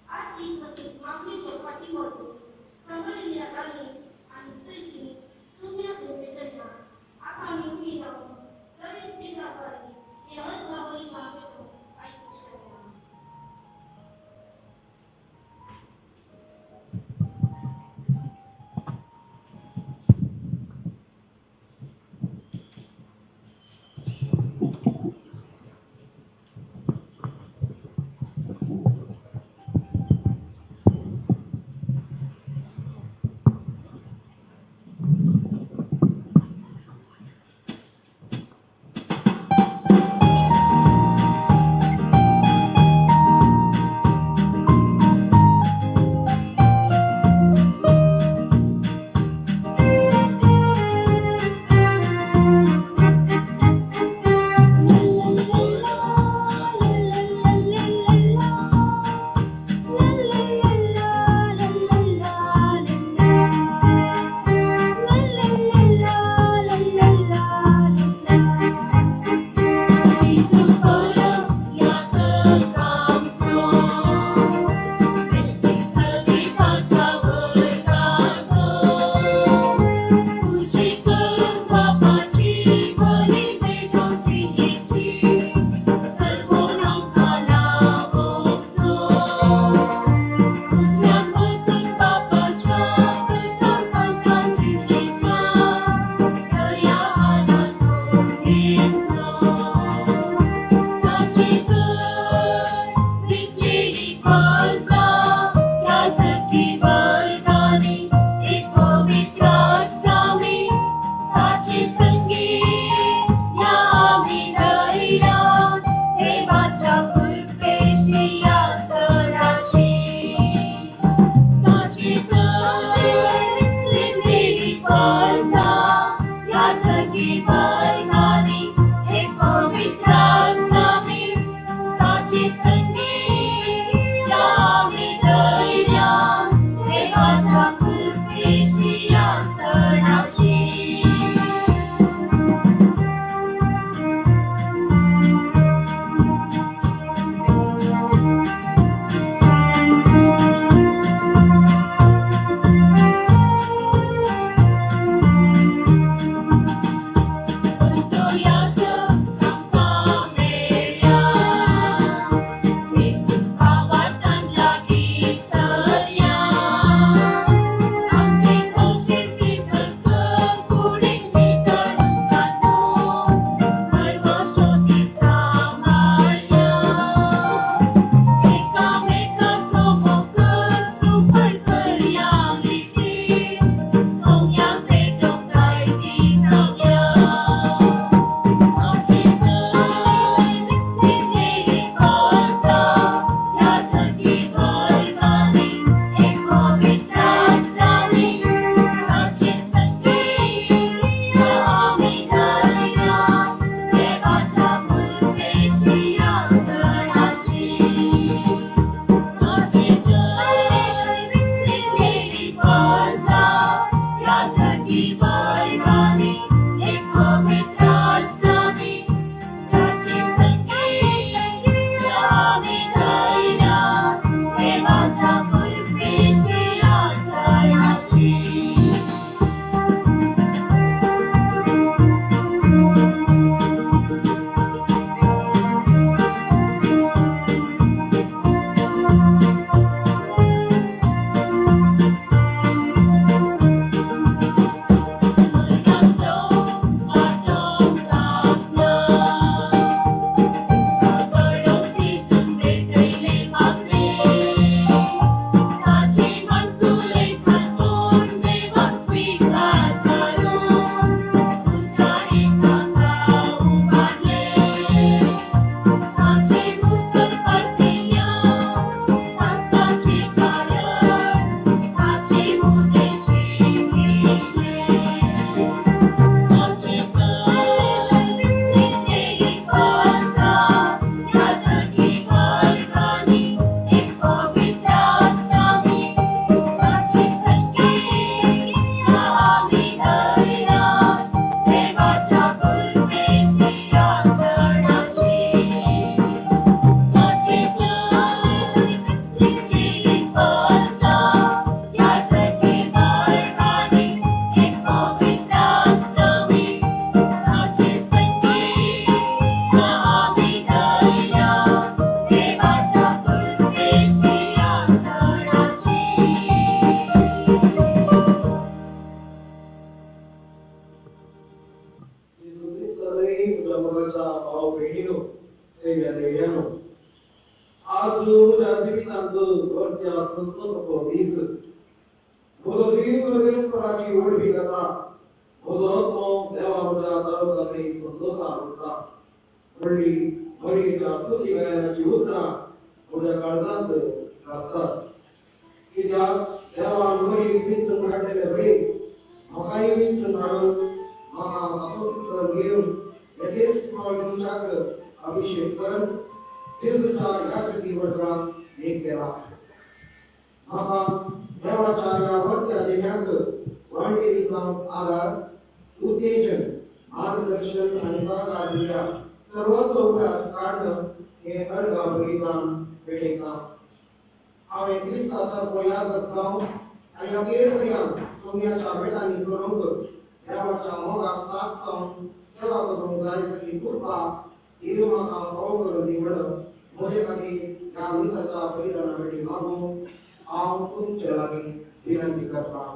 आर्थिक तसेच मागणीच्या पाठीवर सांभाळलेल्या आणि देवाची ओढवी कथा मोजोत्म देवाचा तारुकाने संतोषा होता वडली मरीच्या स्तुती गायनाची उद्रा पुढे काळजात असतात की ज्या देवान मरी विंचून काढलेले बळी मकाई विंचून काढून मामा अपवित्र घेऊन लगेच तुमच्याक अभिषेक कर तिरुचा यात्री वडरा एक केला मामा देवाच्या या वरत्या देण्यात वाणीचा आधार उत्तेजन मार्गदर्शन आणि सहकार दिल्या सर्व चौकास काढणं हे अर्घाबळीदान पेटे काम हांवें क्रिस्तासारको याजक जावन आनी अखेरपर्यंत सोन्याच्या भेटांनी सोडूंक देवाच्या मोगाक साथ जावन सेवा करूंक जाय जाची कृपा देव म्हाका फोव करून निवड म्हजे खातीर ह्या दिसाच्या बलिदाना भेटी मागून हांव तुमचे लागीं विनंती करता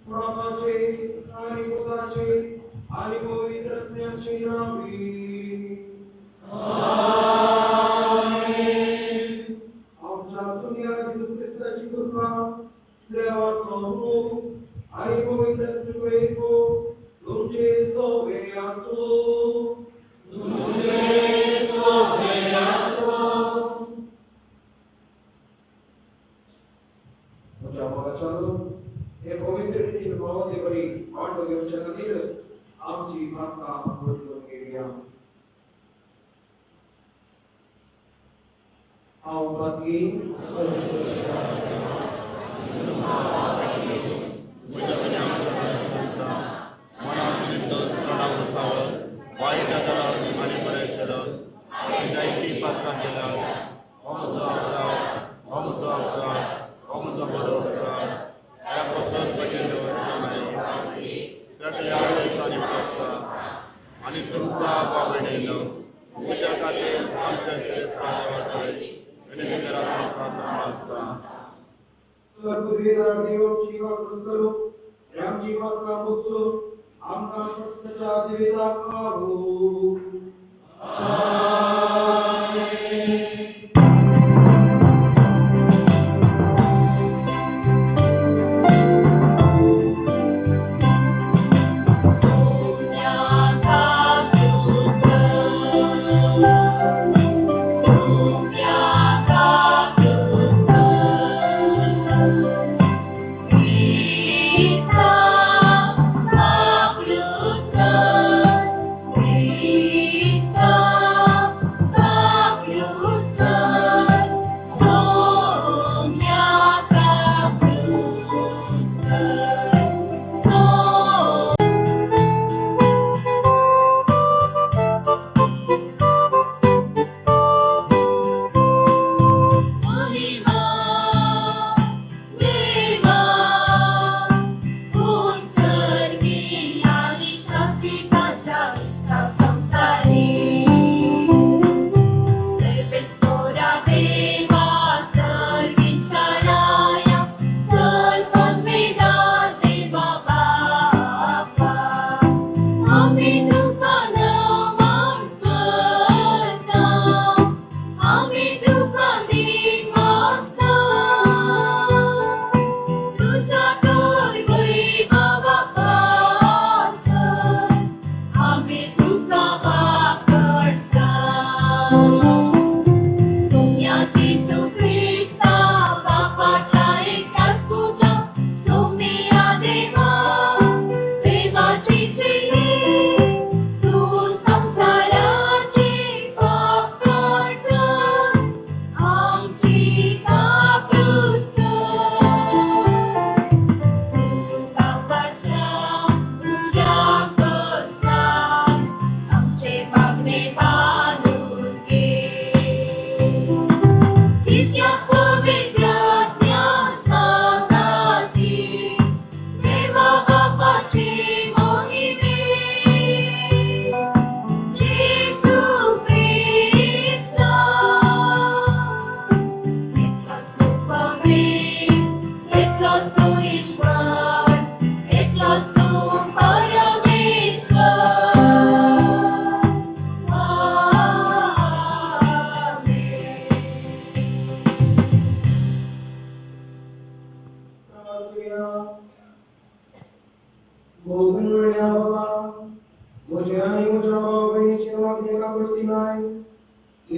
प्रभाचे आणि बुधाचे आणि पवित्रत्वाचे नावे आमेन आमच्या सुन्या ख्रिस्ताची कृपा देवाचा रूप आणि पवित्र त्रित्व तुमचे सोबे असो तुमच्या मगाच्या हे पवित्र रीतीने पावते बरी वाटो घेऊच्या खातीर आमची मागता करून घेऊया हांव प्रार्थी आणि तुमचा पावणेनो पूजा खातीर आमचे प्रार्थना विनंती करात प्रार्थना सर्ववेदार देवाची वाट करू रामची माता मुसू आमका सत्याच्या देवता खाऊ आमेन Isa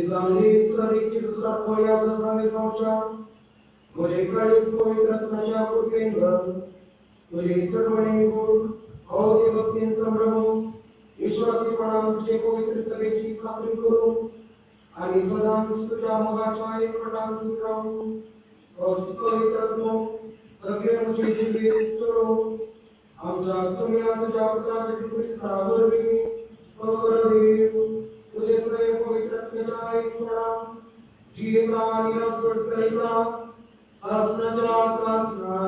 चांगली सरीची दुसरा पोळ्याचा प्रवेश अंशा मुझे कळीस पवित्र आत्म्याच्या कृपेंवर तुझे सर्वणे गुण अवधी भक्तीन संभ्रम विश्वासीपणा तुझे पवित्र सभेची साखळी करू आणि सदा तुझ्या मगाच्या एक प्रटांतून राहून पवित्र आत्मा सगळे मुझे दिव्य करू आमच्या सुम्या तुझ्या वृत्ताच्या ख्रिस्तावर पवित्र देव तुझे सगळे पवित्र आत्म्याच्या एक प्रटा जीवता आणि अद्भुत करिता शासनाच्या शासना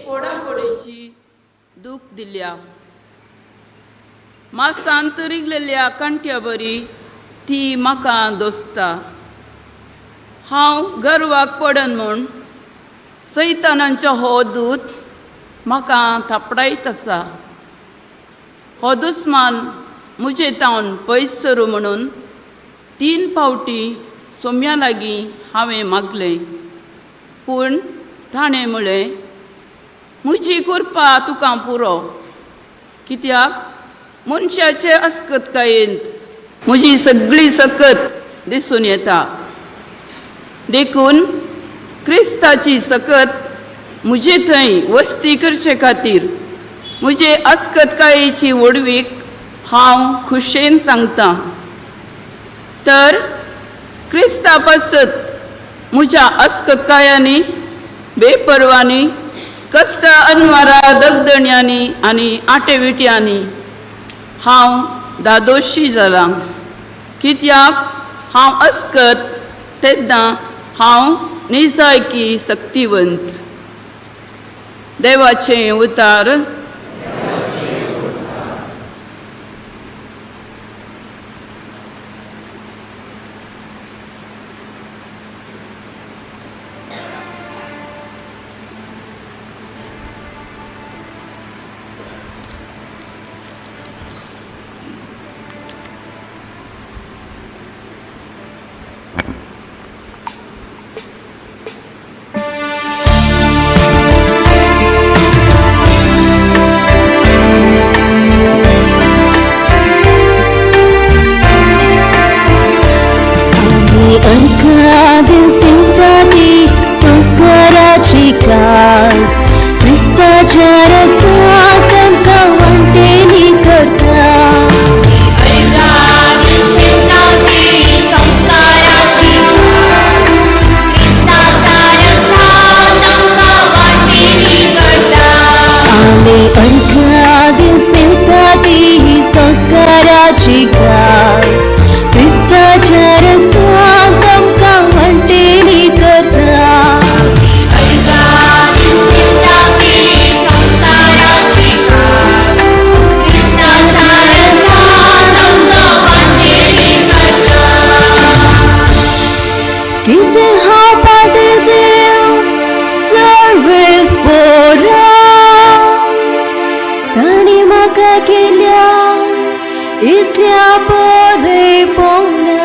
फोडाफोडीची दूख दिल्या मासांत रिगलेल्या कंठ्या बरी ती म्हाका दोस्ता हांव गर्वाक पडन म्हूण सैतानांचो हो दूत म्हाका थापडायत आसा हो दुस्मान मुजे तावन पयस सरू म्हणून 3 फावटी सोम्या लागीं हांवें मागलें पूण ताणें म्हळें म्हजी कृपा तुका पुरो कित्याक मनशाचे अस्कतकायेंत म्हजी सगळी सकत दिसून येता देखून क्रिस्ताची सकत म्हजे थंय वस्ती करचे खातीर म्हजे अस्कतकायेची वडवीक हांव खुशेन सांगतां तर क्रिस्ता पासत म्हज्या अस्कतकायांनी बेपरवानी कश्ट अनवारा दगदण्यांनी आनी आटेविट्यांनी हांव दादोशी जालां कित्याक हांव अस्कत तेन्ना हांव निजायकी शक्तिवंत देवाचें उतार अर्कादिन सिंपाती संस्काराची कास क्रिस्ताच्या रक्ताक आमकां वांटेली करता अर्कादिन सिंपाती संस्काराची कास क्रिस्ताच्या रक्ताक आमकां वांटेली करता आमी अर्कादिन सिंपाती संस्काराची कास क्रिस्ताच्या रक्ताक आमकां वांटेली करता अर्कादिन सिंपाती संस्काराची कास क्रिस्ताच्या रक्ताक आमकां वांटेली करता कितें हांव पाटी देव सर्वेस बरा ताणी म्हाका केल्या इतल्या बरेपणा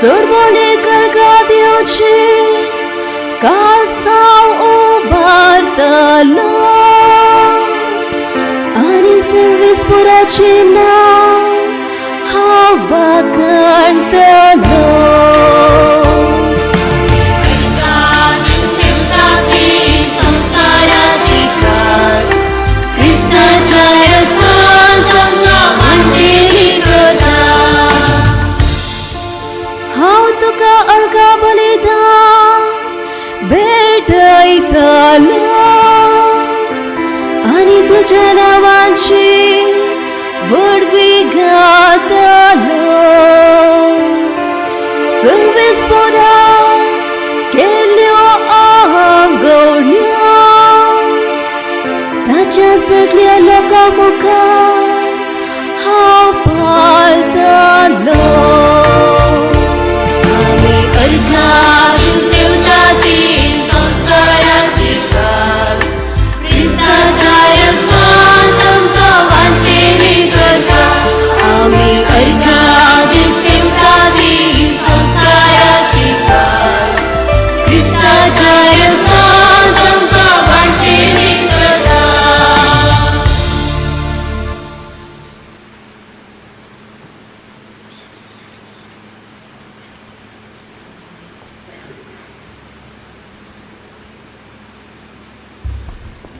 सोडवणे करगा देवची कासांव उबारतलो आनी सर्वेस्पराचें नांव हांव वाखणटलो अर्कादिन सिंपाती संस्काराची कास आणि तुझ्या नावाची वडवी गातालो सर्वेस पोरा केल्यो आंगवण्यो ताच्या सगळ्या लोकां मुखार हांव पाळटलो आमी अर्घां सेवता ती संस्काराची कास क्रिस्ताच्या रक्तान आमकां वांटेली करता आमी अर्घां सेवता ती संस्काराची कास क्रिस्ताच्या रक्तान आमकां वांटेली करता.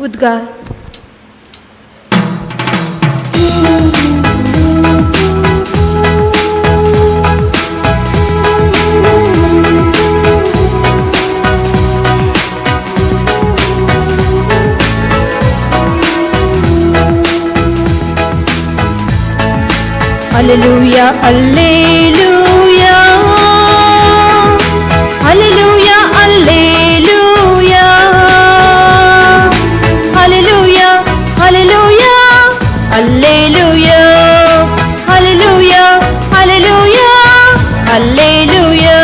उद्गार Alleluia, alleluia, alleluia, alleluia, alleluia, alleluia, alleluia, alleluia, alleluia, alleluia.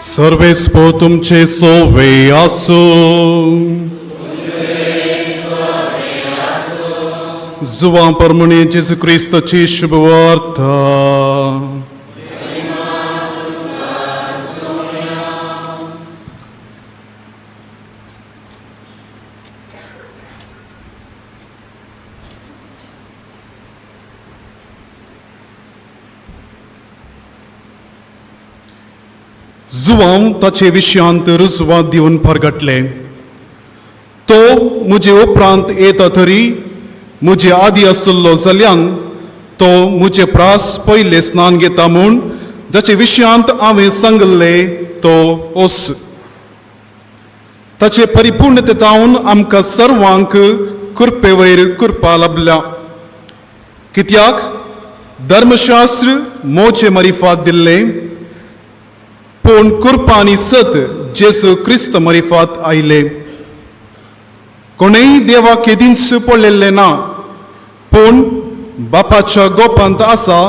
सर्वेस्पो तुमचे सोवे आसो जुवा परमणे जेजू क्रिस्ताची शुभवार्ता जुवांव ताचे विशयांत रुजवात दिवन परगटले तो मुझे उपरांत येता तरी मुझे आदी आसुल्लो जाल्यान तो मुझे प्रास पयले स्नान घेता म्हूण जाचे विशयांत हांवें सांगले तो ओस ताचे परिपूर्णतेतावन आमकां सर्वांक कृपे वयर कृपा लाभल्या कित्याक धर्मशास्त्र मोचे मरिफात दिल्ले पूण कृपा आनी सत जेजू क्रिस्त मरिफात आयले कोणेय देवाक केदींच पडलेले ना पूण बापाच्या गोपांत आसा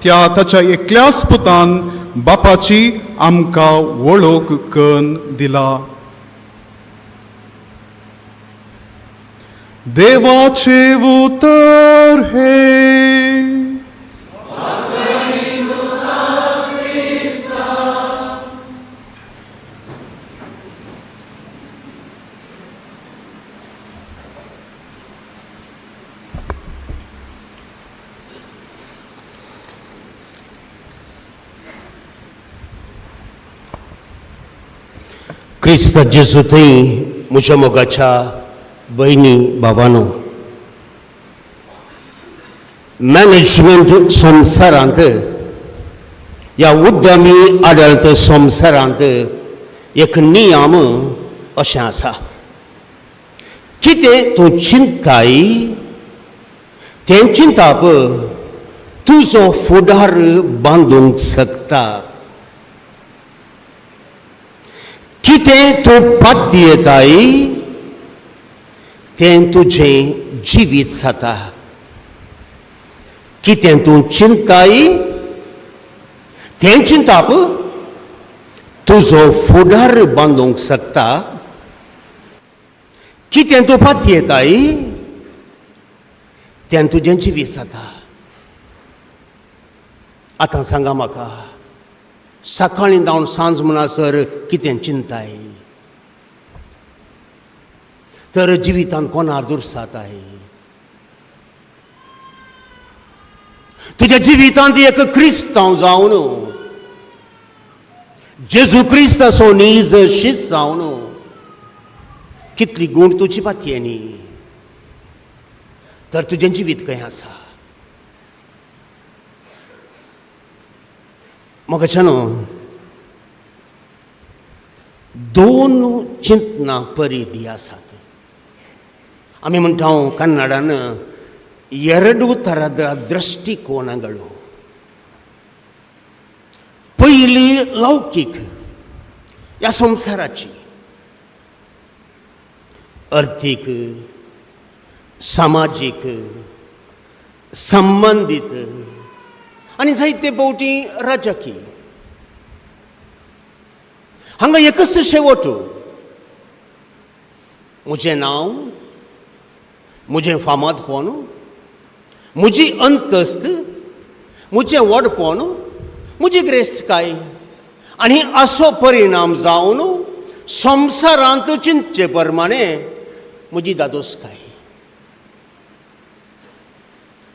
त्या ताच्या एकल्याच पुतान बापाची आमकां वळख करून दिला देवाचे उतर हे क्रिस्त जेजू थंय म्हज्या मोगाच्या भयणी भावांनो, मॅनेजमेंट संवसारांत, ह्या उद्यमी आडळत संवसारांत एक नियम अशें आसा, कितें तूं चिंताय तें चिंताप तुजो फुडार बांदूंक शकता. कितें तूं पातयेताय तें तुजें जिवीत जाता. कितें तूं चिंताय तें चिंताप तुजो फुडार बांदूंक शकता. कितें तूं पातयेताय तें तुजें जिवीत जाता. आतां सांगा म्हाका, सकाळीं जावन सांज म्हणसर कितें चिंताय तर जिवितांत कोणार दुर्साताय. तुज्या जिवितांत एक क्रिस्तांव जावन, जेजू क्रिस्ताचो नीज शीस जावन कितली गूण तुजी पातयेनी तर तुजें जिवीत खंय आसा. मोगाच्यानो, दोन चिंतना परिधी आसात. आमी म्हणटा कन्नडान ಎರಡು ಥರದ ದೃಷ್ಟಿಕೋನಗಳು. पहिली लौकिक या संसाराची, आर्थीक, सामाजीक, संबंधीत आनी जायते फावटी राजकीय. हांगा एकच शेवट, म्हजें नांव, म्हजें फामादपण, म्हजी अंतस्त, म्हजें व्हडपण, म्हजी ग्रेस्तकाय आनी असो परिणाम जावन संवसारांत चिंतचे प्रमाणे म्हजी दादोसकाय.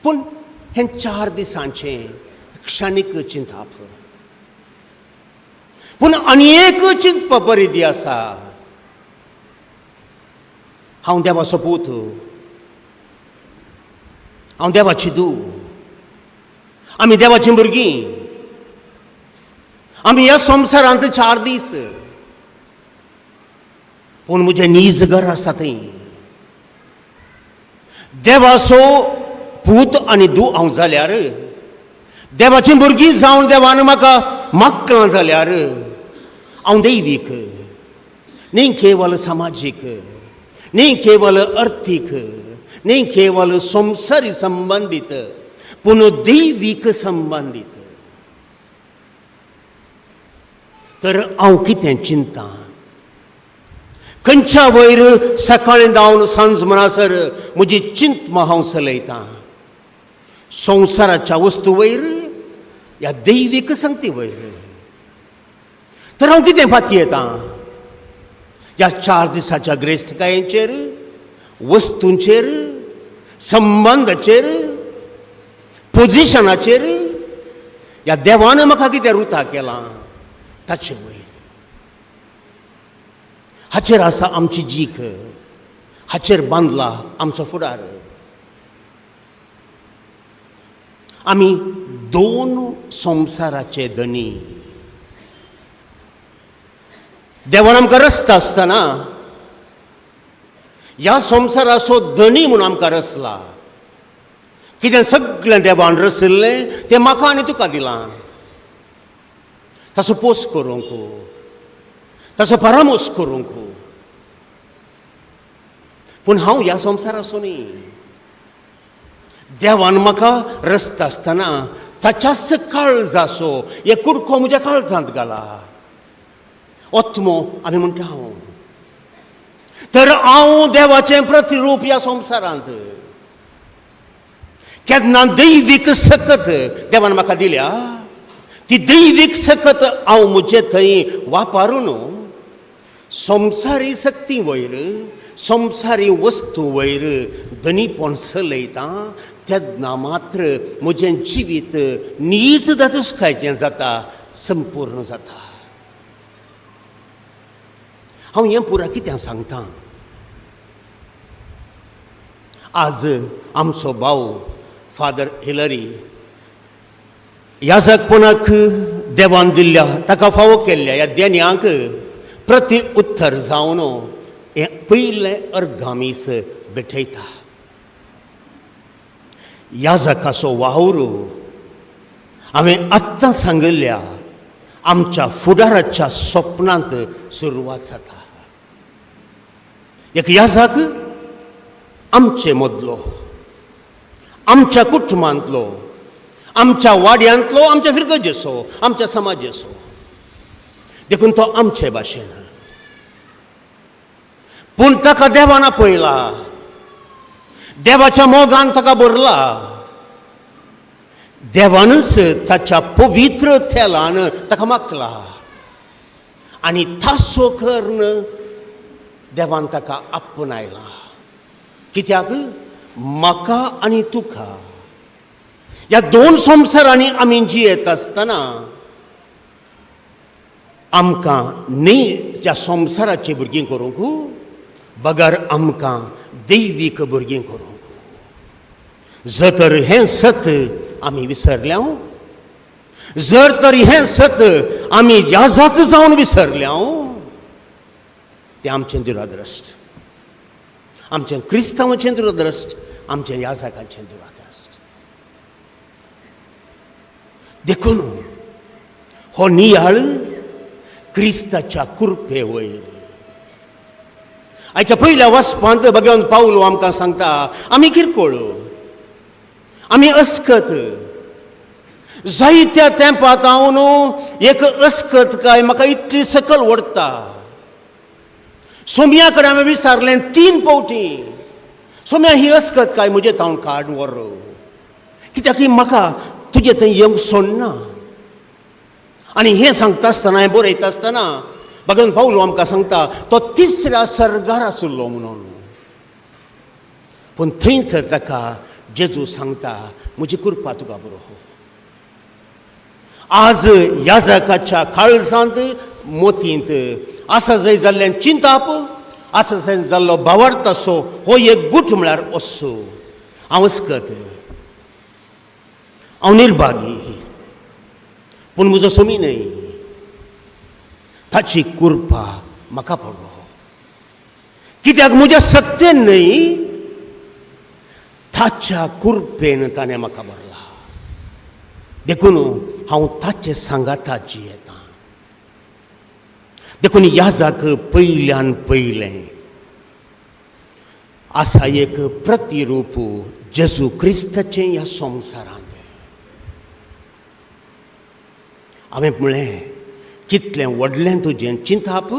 पूण हें 4 दिसांचें क्षणीक चिंताप. पूण आनी एक चिंतप परिधी आसा. हांव देवाचो पूत, हांव देवाची धूव, आमी देवाचीं भुरगीं. आमी ह्या संवसारांत 4 दीस. पूण म्हजें नीज घर आसा थंय. देवाचो पूत आनी धूव हांव जाल्यार, देवाचीं भुरगीं जावन देवान म्हाका माक्कां जाल्यार हांव दैवीक, न्ही केवल सामाजीक, न्ही केवल अर्थीक, न्ही केवल संवसारी संबंधीत, पूण दैवीक संबंधीत. तर हांव कितें चिंतां? खंयच्या वयर सकाळीं जावन सांज म्हणसर म्हजी चिंत हांव चलयतां? संवसाराच्या वस्तू वयर या दैवीक संगती वयर? तर हांव कितें पातयेतां? ह्या 4 दिसाच्या ग्रेस्तकायेचेर, वस्तूंचेर, संबंधाचेर, पोजिशनाचेर, ह्या देवान म्हाका कितें रुता केलां ताचे वयर. हाचेर आसा आमची जीख, हाचेर बांदला आमचो फुडार. आमी 2 संवसाराचे धनी. देवान आमकां रचता आसतना ह्या संवसाराचो धनी म्हणून आमकां रचला. कितें सगळें देवान रचयल्लें तें म्हाका आनी तुका दिलां. ताचो पोस करूंक, ताचो परामोस करूंक. पूण हांव ह्या संवसाराचो न्ही. देवान म्हाका रचता आसतना ताच्याच काळजाचो एक कुडको म्हज्या काळजांत घाला. ओत्मो आमी म्हणटा हांव. तर हांव देवाचें प्रतिरूप ह्या संवसारांत. केन्ना दैवीक सकत देवान म्हाका दिल्या, ती दैवीक सकत हांव म्हजे थंय वापरून संवसारी सक्ती वयर, संवसारी वस्तू वयर धनीपण चलयतां. तेन्ना मात्र म्हजें जिवीत नीज दादोसकायेचें जाता, संपूर्ण जाता. हांव हें पुरा कित्याक सांगता. आज आमचो भाव फादर हिलरी याजकपणाक देवान दिल्ल्या ताका फावो केल्ल्या ह्या देण्याक प्रति उत्तर जावन हें पयलें अर्गामीस भेटयता. याजकाचो वावर हांवें आत्तां सांगिल्ल्या आमच्या फुडाराच्या स्वप्नांत सुरवात जाता. एक याजक आमचे मदलो, आमच्या कुटुंबांतलो, आमच्या वाड्यांतलो, आमच्या फिरगजेचो, आमच्या समाजाचो, देखून तो आमचे भाशेन. पूण ताका देवान आपयला, देवाच्या मोगान ताका भरला. देवानच ताच्या पवित्र तेलान ताका मागला आनी तासो कर्ण देवान ताका आपणायला. कित्याक म्हाका आनी तुका ह्या दोन संवसारांनी आमी जियेत आसतना आमकां न्ही त्या संवसाराची भुरगीं करूंक, बगर आमकां दैवीक भुरगीं करूंक. जर तर हें सत आमी विसरल्या, जर तर हें सत आमी याजक जावन विसरल्या, तें आमचें दुरादृश्ट, आमचें क्रिस्तांवाचें दुरादृश्ट, आमचें याजकाचें दुरादृश्ट. देखून हो नियाळ क्रिस्ताच्या कुरपे वयर. आयच्या पयल्या वचपांत भगवान पावलो आमकां सांगता आमी किरकोळ, आमी अस्कत. जायत्या तेंपात हांव न्हू एक अस्कत काय म्हाका इतली सकल ओडटा. सोम्या कडेन हांवें विचारलें 3 फावटी, सोम्या ही अस्कत काय म्हजे तावन काड व्हर, कित्याक म्हाका तुजे थंय येवंक सोडना. आनी हें सांगता आसतना, हें बरयता आसतना भगवान पावलो आमकां सांगता तो 3ऱ्या सर्गार आसलो म्हणून. पूण थंयसर ताका जेजू सांगता म्हजी कृपा तुका बरो. आज याजकाच्या काळजांत मोतींत आसा जंय जाल्ल्यान चिंताप, आसा जंय जाल्लो भावार्थ असो, हो एक गूट म्हळ्यार असो. हांव अस्कत, हांव निर्भागी, पूण म्हजो सोमी न्हय, ताची कृपा म्हाका पडलो. कित्याक म्हज्या सत्तेन न्हय, ताच्या कृपेन ताणें म्हाका भरला. देखून हांव ताचे सांगाताक जियेता. देखून याजक पयल्यान पयलें आसा एक प्रतिरूप जेजू क्रिस्ताचें ह्या संवसारांत. हांवें म्हळें कितलें व्हडलें तुजें चिंताप,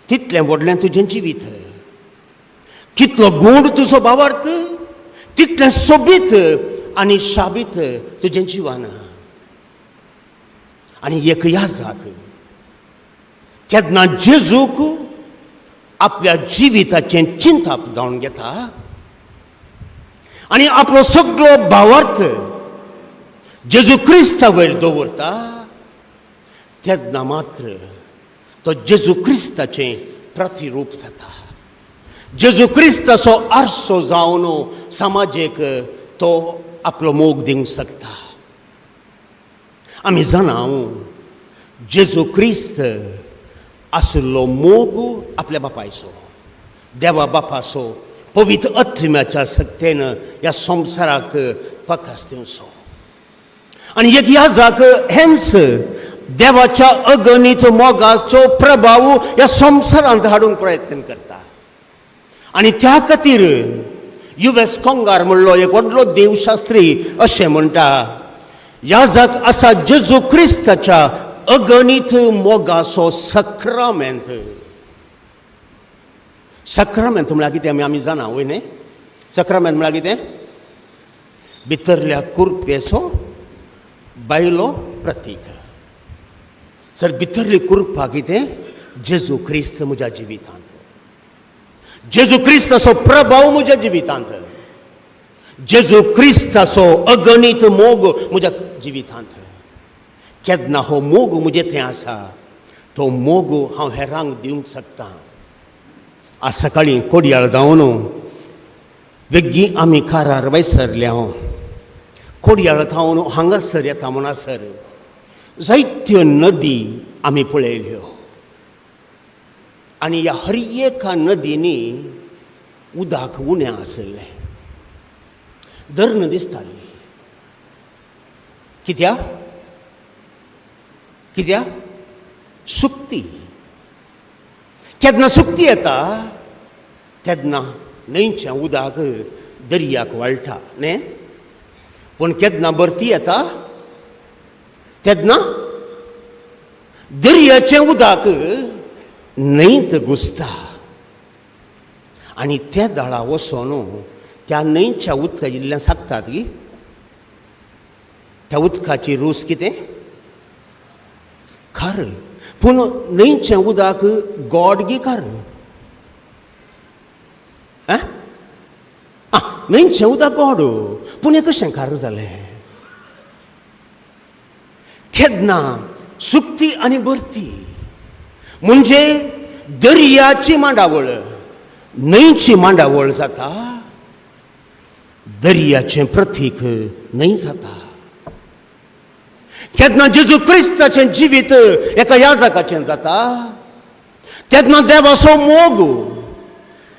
तितलें व्हडलें तुजें जिवीत. कितलो गूण तुजो भावार्थ, तितलें सोबीत आनी शाबीत तुजें जिवन. आनी एक याजक केन्ना जेजूक आपल्या जिविताचें चिंताप जावन घेता आनी आपलो सगळो भावार्थ जेजू क्रिस्ता वयर दवरता, तेन्ना मात्र तो जेजू क्रिस्ताचें प्रतिरूप जाता. जेजू क्रिस्ताचो आरसो जावन समाजेक तो आपलो मोग दिवंक शकता. आमी जाणा जेजू क्रिस्त आसलो मोग आपल्या बापायचो, देवा बापाचो पवित्र आत्म्याच्या सक्तेन ह्या संवसाराक प्रकाश दिवचो. आनी एक याजक हेंच देवाच्या अगणित मोगाचो प्रभाव ह्या संवसारांत हाडूंक प्रयत्न करता. आनी त्या खातीर युएस काँगार म्हणलो एक व्हडलो देवशास्त्री अशें म्हणटा, याजक आसा जेजू क्रिस्ताच्या अगणित मोगाचो सक्रामेंत. सक्रामेंत म्हळ्यार कितें आमी जाणा वय न्ही. सक्रामेंत म्हळ्यार कितें? भितरल्या कुरपेचो बायलो प्रतीक. सर भितरली कुरपा कितें? जेजू क्रिस्त म्हज्या जिवितांत, जेजू क्रिस्ताचो प्रभाव म्हज्या जिवितांत, जेजू क्रिस्ताचो अगणित मोग म्हज्या जिवितांत. केन्ना हो मोग म्हजे थंय आसा, तो मोग हांव हेरांक दिवंक शकता. आज सकाळीं कोडयाळ जावन वेग्गी आमी कारार वयसरल्या. कोडयाळ थावन हांगासर येता म्हणसर जायत्यो नदी आमी पळयल्यो. आनी ह्या हर एका नदींनी उदक उणें आसलें. धर्ण दिसताली. कित्याक सुकती. केन्ना सुकती येता तेन्ना न्हंयचें उदक दर्याक वळटा न्ही. पूण केन्ना भरती येता तेन्ना दर्याचें उदक न्हंयत घुसता. आनी त्या दाळा वचोन त्या न्हंयच्या उदकांतल्यान सांगतात की त्या उदकाची रूच कितें खार. पूण न्हंयचें उदक गोड गी खार. न्हंयचें उदक गोड पूण हें कशें खार जालें. केन्ना सुकती आनी भरती म्हणजे दर्याची मांडावळ न्हंयची मांडावळ जाता. दर्याचें प्रतीक न्हंय जाता. केन्ना जेजू क्रिस्ताचें जिवीत एका याजकाचें जाता तेन्ना देवाचो मोग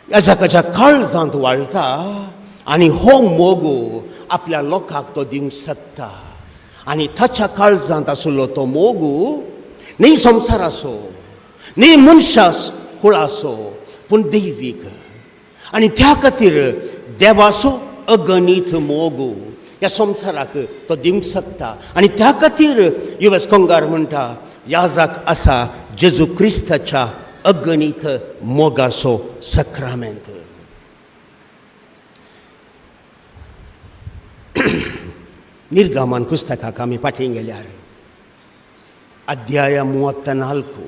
याजकाच्या काळजांत वाळटा. आनी हो मोग आपल्या लोकांक तो दिवंक शकता. आनी ताच्या काळजांत आसलो तो मोग न्ही संवसार आसो न्ही मनशा कुळ आसो पूण दैवीक. आनी त्या खातीर देवाचो अगणित मोग ह्या संवसाराक तो दिवंक शकता. आनी त्या खातीर युएस कोंगार म्हणटा याजक आसा जेजू क्रिस्ताच्या अगणित मोगाचो सक्रामेंत. निर्गमन पुस्तकाक आमी फाटीं गेल्यार अध्याय 34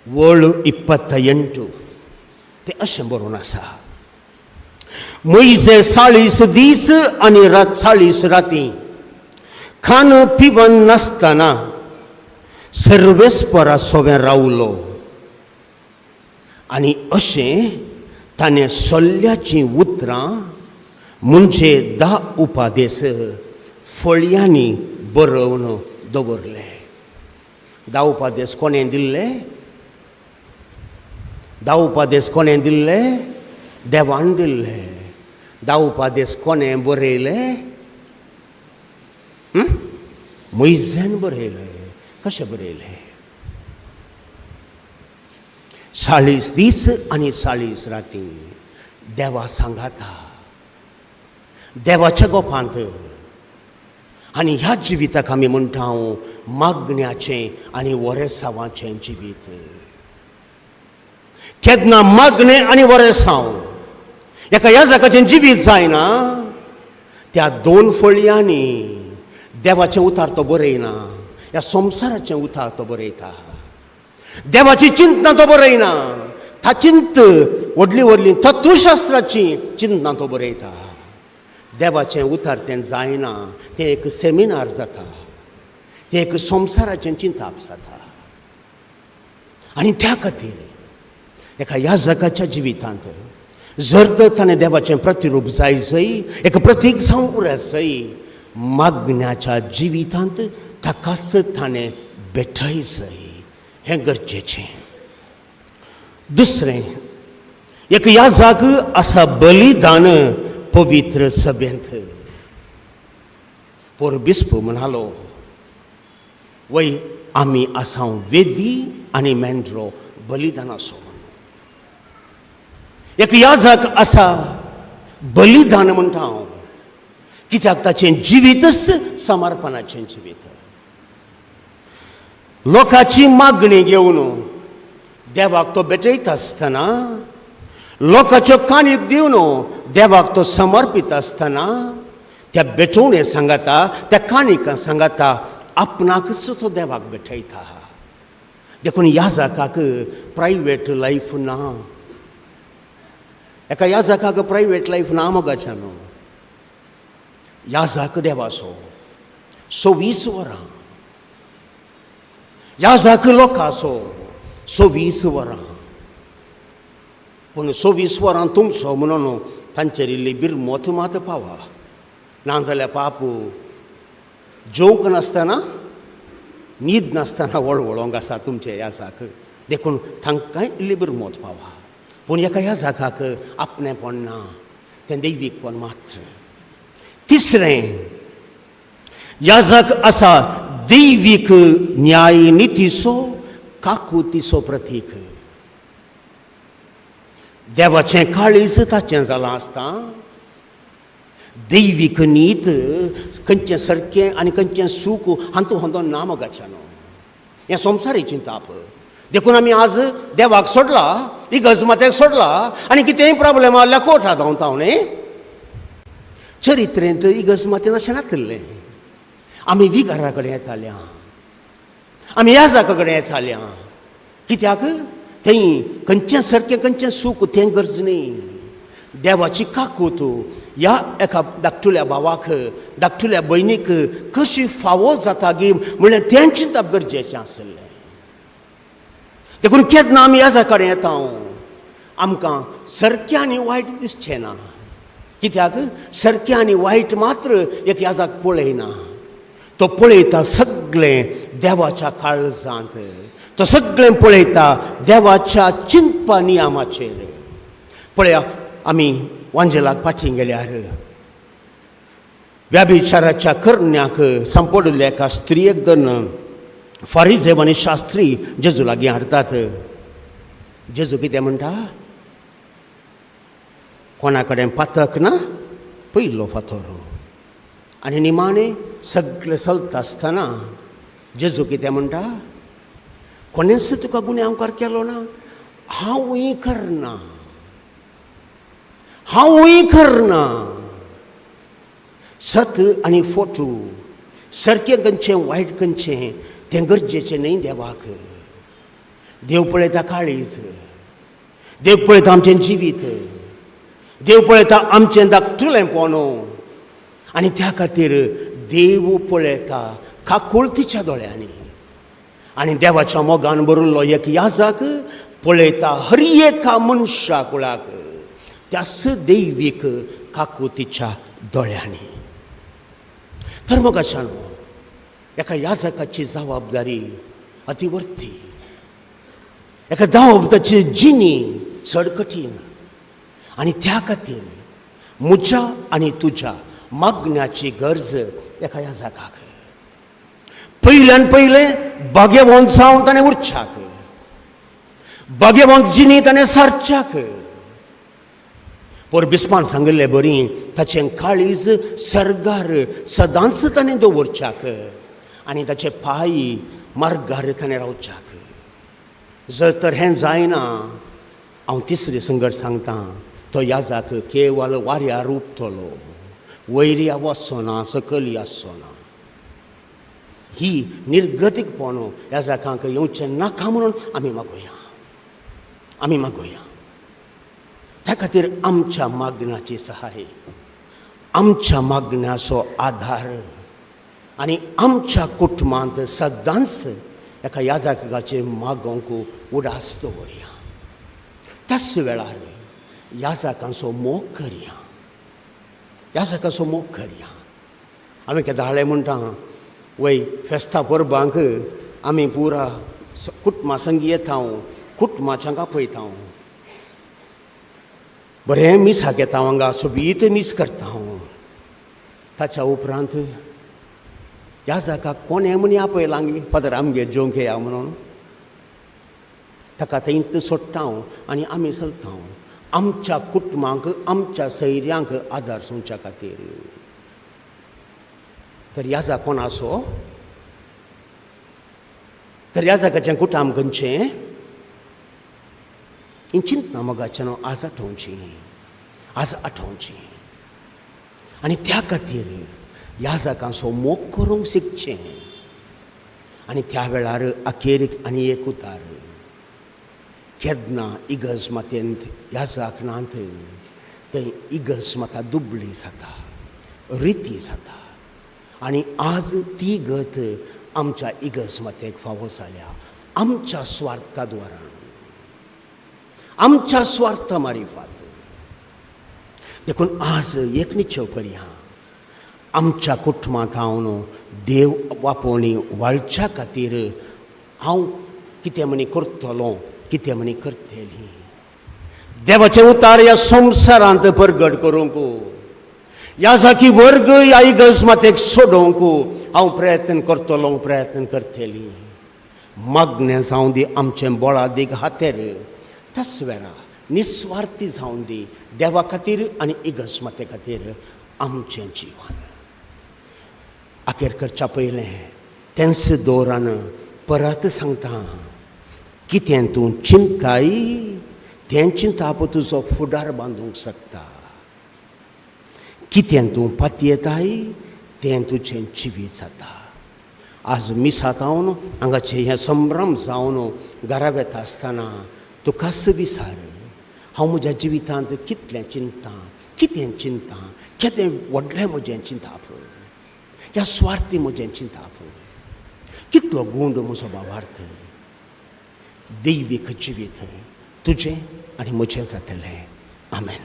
वळ 28 ते अशें बरोवन आसा. मोइजे 40 दीस आनी 40 राती खान पिवन नासतना सर्वेस्परा सोबें रावलो. आनी अशें ताणें सोल्ल्याचीं उतरां म्हणजे 10 उपादेस फळयांनी बरोवन दवरले. 10 उपादेस कोणें दिल्ले? 10 उपादेस कोणें दिल्ले? देवान दिल्ले. 10 उपादेस कोणें बरयले? मोइजेन बरयले. कशें बरयले? 40 दीस आनी 40 राती देवा सांगाता देवाच्या गोपांत. आनी ह्या जिविताक आमी म्हणटा मागण्याचें आनी वरेसांवाचें जिवीत. केन्ना मागणें आनी वरेसांव एका याजकाचें जिवीत जायना त्या 2 फळयांनी देवाचें उतार तो बरयना. ह्या संवसाराचें उतार तो बरयता. देवाची चिंतना तो बरयना. ताचिंत व्हडली व्हडली तत्वशास्त्राची चिंतना तो बरयता. देवाचें उतार तें जायना. तें एक सेमिनार जाता. तें एक संवसाराचें चिंताप जाता. आनी त्या खातीर एका याजकाच्या जिवितांत जर तर ताणें देवाचें प्रतिरूप जायचंय एक प्रतीक जावंक जाय मागण्याच्या जिवितांत ताकाच ताणें भेटयचंय. हें गरजेचें. दुसरें एक याजक आसा बलिदान पवित्र सभेंत. पोरबिस्प म्हणालो वय आमी आसां वेदी आनी मेंड्रो बलिदान आसो म्हणून. एक याजक आसा बलिदान म्हणटा हांव कित्याक ताचें जिवीतच समर्पणाचें जिवीत. लोकांची मागणी घेवन देवाक तो भेटयता आसतना लोकांच्यो काणीक दिवन देवाक तो समर्पीत आसतना त्या भेटोवणे सांगता त्या काणिकां सांगता आपणाकच तो देवाक भेटयता. देखून याजकाक प्रायवेट लायफ ना. एका याजकाक प्रायवेट लायफ ना मोगाच्यान. याजक देवाचो 24 वरां याजाक लोकांचो 24 वरां, पूण 24 वरां तुमचो म्हणून तांचेर इल्ली बिरमोत मात पावा. नाजाल्यार पापू जेवंक नासतना न्हीद नासतना वळवळोंक आसा तुमचे याजाक. देखून तांकांय इल्ली बिरमोत पावा. पूण एका याजाकाक आपणेपण ना, तें दैवीकपण मात्र. तिसरें, याजक आसा दैवीक न्याय नितीचो काकुतीचो प्रतीक. देवाचें काळीज ताचें जालां आसता. दैवीक नीत खंयचें सारकें आनी खंयचें सूख हातूंत होंदो ना मोगाच्यानो. हें संवसारीचें ताप. देखून आमी आज देवाक सोडला, इगर्जमातेक सोडला आनी कितेंय प्रॉब्लेम आसल्यार कोर्टांत धांवता न्ही. चरित्रेंत इगर्जमातेन अशें नासलें. आमी विगारा कडेन येताल्या, आमी याजका कडेन येताल्या. कित्याक थंय खंयचें सारकें खंयचें सूख तें गरज न्ही. देवाची काकूत ह्या एका धाकटुल्या भावाक, धाकटुल्या भयणीक कशी फावो जाता गी म्हणल्यार तें चिंतप गरजेचें आसलें. देखून केन्ना आमी याजा कडेन येता आमकां सारकें आनी वायट दिसचें ना. कित्याक सारकें आनी वायट मात्र एक याजाक पळयना. तो पळयता सगळें देवाच्या काळजांत. तो सगळें पळयता देवाच्या चिंतपा नियमाचेर. पळया, आमी वांजेलाक फाटीं गेल्यार व्याभिचाराच्या करण्याक सांपडलेल्या एका स्त्रियेक धरून फारिझेव आनी शास्त्री जेजू लागीं हाडटात. जेजू कितें म्हणटा? कोणा कडेन पातक ना, पयलो फातर. आनी निमाणें सगळें चलता आसतना जेजू कितें म्हणटा? कोणेंच तुका गुन्यांवकार केलो ना, हांवूय करना, हांवूय करना. सत आनी फोटू, सारकें खंयचें वायट खंयचें तें गरजेचें न्ही देवाक. देव पळयता काळीज, देव पळयता आमचें जिवीत, देव पळयता आमचें धाकटुलेंपण. आनी त्या खातीर देव पळयता काकुळतीच्या दोळ्यांनी. आनी देवाच्या मोगान बरोल्लो एक याजक पळयता हर एका मनशा कुळाक त्याच दैवीक काकुतीच्या दोळ्यांनी. तर मोगाच्यानो, एका याजकाची जबाबदारी अतिवर्ती. एका जबाबदाची जिणी चड कठीण. आनी त्या खातीर म्हज्या आनी तुज्या मागण्याची गरज एका याजकाक. पयल्यान पयलें भाग्यवंत जावन ताणें उरच्याक, भाग्यवंत जिणी ताणें सारच्याक. पोरबिस्मान सांगिल्लें बरी, ताचें काळीज सर्गार सदांच ताणें दवरच्याक आनी ताचे पांय मार्गार ताणें रावच्याक. जर तर हें जायना, हांव तिसरी संगत सांगतां, तो याजक केवळ वाऱ्यार उपतलो, वयर वचना, सकयल आसना. ही निर्गतीकपण याजकांक येवचें नाका म्हणून आमी मागुया, आमी मागुया. त्या खातीर आमच्या मागण्याची सहाय, आमच्या मागण्याचो आधार आनी आमच्या कुटुंबांत सदांच एका याजकाचे मागोवंक उडास दवरया. त्याच वेळार याजकांचो मोग करया, याजकाचो मोग करया. आमी केदां हाळे म्हणटा, वय फेस्ता परबांक आमी पुरा कुटुंबा संगी येता, कुटुंबाच्यांक आपयता, बरें मिसा घेता हांगा, सोबीत मीस करता. ताच्या उपरांत याजकाक कोणें म्हणी आपयलां फादर आमगे जेवंक येया म्हणून. ताका थंयत सोडटा आनी आमी चलता आमच्या कुटुंबांक, आमच्या सैर्यांक आदार सोंवच्या खातीर. तर याजक कोण आसो? तर याजकाचें कुटुंब खंयचें? ही चिंतना मोगाच्यान आज आठोवची, आज आठोवची. आनी त्या खातीर याजकांचो मोग करूंक शिकचें. आनी त्या वेळार अखेरीक आनी एक उतार, केन्ना इगर्जमातेंत याजक नात, थंय इगर्जमाता दुबळी जाता, रिती जाता. आनी आज ती गत आमच्या इगर्जमतेक फावो जाल्या आमच्या स्वार्थाद्वारा, आमच्या स्वार्थ मारिफात. देखून आज एक निश्चय करया, आमच्या कुटुंबांत हांव न्हू देव वापोवणी वाळच्या खातीर हांव कितें म्हणी करतलो, कितें म्हणी करतली. देवाचे उतार ह्या संवसारांत परगट करूंक, ह्या जाकी वर्ग ह्या इगर्जमतेक सोडोवंक हांव प्रयत्न करतलो, प्रयत्न करतली. मागणें जावं दी आमचें बोळादीक हातेर, त्याच वेळा निस्वार्थी जावन दी देवा खातीर आनी इगर्जमते खातीर आमचें जिवन. अखेर करच्या पयलें तेंच दौरान परत सांगता, कितें तूं चिंताय तें चिंताप तुजो फुडार बांदूंक शकता. कितें तूं पातयेताय तें तुजें जिवीत जाता. आज मिसात हांव हांगाचें हें संभ्रम जावन घरा वेता आसतना तुकाच विचार, हांव म्हज्या जिवितांत कितलें चिंतां, कितें चिंतां, केदें व्हडलें म्हजें चिंताप, ह्या स्वार्थी म्हजें चिंताप, कितलो गूंड म्हजो भावार्थ. दैवीक जिवीत तुजें आनी म्हजें जातलें. आमेन.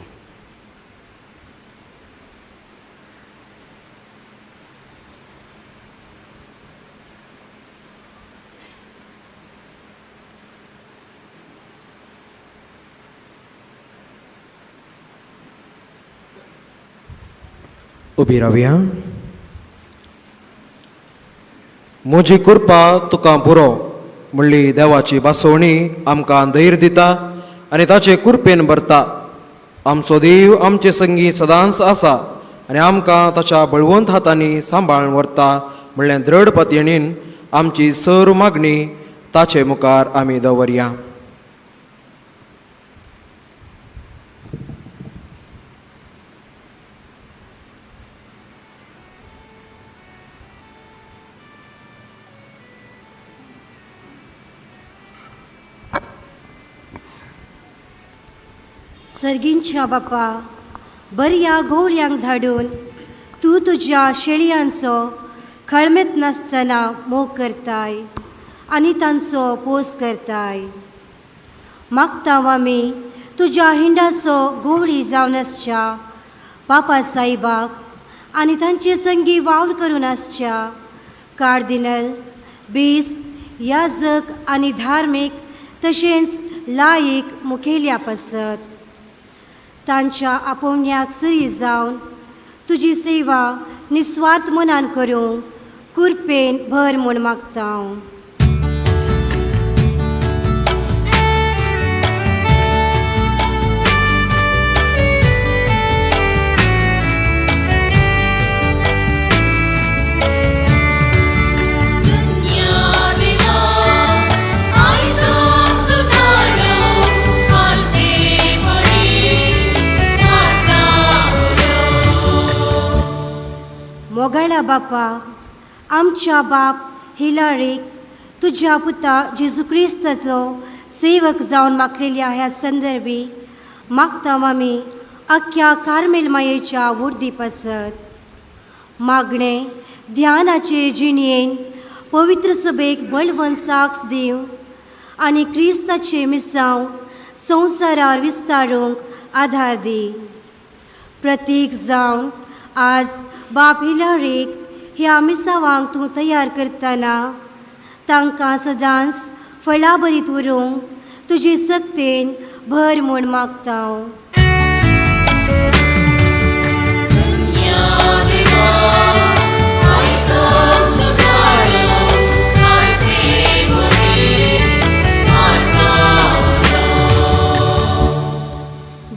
उबी रावया. म्हजी कृपा तुका पुरो म्हणली देवाची बासवणी आमकां धैर्य दिता आनी ताचे कृपेन भरता. आमचो देव आमचे संगी सदांच आसा आनी आमकां ताच्या बळवंत हातांनी सांबाळून व्हरता म्हणलें दृढ पतयेणीन आमची सर्व मागणी ताचे मुखार आमी दवरया. सर्गींच्या बापा, बऱ्या घोवळ्यांक धाडून तूं तुज्या शेळयांचो खळमेत नासतना मोग करताय आनी तांचो पोस करताय. मागतांव आमी तुज्या हिंडाचो घोवळी जावन आसच्या पापा साहिबाक आनी तांचे संगी वावर करून आसच्या कार्दिनल, बिस्प, याजक आनी धार्मीक तशेंच लायक मुखेल्या पासत तांच्या आपोवण्याक सरी जावन तुजी सेवा निस्वार्थ मनान करूंक कुरपेन भर म्हूण मागतां. मोगाळा बापा, आमच्या बाप हिलारीक तुज्या पुता जेजू क्रिस्ताचो सेवक जावन मागलेल्या ह्या संदर्भी मागतांव आमी अख्ख्या कार्मेल मायेच्या वुर्दी पासत मागणें ध्यानाचे जिणयेन पवित्र सभेक बळवंत साक्ष दिवं आनी क्रिस्ताचे मिसांव संवसारार विस्तारूंक आधार दी. प्रतीक जावन आज बाप हिलारीक ह्या मिसावांक तूं तयार करतना तांकां सदांच फळां बरीत उरूंक तुजे सक्तेन भर म्हूण मागतां.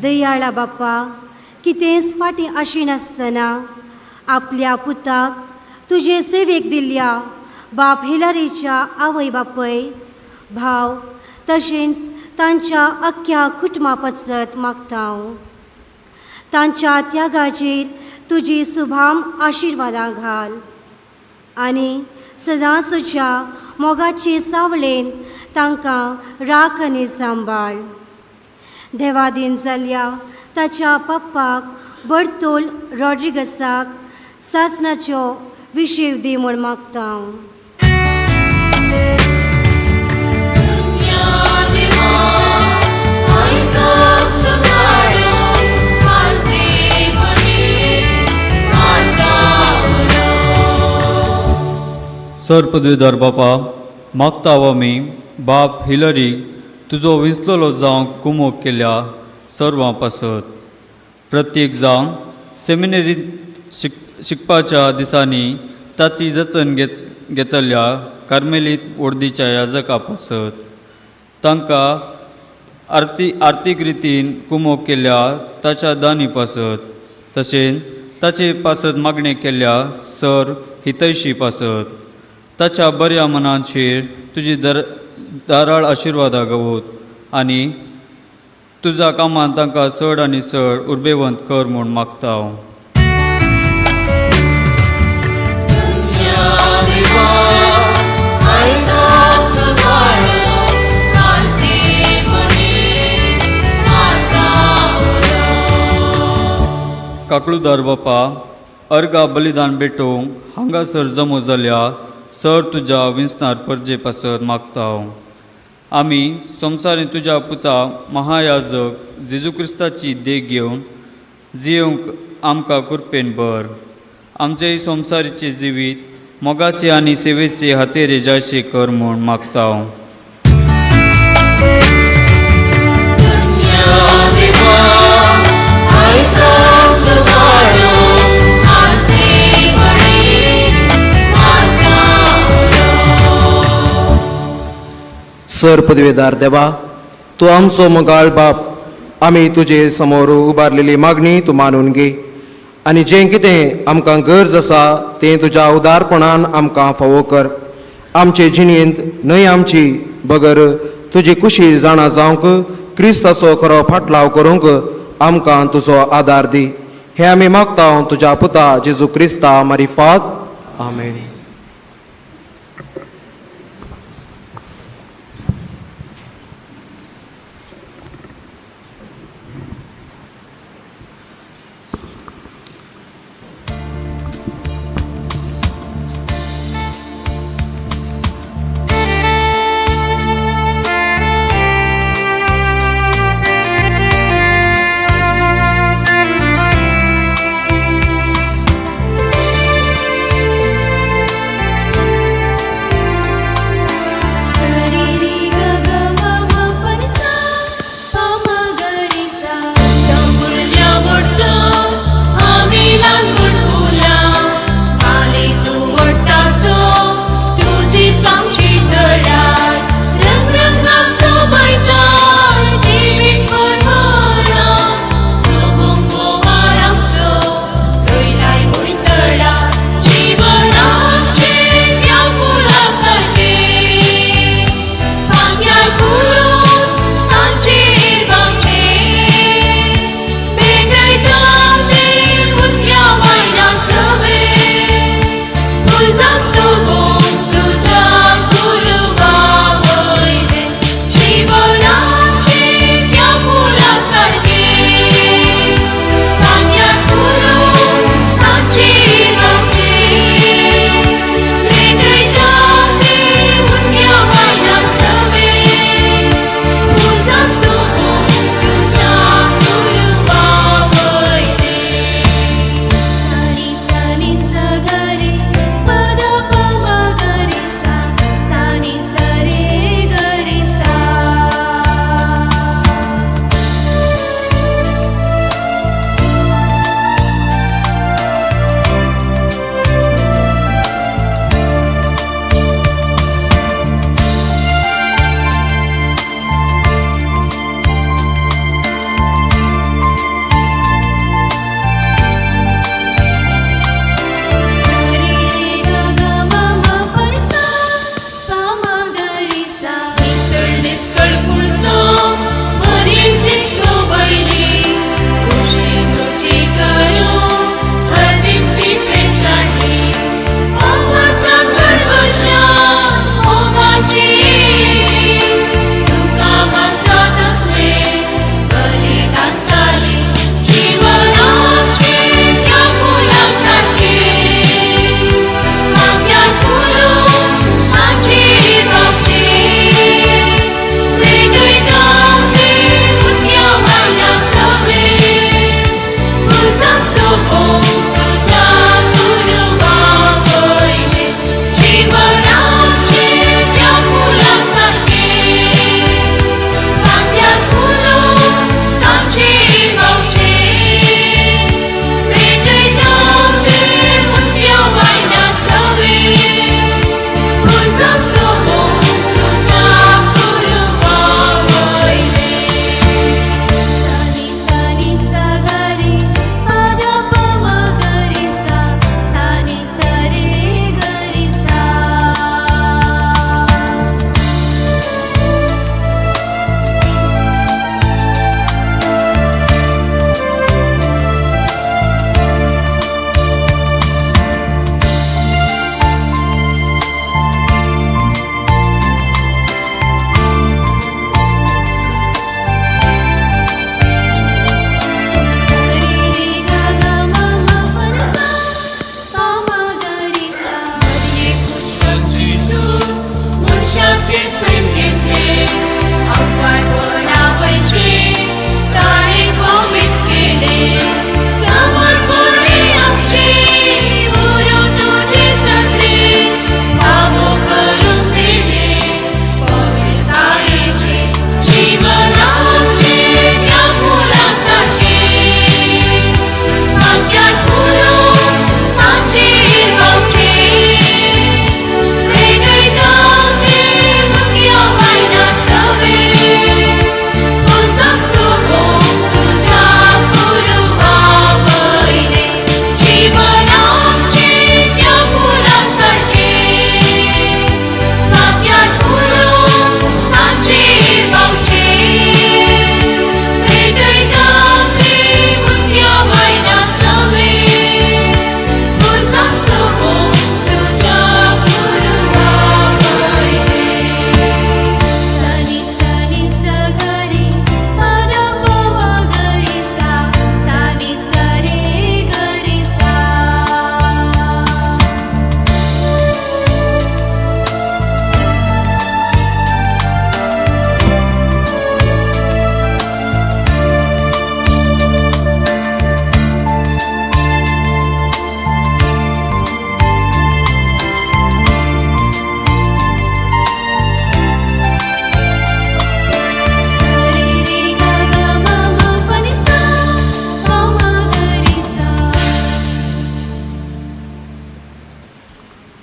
दयाळा बापा, कितेंच फाटीं आशिनासतना आपल्या पुताक तुजे सेवेक दिल्ल्या बाप हिलारीच्या आवय बापय, भाव तशेंच तांच्या अख्ख्या कुटुंबा पासत मागतां. तांच्या त्यागाचेर तुजी सुभाम आशिर्वादां घाल आनी सदांच तुज्या मोगाचे सावळेन तांकां राख आनी सांबाळ. देवादीन जाल्ल्या ताच्या पप्पाक बर्तोल रॉड्रिगसाक सासणाच्यो विशेव दी म्हूण मागतां. सर पदवीधर बापा, मागता आमी बाप हिलरी तुजो विंचलोलो जावंक कुमोग केल्या सर्वां पासत. प्रत्येक जावन सेमिनरींत शिकपाच्या दिसांनी ताची जतन घेतल्या कार्मेलीत वर्दीच्या याजका पासत. तांकां आर्थीक रितीन कुमोग केल्या ताच्या दानी पासत. तशेंच ताचे पासत मागणे केल्या सर हितैशी पासत. ताच्या बऱ्या मनाचेर तुजी दाराळ आशिर्वादा गवत आनी तुज्या कामांत तांकां चड आनी चड उर्बेवंत कर म्हूण मागता हांव. काकळुदार बापा, अर्गा बलिदान भेटोवंक हांगासर जमो जाल्या सर तुज्या विंचणार परजे पासत मागता हांव. आमी संवसारीत तुज्या पुता महायाजक जेजू क्रिस्ताची देख घेवन जियोंक आमकां कृपेन भर. आमचे संवसारीचे जिवीत मोगाचे आनी सेवेचे हातेर जायचे कर म्हूण मागता हांव. सर पदवीदार देवा, तूं आमचो मोगाळ बाप, आमी तुजे समोर उबारलेली मागणी तूं मानून घे आनी जें कितें आमकां गरज आसा तें तुज्या उदारपणान आमकां फावो कर. आमचे जिणेंत न्हय आमची बगर तुजी कुशी जाणा जावंक क्रिस्ताचो खरो फाटलाव करूंक आमकां तुजो आदार दी. हें आमी मागता तुज्या पुता जेजू क्रिस्ता मारिफात. आमेन.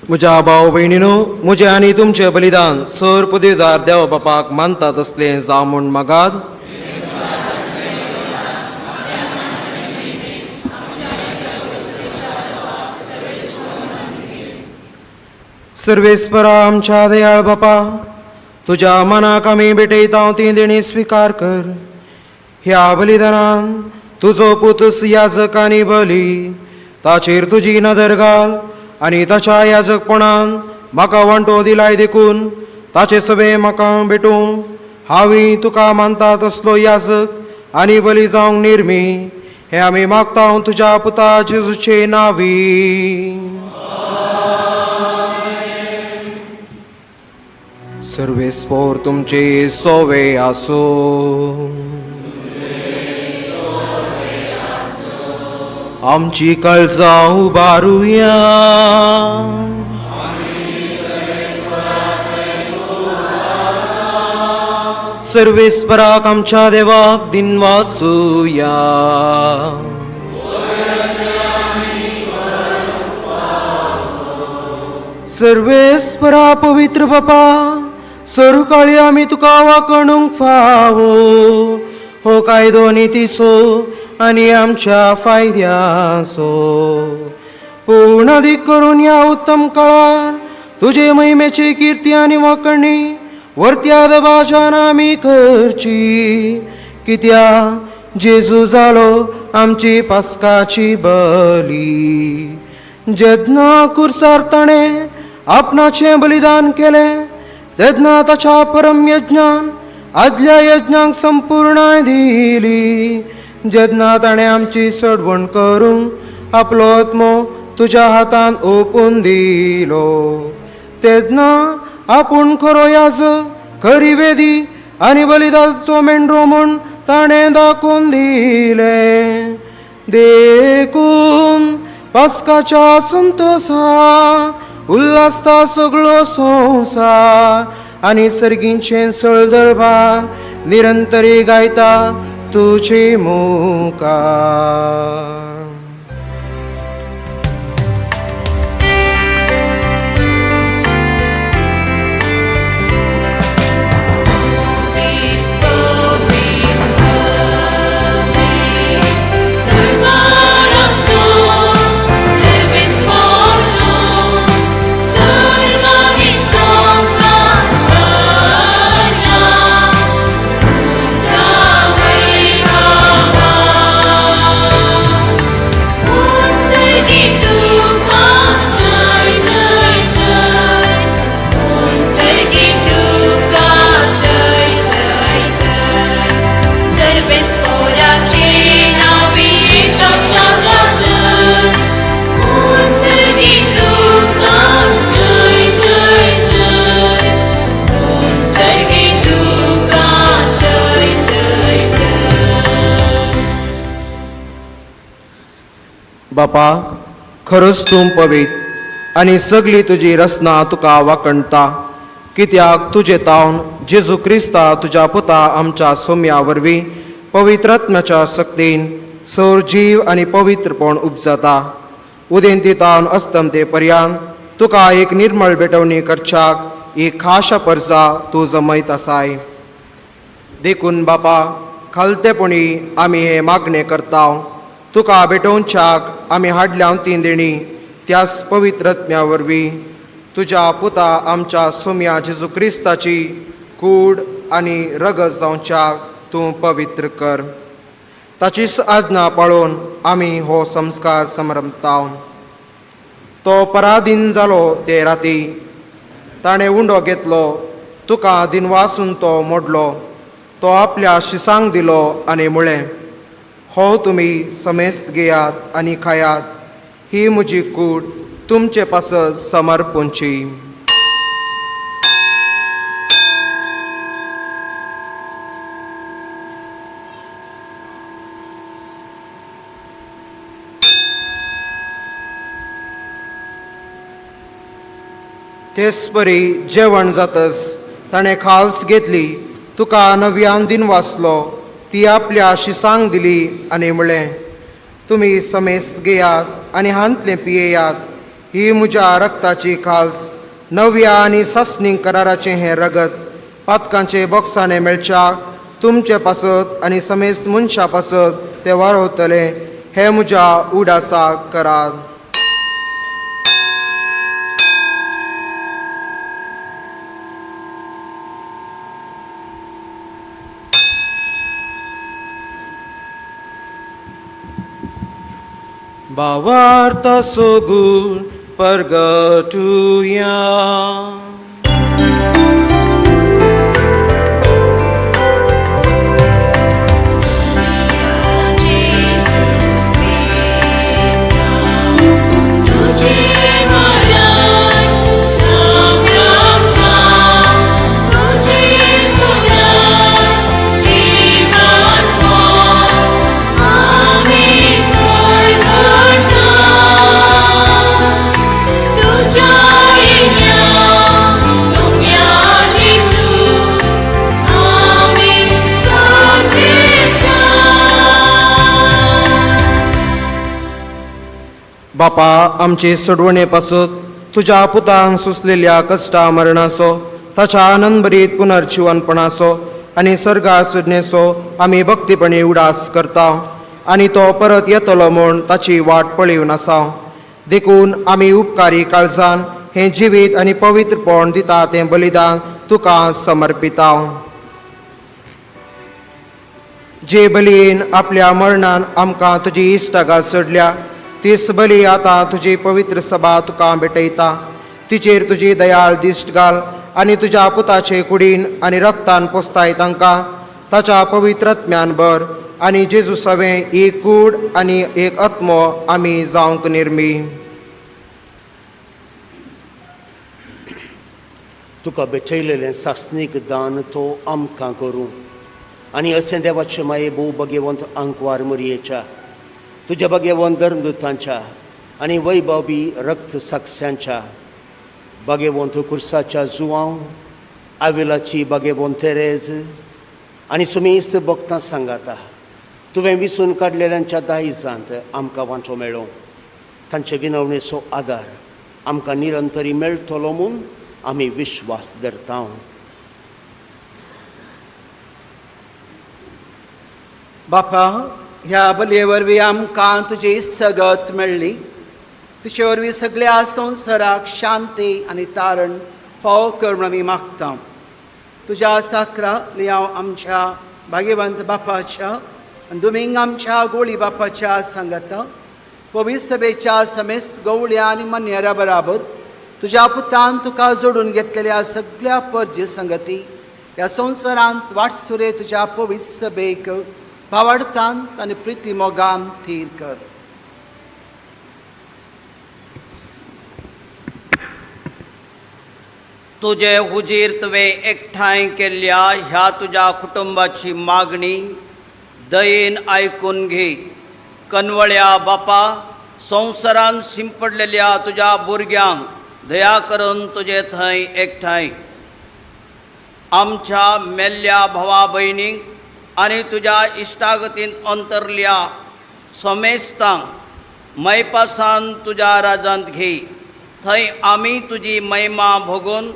म्हज्या भाव भयणीनो, म्हजें आनी तुमचें बलिदान सर पदवीदार देव बापाक मानता तसलें जावं म्हूण मागात. सर्वेस्परा आमच्या दयाळ बापा, तुज्या मनाक आमी भेटयता ती देणी स्विकार कर. ह्या बलिदानान तुजो पुतूस याजक आनी बली, ताचेर तुजी नदर घाल आनी ताच्या याजकपणान म्हाका वांटो दिलाय देखून ताचे सवे म्हाका भेटूंक हांवें तुका मानता तसलो याजक आनी बली जावंक निर्मी. हे आमी मागता तुज्या पुता जेजूचे नांवी. सर्वेस्पोर तुमचे सोवे आसो. आमची काळजां उबारुया. सर्वेस्पराक आमच्या देवाक दिनवासुया. सर्वेस्परा पवित्र बापा, सरुकाळी आमी तुका वाकणूंक फावो. हो कायदो नितीसो आनी आमच्या फायद्याचो. पूर्ण अधिक करून ह्या उत्तम काळार तुजे महिमेची कीर्ती आनी वाकणी वर्त्या दबाजान आमी करची. कित्याक जेजू जालो आमची पास्काची बली. जेन्ना कुर्सार ताणें आपणाचें बलिदान केलें तेन्ना ताच्या परम यज्ञान आदल्या यज्ञांक संपूर्णाय दिली. जेन्ना ताणें आमची सडवण करूंक आपलो आत्मो तुज्या हातान ओपून दिलो तेन्ना आपूण खरो याजक खरी वेदी आनी बलिदानाचो मेंढरो म्हूण ताणें दाखोवन दिलें. देखून पास्काच्या संतोषा उल्हासता सगळो संवसार आनी सर्गींचे सळ दरबार निरंतरी गायता तुझे मुखार. बापा, खरोच तूं पवित्र आनी सगळी तुजी रचना तुका वाकणटा. कित्याक तुजे तावन जेजू क्रिस्ता तुज्या पुता आमच्या सोम्या वरवीं पवित्र आत्म्याच्या शक्तीन सौर जीव आनी पवित्रपण उपजता. उदेंती तावन अस्तमते पर्यंत तुका एक निर्मळ भेटवणी करच्याक एक खाशा परजा तूं जमयत आसाय. देखून बापा, खालतेपणी आमी हे मागणे करता. तुका भेटोवच्याक आमी हाडल्या ती देणी त्याच पवित्रत्म्या वरवीं तुज्या पुता आमच्या सोम्या जेजू क्रिस्ताची कूड आनी रगत जावच्याक तूं पवित्र कर. ताचीच आज्ञा पाळोवन आमी हो संस्कार समरमता. तो पराधीन जालो ते राती ताणें उंडो घेतलो. तुका दिनवासून तो मोडलो. तो आपल्या शिसांक दिलो आनी म्हळें, हो तुमी समेस्त घेयात आनी खायात. ही म्हजी कूड तुमचे पासत समर्पणची. तेच परी जेवण जातच ताणें खाल्स घेतली. तुका नव्यान दिन वाचलो. ती आपल्या शिसांक दिली आनी म्हळें, तुमी समेस्त घेयात आनी हांतलें पियेयात. ही म्हज्या रक्ताची खाल्स, नव्या आनी सस्नीक कराराचें हें रगत, पातकांचे बॉक्साने मेळच्याक तुमचे पासत आनी समेस्त मनशा पासत ते वाडवतले, हे म्हज्या उडासाक करात. Bawarta sogun pergatuya. बापा, आमचे सोडवणे पासत तुझ्या पुतान सुचलेल्या कष्टा मरणाचो, ताच्या आनंदभरीत पुनर्जीवनपणाचो आनी सर्गार सोडणेचो आमी भक्तीपणे उडास करता आनी तो परत येतलो म्हूण ताची वाट पळयवन आसा. देखून आमी उपकारी काळजान हें जिवीत आनी पवित्रपण दिता तें बलिदान तुका समर्पिता. जे बलयेन आपल्या मरणान आमकां तुजी इश्टागात सोडल्या, तीच बली आतां तुजी पवित्र सभा तुका भेटयता. तिचेर तुजी दयाळ दिश्ट घाल आनी तुज्या पुताचे कुडीन आनी रक्तान पोसताय तांकां ताच्या पवित्रत्म्यान भर. आनी जेजू सवें एक कूड आनी एक आत्मो आमी जावंक निर्मी. तुका भेटयलेलें सासनीक दान तो आमकां करूं आनी अशें देवाचे माये भोव भगवंत आंकवार मरयेच्या, तुज्या भगवंत धर्मदुतांच्या आनी वैभवी रक्त साक्षांच्या, भगवंत कुर्साच्या जुवांव, आविलाची भगवंत तेरेज आनी सुमेस्त भक्तां सांगाता तुवें विसून काडलेल्यांच्या दायजांत आमकां वांटो मेळ्ळो. तांचे विनवणेचो आदार आमकां निरंतरी मेळटलो म्हूण आमी विश्वास धरता. बापा, ह्या बलये वरवीं आमकां तुजी सगत मेळ्ळी. तुजे वरवीं सगळ्या संवसाराक शांती आनी तारण फावो कर म्हूण आमी मागता. तुज्या साकरा लियाव आमच्या भाग्यवंत बापाच्या आनी दुमींग आमच्या गोळी बापाच्या सांगाता पवित्र सभेच्या समेस्त गवळ्या आनी मान्यरा बराबर तुज्या पुतान तुका जोडून घेतलेल्या सगळ्या परजे संगती ह्या संवसारांत वाटसुरे तुज्या पवित्र सभेक भावार्थांत आनी प्रिती मोगान थीर कर. तुजे हुजीर तुवें एकठांय केल्ल्या ह्या तुज्या कुटुंबाची मागणी दयेन आयकून घे. कनवळ्या बापा, संवसारान शिंपडलेल्या तुज्या भुरग्यांक दया करून तुजे थंय एकठांय. आमच्या मेल्ल्या भावा भयणींक आनी तुज्या इश्टागतींत अंतरल्या समेस्तांक मैपासान तुज्या राजांत घे. थंय आमी तुजी महिमा भोगून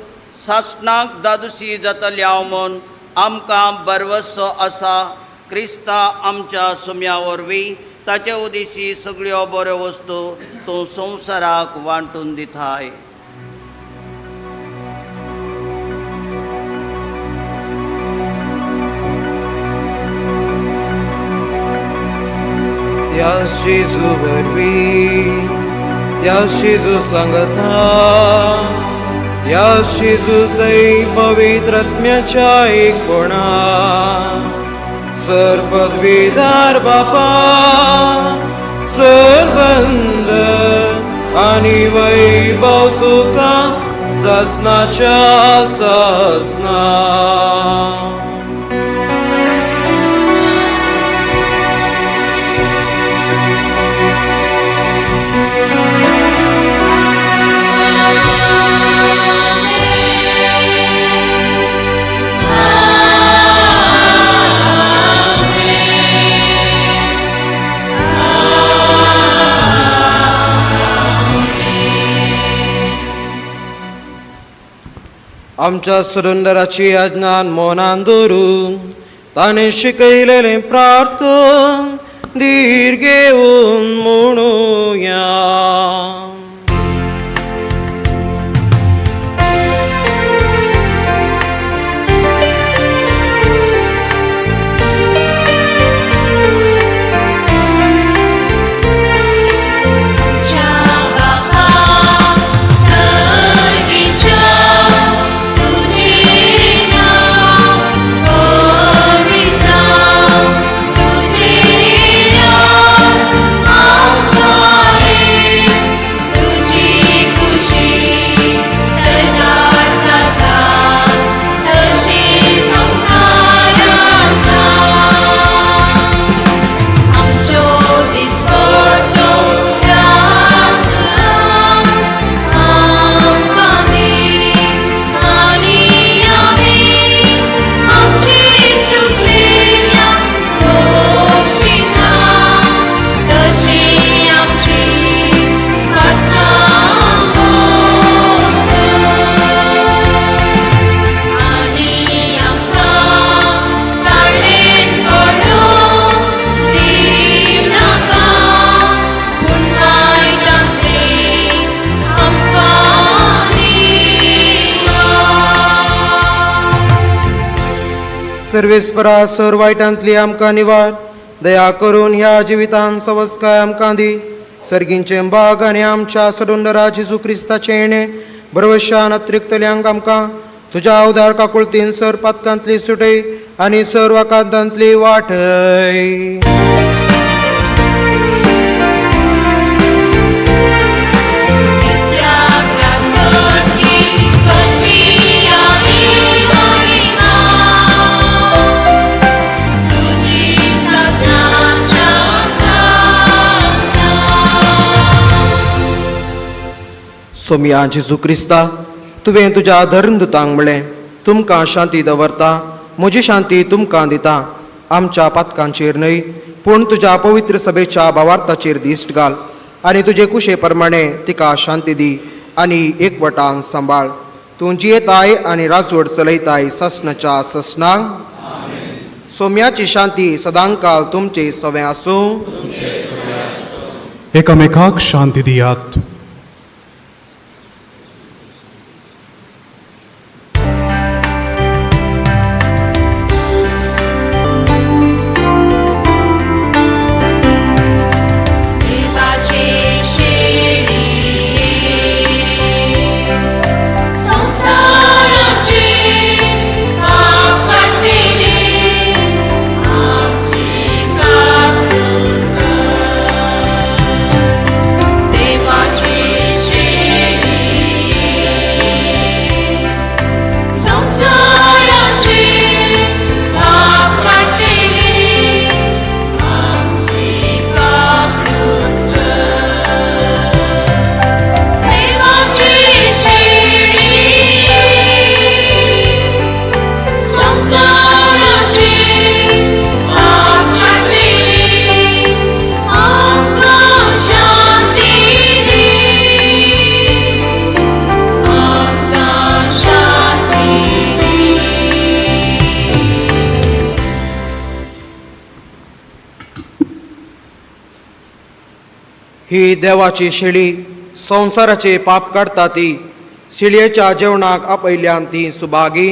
सासणाक दादुसी जातल्या म्हूण आमकां बरवसो आसा. क्रिस्ता आमच्या सुम्या वरवीं ताचे उदेशी सगळ्यो बऱ्यो वस्तू तूं संवसाराक वांटून दिताय. त्या जेजू वरवीं, त्या जेजू सांगता, या जेजू थंय पवित्र आत्म्याच्या एकपणा सर्वपदवीदार बापा, सर्वंद आनी वैभव तुका सासणाच्या सासना. आमच्या सुरुंदराची आज्ञान मोनान दवरून ताणे शिकयलेले प्रार्थन धीर घेवन म्हणुया. सर्वेस्परा सर वायटांतली आमकां निवार, दया करून ह्या जिवितान सवस्काय आमकां दी. सर्गींचें बाग आनी आमच्या सडुंडरा जेजू क्रिस्ताचें येणें बरवशान अत्रिक्तल्यांक आमकां तुज्या उदार काकुळतीन सर पातकांतली सुटय आनी सर वाकांतांतली वाटय. सोमिया जेजू क्रिस्ता, तुवें तुज्या धर्मदुतांक म्हणलें, तुमकां शांती दवरता, म्हजी शांती तुमकां दिता. आमच्या पातकांचेर न्हय पूण तुज्या पवित्र सभेच्या भावार्थाचेर दिश्ट घाल आनी तुजे कुशे प्रमाणे तिका शांती दी आनी एकवटान सांबाळ. तूं जियेताय आनी राजवट चलयताय ससनाच्या ससनाक. सोम्याची शांती सदांकाल तुमचे सवे आसूं. एकामेकाक शांती दियात. ही देवाची शिळी संवसाराचे पाप काडटा ती. शिळयेच्या जेवणाक आपयल्यान ती सुभागी.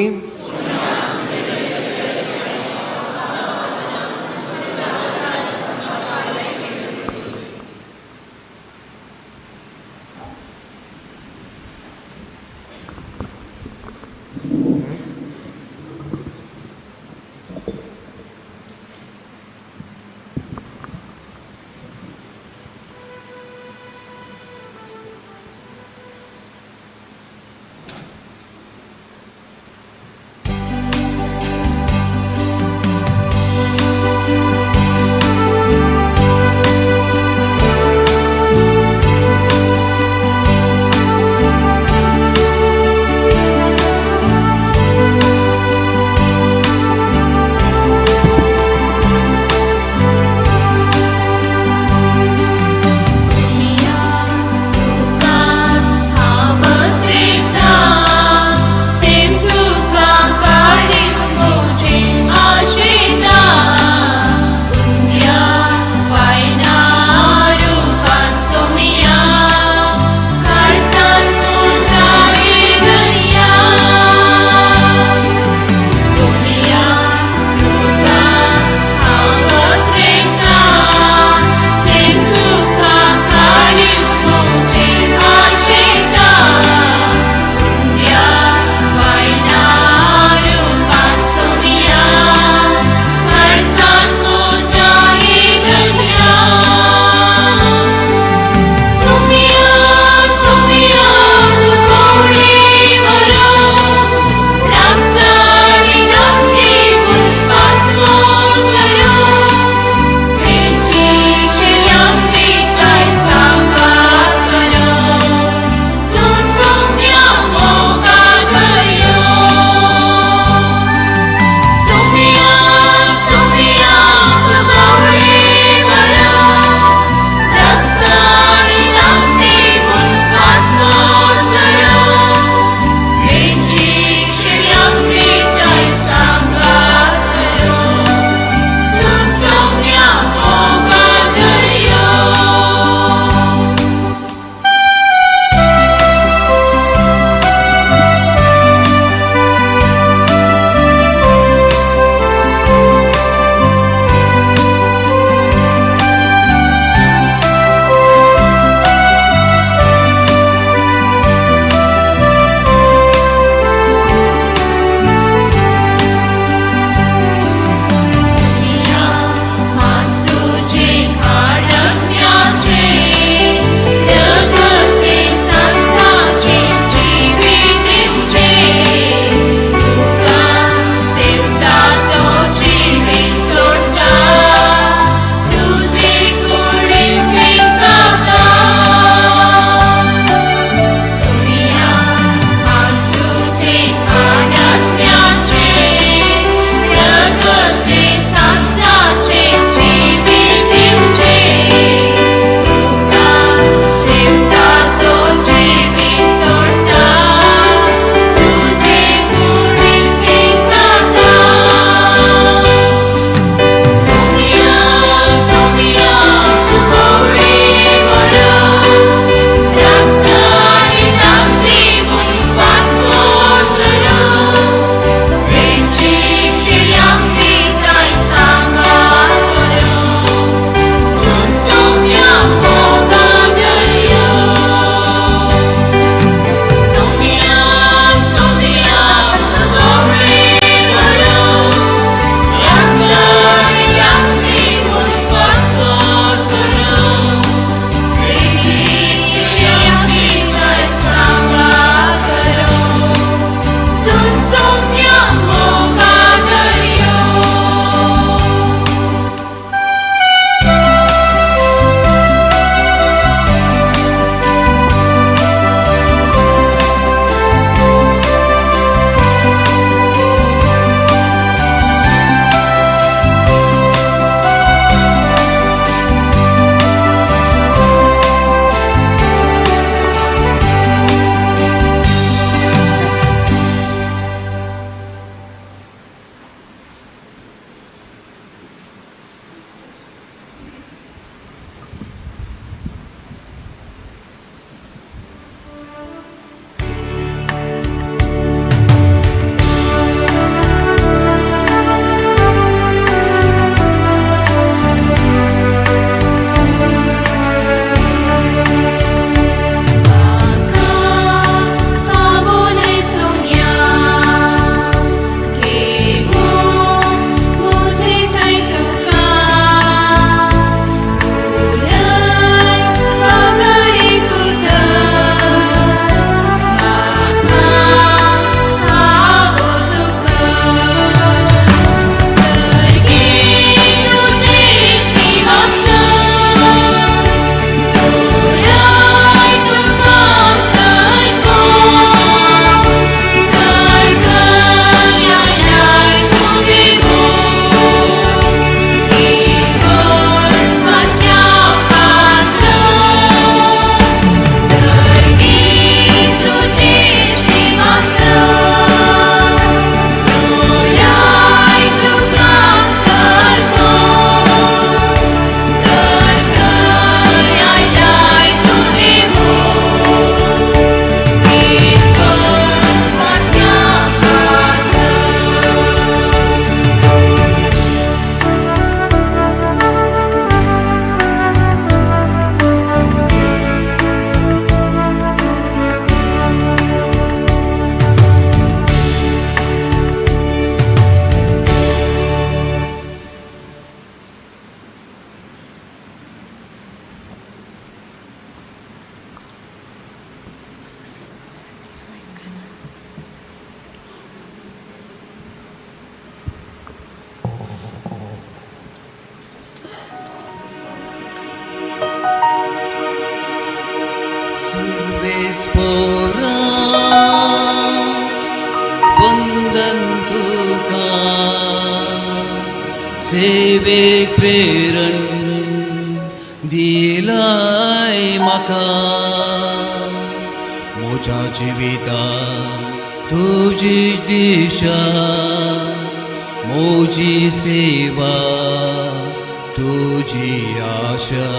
सेवेक प्रेरण दिलाय म्हाका म्हज्या जिवितांत तुजी दिशा म्हजी सेवा तुजी आशा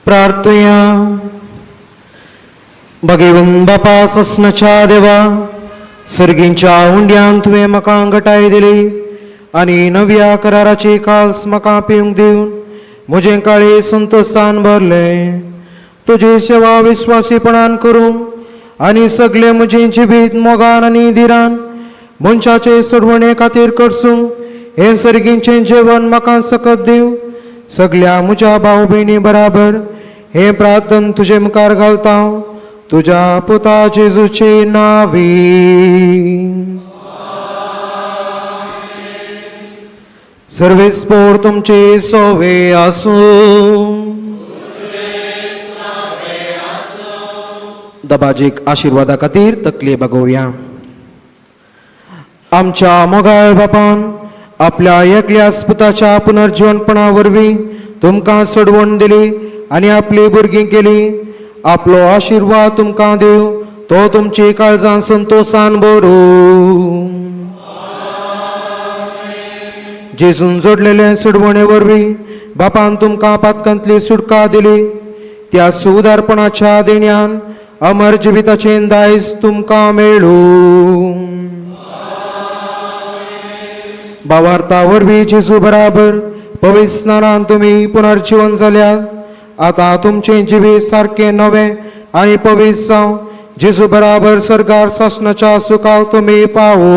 प्रार्थया भगवंत बापा सस्नाच्या देवा सर्गींच्या हुंड्यान तुवें म्हाका घटाय दिली आनी नव्या कराराची काल्स म्हाका पिवंक दिवन म्हजें काळी संतोषान भरलें. तुजी सेवा विस्वासीपणान करूंक आनी सगळे म्हजें जिवीत मोगान आनी धीरान मनशाचे सोडवणे खातीर करसूंक हें सर्गींचें जेवण म्हाका सकत दिव. सगळ्या म्हज्या भाव भयणी बराबर हें प्रार्थन तुजे मुखार घालता तुज्या पुता जेजूचे नांवी. सर्वेस्पोर तुमचे सोवे आसूं. दबाजीक आशिर्वादा खातीर तकले बगोवया. आमच्या मोगाळ बापान आपल्या एकल्या पुताच्या पुनर्जीवनपणा वरवीं तुमकां सोडवण दिली आनी आपली भुरगीं केली. आपलो आशिर्वाद तुमकां दिव. तो तुमची काळजां संतोषान भरूं. जेजून जोडलेले सोडवणे वरवीं बापान तुमकां पातकांतली सुटका दिली. त्या सुदारपणाच्या देण्यान अमर जिविताचें दायज तुमकां मेळूं. भावार्था वरवीं जेजू बराबर पवित्र स्नानान तुम्ही पुनर्जीवन जाल्यात। आता तुमचे जिवीत सारखे नवे आणि पवित्र जावं जेजू बराबर सरकार शासनाच्या सुखाक तुम्ही पावो।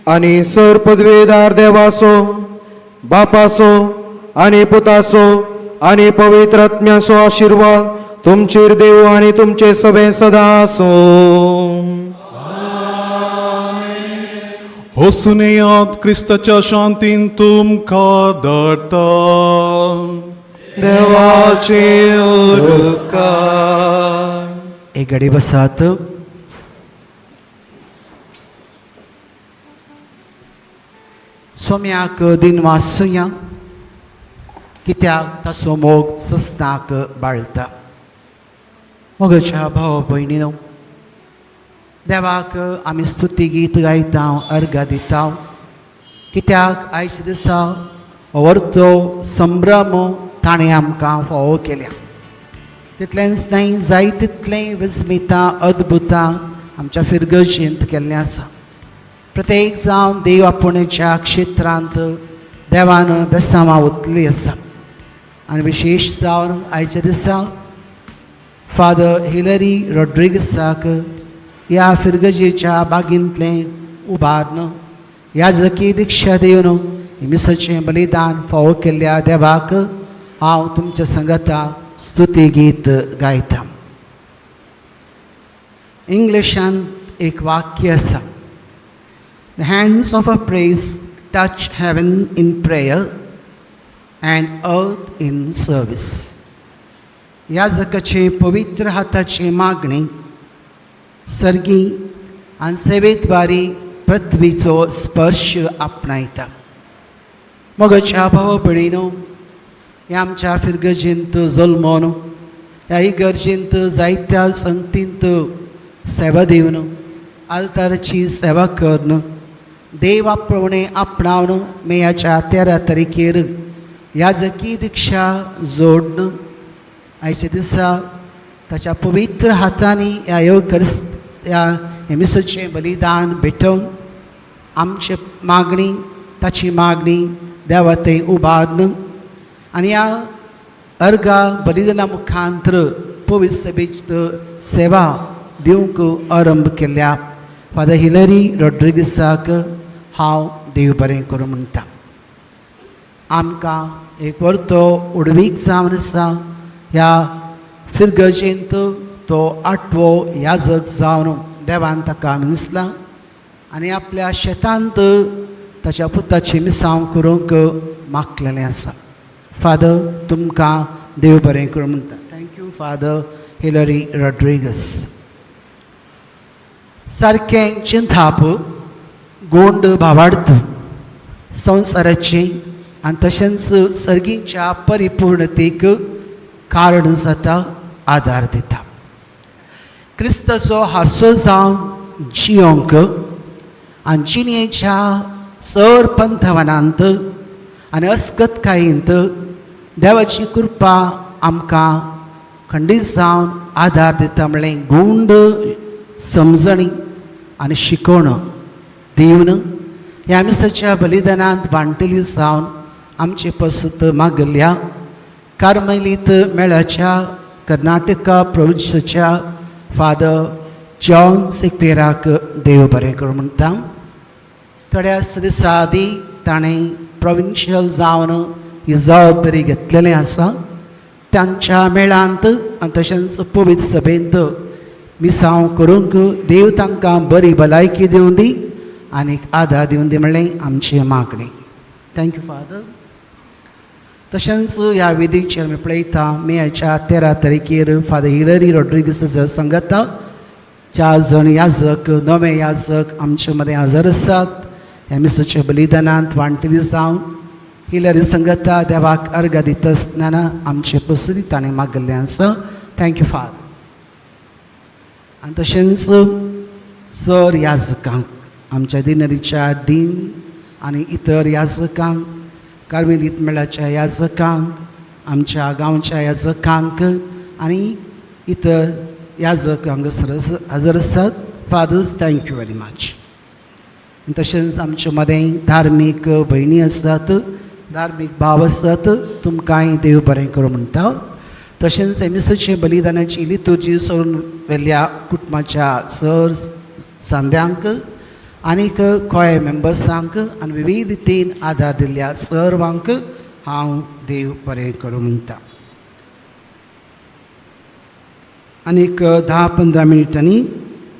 आणि सर पदवीदार देवाचो बापाचो आणि पुताचो आणि पवित्र आत्म्याचो आशीर्वाद तुमचेर देव आणि तुमचे सभे सदा आसो। होसुनेयात क्रिस्ताच्या शांतीन तुमकां धाडटा। देवाचे उपकार। एक घडी बसात। सोम्याक दिन वाचुया कित्याक ताचो मोग सस्नाक बाळटा। मोगच्या भाव भयणीनो, देवाक आमी स्तुती गीत गायता, अर्घ दिता, कित्याक आयच्या दिसा व्हरतो संभ्रम ताणें आमकां फावो केल्या। तितलेंच न्हय, जाय तितलें विस्मिता अद्भुतां आमच्या फिरगर्जेंत केल्लें आसा। प्रत्येक जावन देव आपुणेच्या क्षेत्रांत देवान बेसामां ओतली आसा। आनी विशेश जावन आयच्या दिसा फादर हिलरी रॉड्रिगसाक ह्या फिरगजेच्या बागेंतलें उबारण याजकी दिक्षा दिवन मिसाचें बलिदान फावो केल्ल्या देवाक हांव तुमच्या संगता स्तुती गीत गायता। इंग्लिशांत एक वाक्य आसा, The hands of a priest touch heaven in prayer and earth in service. याजकाचे पवित्र हाताची मागणी सर्गी आनी सेवेद्वारी पृथ्वीचो स्पर्श आपणायता। मोगच्या भाव भयणीनो, ह्या आमच्या फिरगजेंत जल्मोन ह्या इगर्जेंत जायत्या संगतींत सेवा दिवन आल्ताराची सेवा करन देवा प्रमाणे आपणावन मेयाच्या 13 तारखेर याजकी दिक्षा जोडन आयच्या दिसा ताच्या पवित्र हातांनी ह्या मिसाचें बलिदान भेटोवन आमचे मागणी ताची मागणी देवा थंय उबारन आनी ह्या अर्घा बलिदाना मुखांतर पवित्र सभेची सेवा दिवंक आरंभ केल्या फादर हिलरी रॉड्रिगसाक हांव देव बरें करूं म्हणटा। आमकां एक वर्तो उडवीक जावन आसा, ह्या फिरगजेंत तो 8वो याजक जावन देवान ताका मिसला आनी आपल्या शेतांत ताच्या पुताची मिसांव करूंक मागलेलें आसा। फादर तुमकां देव बरें करूं म्हणटा। Thank you father Hilary Rodrigues. सारकें चिंताप गोंड भावार्थ संवसाराची आनी तशेंच सर्गींच्या परिपूर्णतेक कारण जाता, आदार दिता। क्रिस्ताचो हारसो जावन जियोंक आनी जिणेच्या सर पंथवनांत आनी अस्कतकायेंत देवाची कृपा आमकां खंडीत जावन आदार दिता म्हणलें गूंड समजणी आनी शिकोवण दिवन ह्या मिसाच्या बलिदानांत वांटली जावन आमचे पसत मागल्या कार्मेलीत मेळाच्या कर्नाटका प्रोविन्साच्या फादर जॉन सेक्वेराक देव बरें करूं म्हणटा। थोड्या दिसा आदी ताणें प्रोविन्शियल जावन ही जबाबदारी घेतलेलें आसा। तांच्या मेळांत आनी तशेंच पवित्र सभेंत मिसांव करूंक देव तांकां बरी भलायकी दिवं दी आनीक आदार दिवं दी म्हणलें आमची मागणी। Thank you father. तशेंच ह्या विधीचेर आमी पळयता मेच्या 13 तारखेर फादर हिलरी रॉड्रिगसाच्या संगता 4 जण याजक नवे याजक आमचे मदें हजर आसात। ह्या मिसाच्या बलिदानांत वांटली जावन हिलरी संगता देवाक अर्घ दिता आसतना आमचे पसरी ताणें मागल्लें आसा। Thank you father. आनी तशेंच सर याजकांक आमच्या दिनरीच्या डीन आनी इतर याजकांक कार्मेलीत मेळाच्या याजकांक आमच्या गांवच्या याजकांक आनी इतर याजक हांगासर हजर आसात। Fathers thank you very much. तशेंच आमचे मदें धार्मीक भयणी आसात, धार्मीक भाव आसात, तुमकांय देव बरें करूं म्हणटा. तशेंच एमिसाचें बलिदानाची लितुर्जी सोडून वेल्ल्या कुटुंबाच्या सर सांद्यांक आनीक कोय मेंबर्सांक आनी विविध रितीन आदार दिल्ल्या सर्वांक हांव देव बरें करूं म्हणटा. आनीक 10-15 मिनटांनी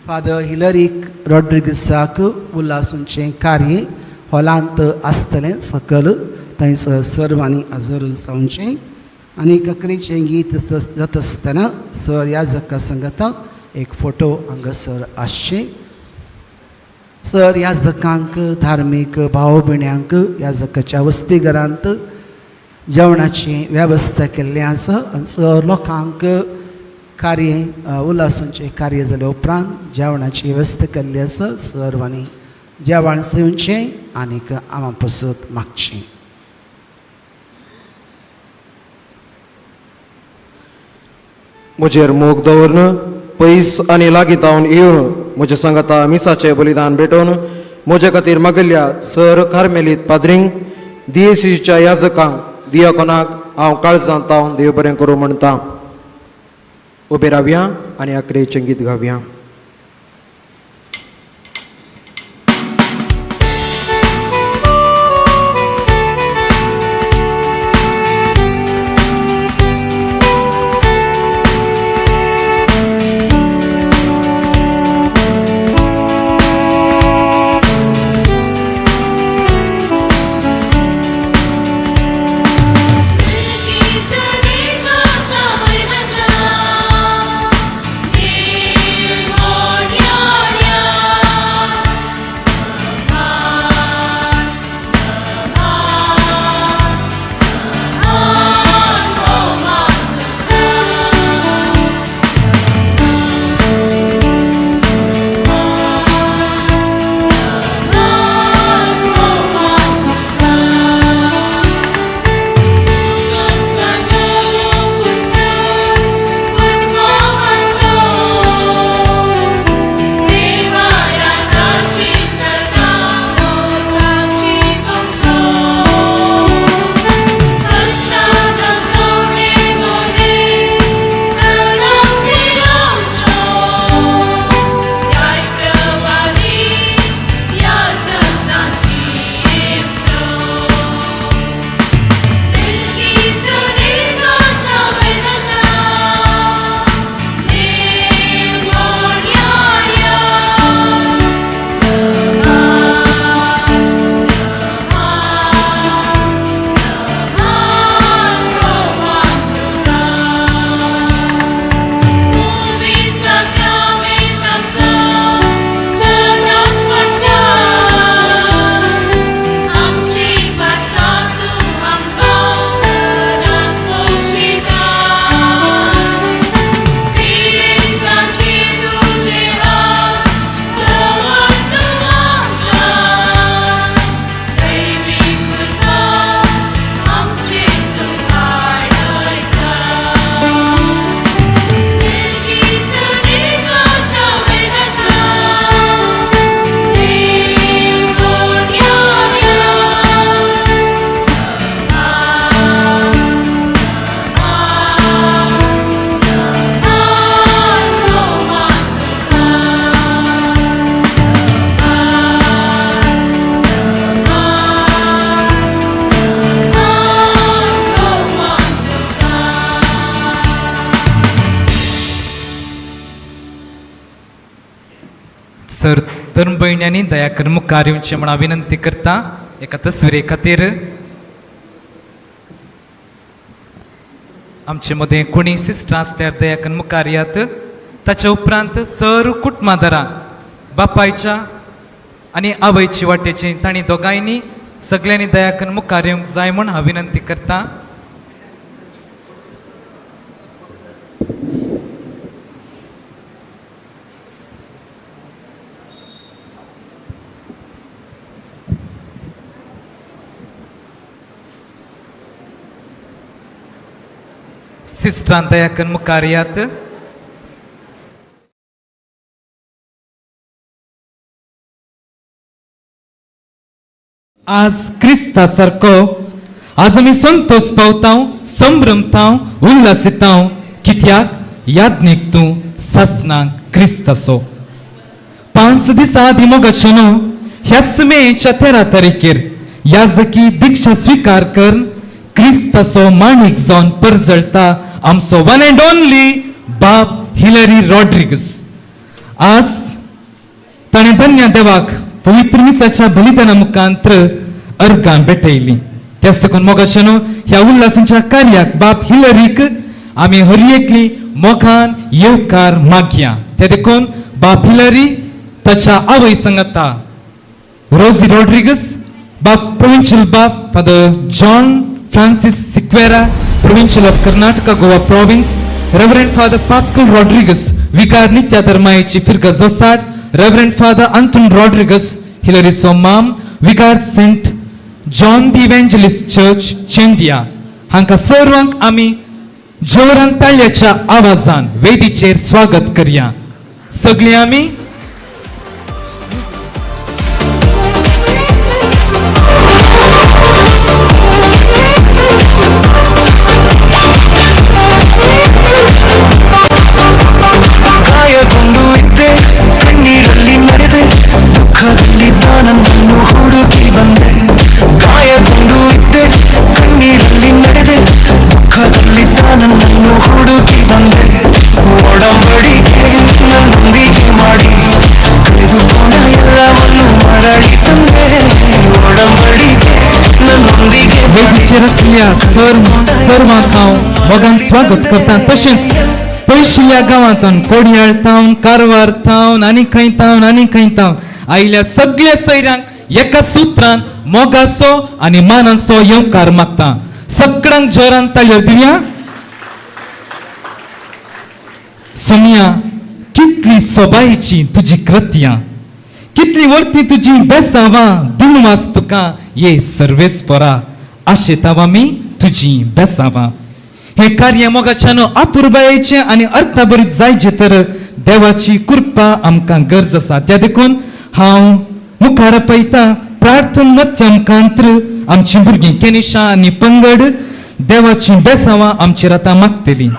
फादर हिलरीक रॉड्रिगसाक उल्हासूंचें कार्य हॉलांत आसतलें सकल, थंयसर सर्वांनी हजर जावचें. आनी अकरेचें गीत जाता आसतना सर याजका सांगता एक फोटो हांगासर आसचें. सर याजकांक, धार्मीक भाव भयण्यांक याजकाच्या वस्तीघरांत जेवणाची वेवस्था केल्ली आसा. आनी सर लोकांक कार्य उल्हासूंचें कार्य जाल्या उपरांत जेवणाची वेवस्था केल्ली आसा. सर्वांनी जेवण सेवचें आनीक आमा पसत मागचें. म्हजेर मोग दवरून पयस आनी लागीं तावन येवन म्हज्या सांगाता मिसाचें बलिदान भेटोवन म्हजे खातीर मागिल्ल्या सर कार्मेलीत पाद्रींक, दिएसीच्या याजकांक, दियाकोनाक हांव काळजांत तावन देव बरें करूं म्हणटा. उबे रावया आनी अकरेचें गीत गावया. सर धर्म भयण्यांनी दया करून मुखार येवचें म्हणून विनंती करता. एका तस्विरे खातीर आमचे मदें कोणी सिस्टर आसल्यार दया करून मुखार येयात. ताच्या उपरांत सर कुटुंबादारां बापायच्या आनी आवयची वाटेची तांणी दोगांयनी सगळ्यांनी दया करून मुखार येवंक जाय म्हूण हांव विनंती करता. सिस्टरां दया करून मुखार येयात. आज क्रिस्ता सारको आज आमी संतोष पावताव संभ्रमताव उल्हासिताव कित्याक याज्ञीक तूं सासनाक क्रिस्ताचो 5 दिसा आदी मोगाचे न्हू ह्या मेच्या 13 तारीखेर याजकी दीक्षा स्वीकार करून क्रिस्ताचो माणिक जावन परजळता आमचो वन अँड ओनली बाब हिलरी रॉड्रिगस. आज ताणें धन्य देवाक पवित्र मिसाच्या बलिदाना मुखांतर अर्गां भेटयली. त्या सकून मोगाचे न्हू ह्या उल्हासाच्या कार्याक बाब हिलरीक आमी हरयेकली मोगान येवकार मागया. ते देखून बाब हिलरी ताच्या आवय सांगता रोजी रॉड्रिगस बाब प्रोविन्शियल बाब father John Francis Sequeira provincial of Karnataka Goa province reverend father pascal Rodrigues विकार नित्या धर्मायची फिरका जोसाट reverend father Anton Rodrigues Hillary सोमाम विकार सेंट जॉन दी इव्हेंजलिस्ट चर्च चेंडिया हांकां सर्वांक आमी जोरान ताळ्याच्या आवाजान वेदीचेर स्वागत करया. सगळीं आमी ಗಾಯಗೊಂಡು ಇದ್ದೆ ಕಣ್ಣೀರಲ್ಲಿ ನಡೆದೆ ದುಃಖದಲ್ಲಿ ತಾನನ್ನು ಹುಡುಕಿ ಬಂದೆ. ಗಾಯಗೊಂಡು ಇದ್ದೆ ಕಣ್ಣೀರಲ್ಲಿ ನಡೆದೆ ದುಃಖದಲ್ಲಿ ತಾನನ್ನು ಹುಡುಕಿ ಬಂದೆ. ಒಡಂಬಡಿಕೆ ನನ್ನೊಂದಿಗೆ ಮಾಡಿ ಕಳೆದುಕೊಂಡ ಎಲ್ಲವನ್ನು ಮರಳಿ ತಂದೆ. ಒಡಂಬಡಿಕೆ ನನ್ನೊಂದಿಗೆ वेदीचेर आसलेल्या सर्वांक हांव मोगान स्वागत करता. तशेंच पयशिल्ल्या गांवांतून कोडयाळ तावन कारवार तावन आनी खंय तावन आयिल्ल्या सगळ्या सैऱ्यांक एका सुत्रान मोगाचो आनी मानाचो येवकार मागता. सगळ्यांक जोरान ताळयो दिवया. सोनिया कितली सोबायेची तुजी कृत्यां कितली वर्ती तुजी बेसावां दिनवास तुका ये सर्वेस्परा आशेताव आमी तुजी बेसावां. हे कार्य मोगाच्यान अपुर्बायेचे आनी अर्थभरीत जायचे तर देवाची कृपा आमकां गरज आसा. त्या देखून हांव मुखार पळयता प्रार्थना नत्य मुखांतर आमची भुरगीं केनिशा आनी पंगड देवाची बेसावां आमचेर आतां मागतली.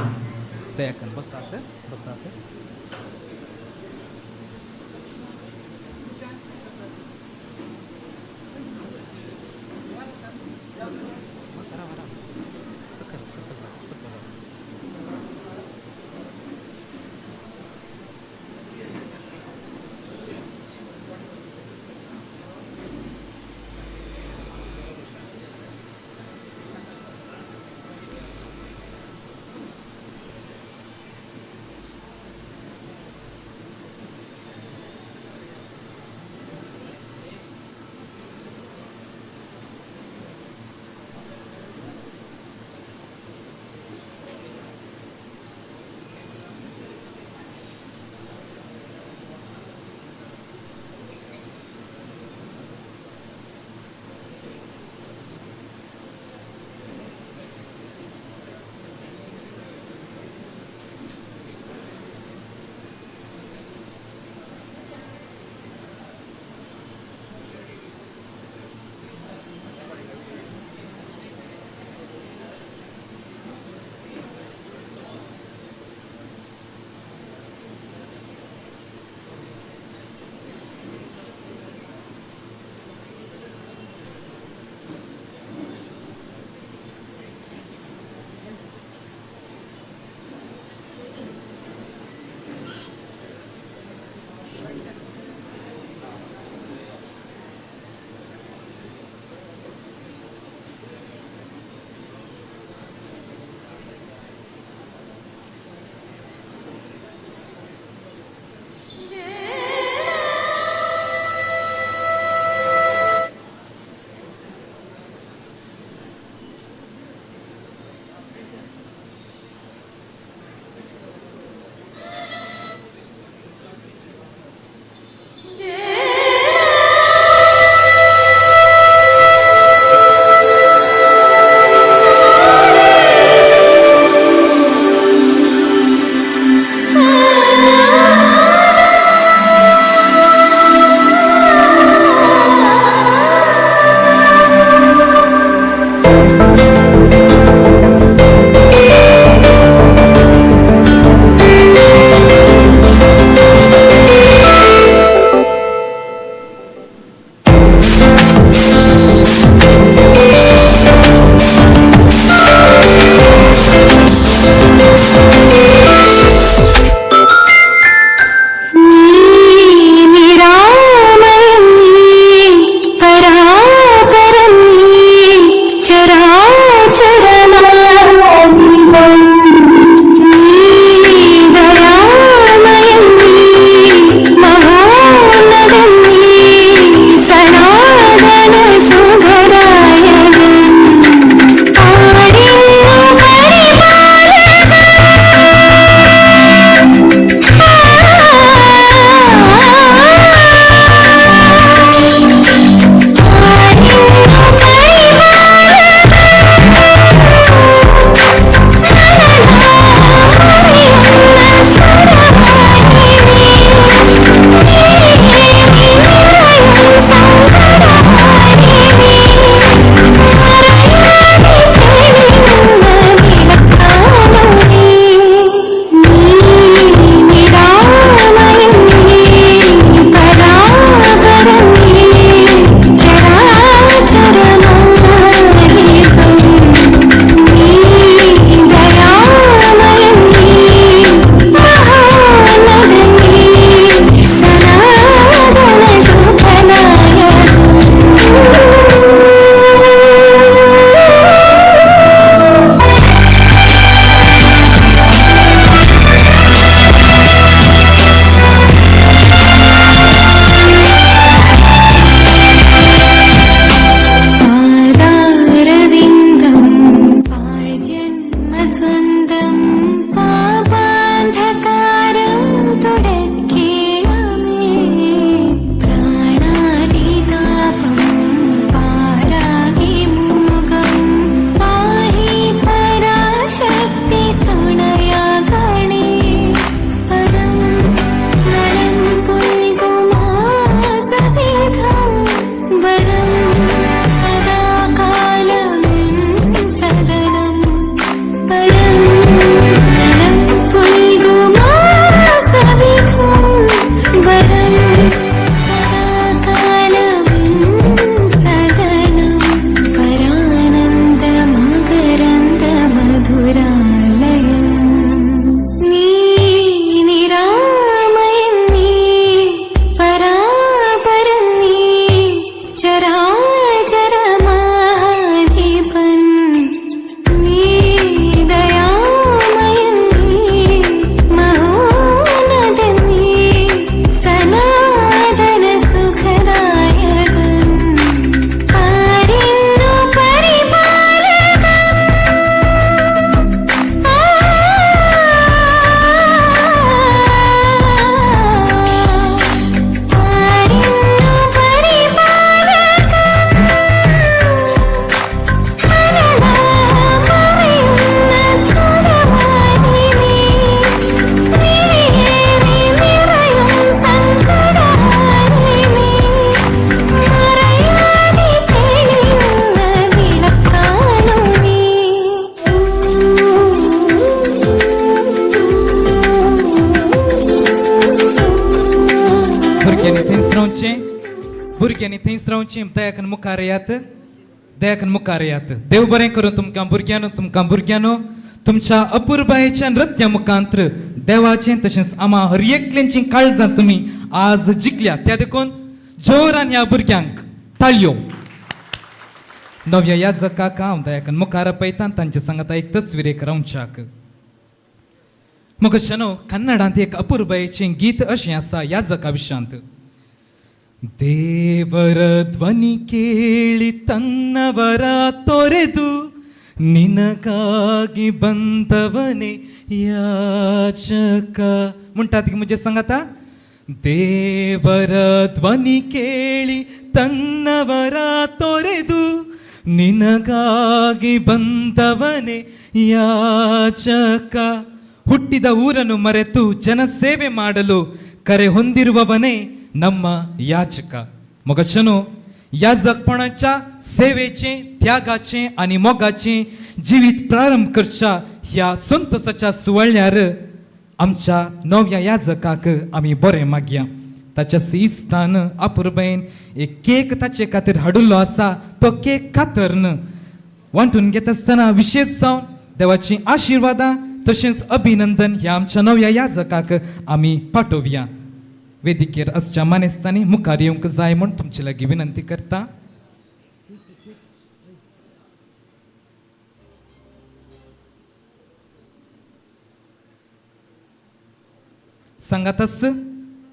भुरग्यांनी थंयच रावचें दयाकन मुखार येयात दयाकन मुखार येयात. देव बरें करूं तुमकां भुरग्यानो तुमच्या अपुर्बायेच्या नृत्या मुखांत्र देवाचें तशेंच आम्हा हर एकल्यांची काळजां तुमी आज जिखल्या त्या देखून जोरान ह्या भुरग्यांक ताळयो. नव्या याजकाक हांव दयाकन मुखार आपयतां तांचे सांगात एक तस्विरेक रावच्याक. मगशनो कन्नडांत एक अपुर्बायेचें गीत अशें आसा याजका विशयांत. ದೇವರ ಧ್ವನಿ ಕೇಳಿ ತನ್ನವರ ತೊರೆದು ನಿನಗಾಗಿ ಬಂದವನೇ ಯಾಚಕ ಮುಂಟಾತಿಗೆ ಮುಂಚೆ ಸಂಗತ. ದೇವರ ಧ್ವನಿ ಕೇಳಿ ತನ್ನವರ ತೊರೆದು ನಿನಗಾಗಿ ಬಂದವನೇ ಯಾಚಕ. ಹುಟ್ಟಿದ ಊರನ್ನು ಮರೆತು ಜನಸೇವೆ ಮಾಡಲು ಕರೆ ಹೊಂದಿರುವವನೇ ನಮ್ಮ याचक. मगशनो याजकपणाच्या सेवेचे त्यागाचे आणि मोगाचे जिवीत प्रारंभ करच्या ह्या संतोषाच्या सुवाळ्यार आमच्या नव्या याजकाक आमी बरें मागया. ताच्या इश्टान अपुर्बायेन एक केक ताचे खातीर हाडुल्लो आसा. तो केक कातरन वांटून घेता आसतना विशेष जावन देवाची आशिर्वादां तशेंच अभिनंदन ह्या आमच्या नव्या याजकाक आमी पाठोवया. वेदिकेर असच्या मानेस्तांनी मुखार येवंक जाय म्हूण तुमचे लागीं विनंती करता. सांगातच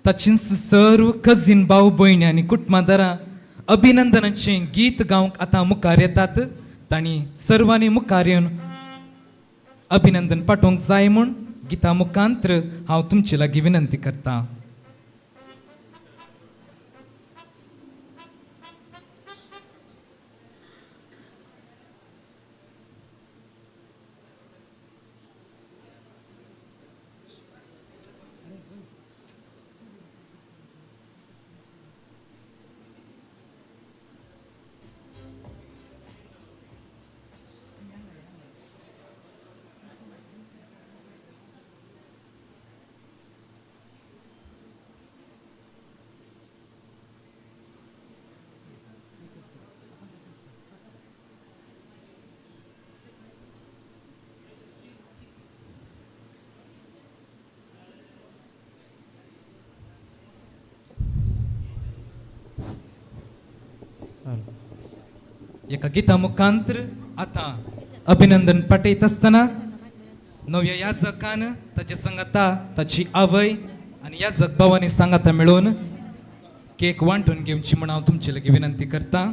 ताची सर्व कझिन भाव भयणी आनी कुटुंबादारां अभिनंदनाचें गीत गावंक आतां मुखार येतात. तांणी सर्वांनी मुखार येवन अभिनंदन पाठोवंक जाय म्हूण गिता मुखांत्र हांव तुमचे लागीं विनंती करतां. एका गीता मुखांतर आता अभिनंदन पाठयत आसतना नव्या याजकान ताचे सांगाता ताची आवय आनी याजक भावांनी सांगाता मेळून केक वांटून घेवची म्हण हांव तुमचे लागीं विनंती करतां.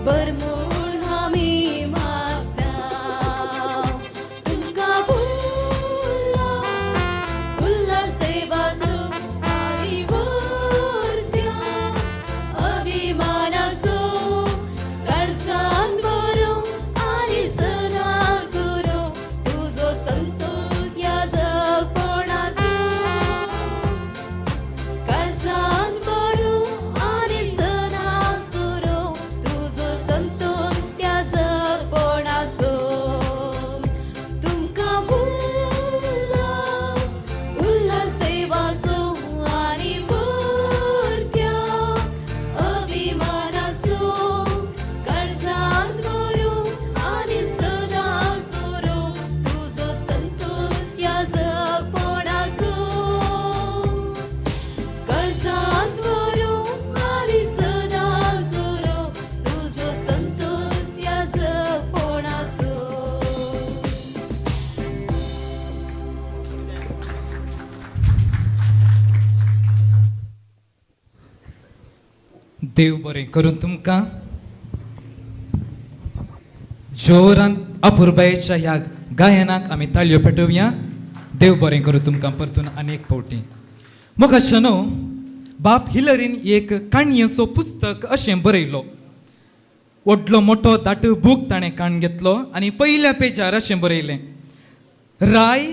बर म्हूण आमी मागता तुमकां उल्हास देवाचो आनी वर्त्या अभिमानाचो काळजांत बरो आनी सदां सुरो तुजो संतोष ह्या जगपणाचो काळजांत बरो आनी सदां सुरो तुजो संतोष ह्या जगपणाचो तुमकां उल्हास देवाचो आनी वर्त्या अभिमानाचो काळजांत बरो आनी सदां सुरो तुजो संतोष ह्या जगपणाचो काळजांत बरो आनी सदां सुरो तुजो संतोष ह्या जगपणाचो. देव बरें करून तुमकां जोरान अपुर्बायेच्या ह्या गायनाक आमी ताळयो पेटोवया. देव बरें करून तुमकां परतून आनीक फावटी. मोगाच्या न्हू बाप हिलरीन एक काणयेचो पुस्तक अशें बरयलो. व्हडलो मोठो दाट बूक ताणें काण घेतलो आनी पयल्या पेजार अशें बरयलें, राय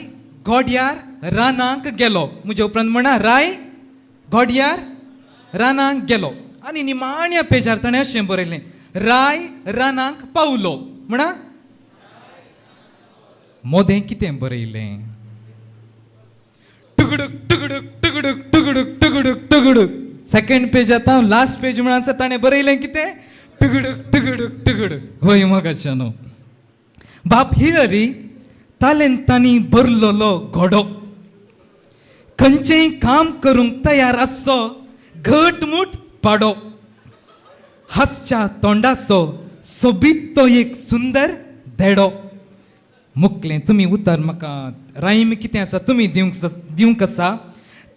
घोड्यार रानांक गेलो. म्हज्या उपरांत म्हणा, राय घोड्यार रानांक गेलो. आनी निमाण्या पेजार ताणें अशें बरयलें, राय रानांक पावलो. म्हणा, मोदें कितें बरयलें, टुगडूक टुगडूक टुगडूक टुगडूक टुगडूक टुगडूक. सेकंड पेजांत हांव लास्ट पेज म्हणा ताणें बरयलें कितें, टुगडूक टुगडूक टुगडूक. होय मोगाच्या न्हू. बाप हिलरी तालेंतांनी भरलोलो घोडो, खंयचेंय काम करूंक तयार आसचो घटमूट पाडो, हास्च्या तोंडाचो सोबीत तो एक सुंदर धेडो. मुकलें तुमी उतर म्हाका राईम कितें आसा तुमी दिवंक आसा.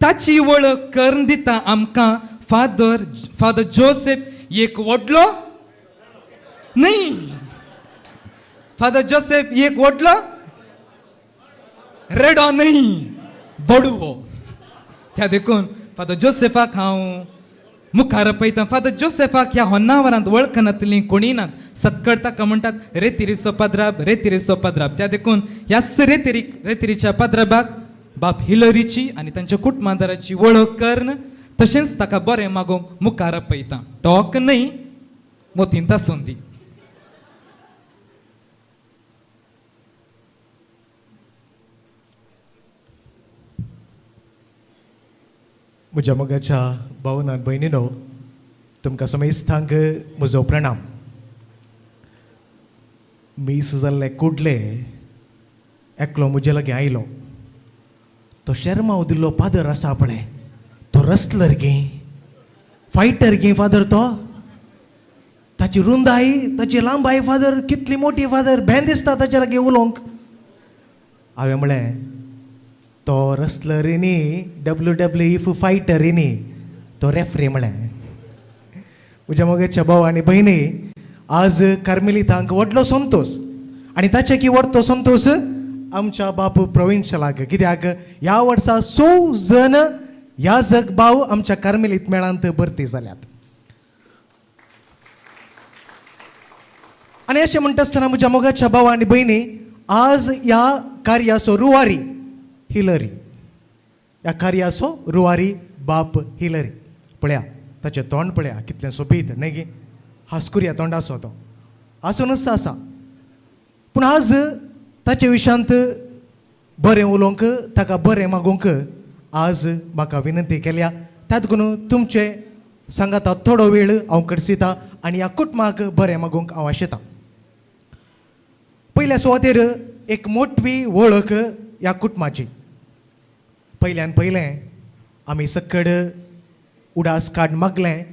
ताची वळख करून दिता आमकां फादर जोसेफ एक व्हडलो न्ही, फादर जोसेफ एक व्हडलो रेडो न्ही, बडवो. त्या देखून फादर जोसेफाक हांव मुखार पळयता. फादर जोसेफाक ह्या होन्नावरांत वळखनातलीं कोणी नात. सक्कड ताका म्हणटात रेतिरीचो पाद्राब, रेतिरीचो पाद्राब. त्या देखून ह्या रेतिरीच्या पाद्राबाक बाप हिलरीची आनी तांच्या कुटुंबादाराची वळख कर्ण, तशेंच ताका बरें मागोवंक मुखार पळयता. टॉक न्ही, मोतीन तासून दी. म्हज्या मोगाच्या भावनान भयणीनो, तुमकां समेस्तांक म्हजो प्रणाम. मीस जाल्ले कुडले एकलो म्हजे लागीं आयलो. तो शर्मा दिल्लो फादर आसा पळय, तो रस्लर गे, फायटर गे फादर. तो ताची रुंदाई, ताची लांबाई फादर कितली मोठी फादर, भेन दिसता ताचे लागीं उलोवंक. हांवें म्हळें तो रस्लरीनी WWF फायटरीनी तो रेफ्री म्हळें. म्हज्या मोगाच्या भाव आनी भयणी, आज कार्मेलितांक व्हडलो संतोश आनी ताचे की व्हडतो संतोश आमच्या बाप प्रोविन्शलाक. कित्याक ह्या वर्सा 100 जण ह्या जगभाव आमच्या कार्मेलीत मेळांत भरती जाल्यात. आनी अशें म्हणटा आसतना म्हज्या मोगाच्या भाव आनी भयणी, आज ह्या कार्याचो रुवारी हिलरी, ह्या कार्याचो रुवारी बाप हिलरी. पळया ताचें तोंड, पळया कितलें सोबीत न्ही गे, हांसकुऱ्या तोंडाचो तो, आसूनच आसा. पूण आज ताचे विशयांत बरें उलोवंक, ताका बरें मागोवंक आज म्हाका विनंती केल्या. त्या देखून तुमचे सांगाता थोडो वेळ हांव करसिता आनी ह्या कुटुंबाक बरें मागोवंक हांव आशेतां. पयल्या सुवातेर एक मोठवी वळख ह्या कुटुंबाची. पयल्यान पयलें आमी सक्कड उडास कार्ड मागलें.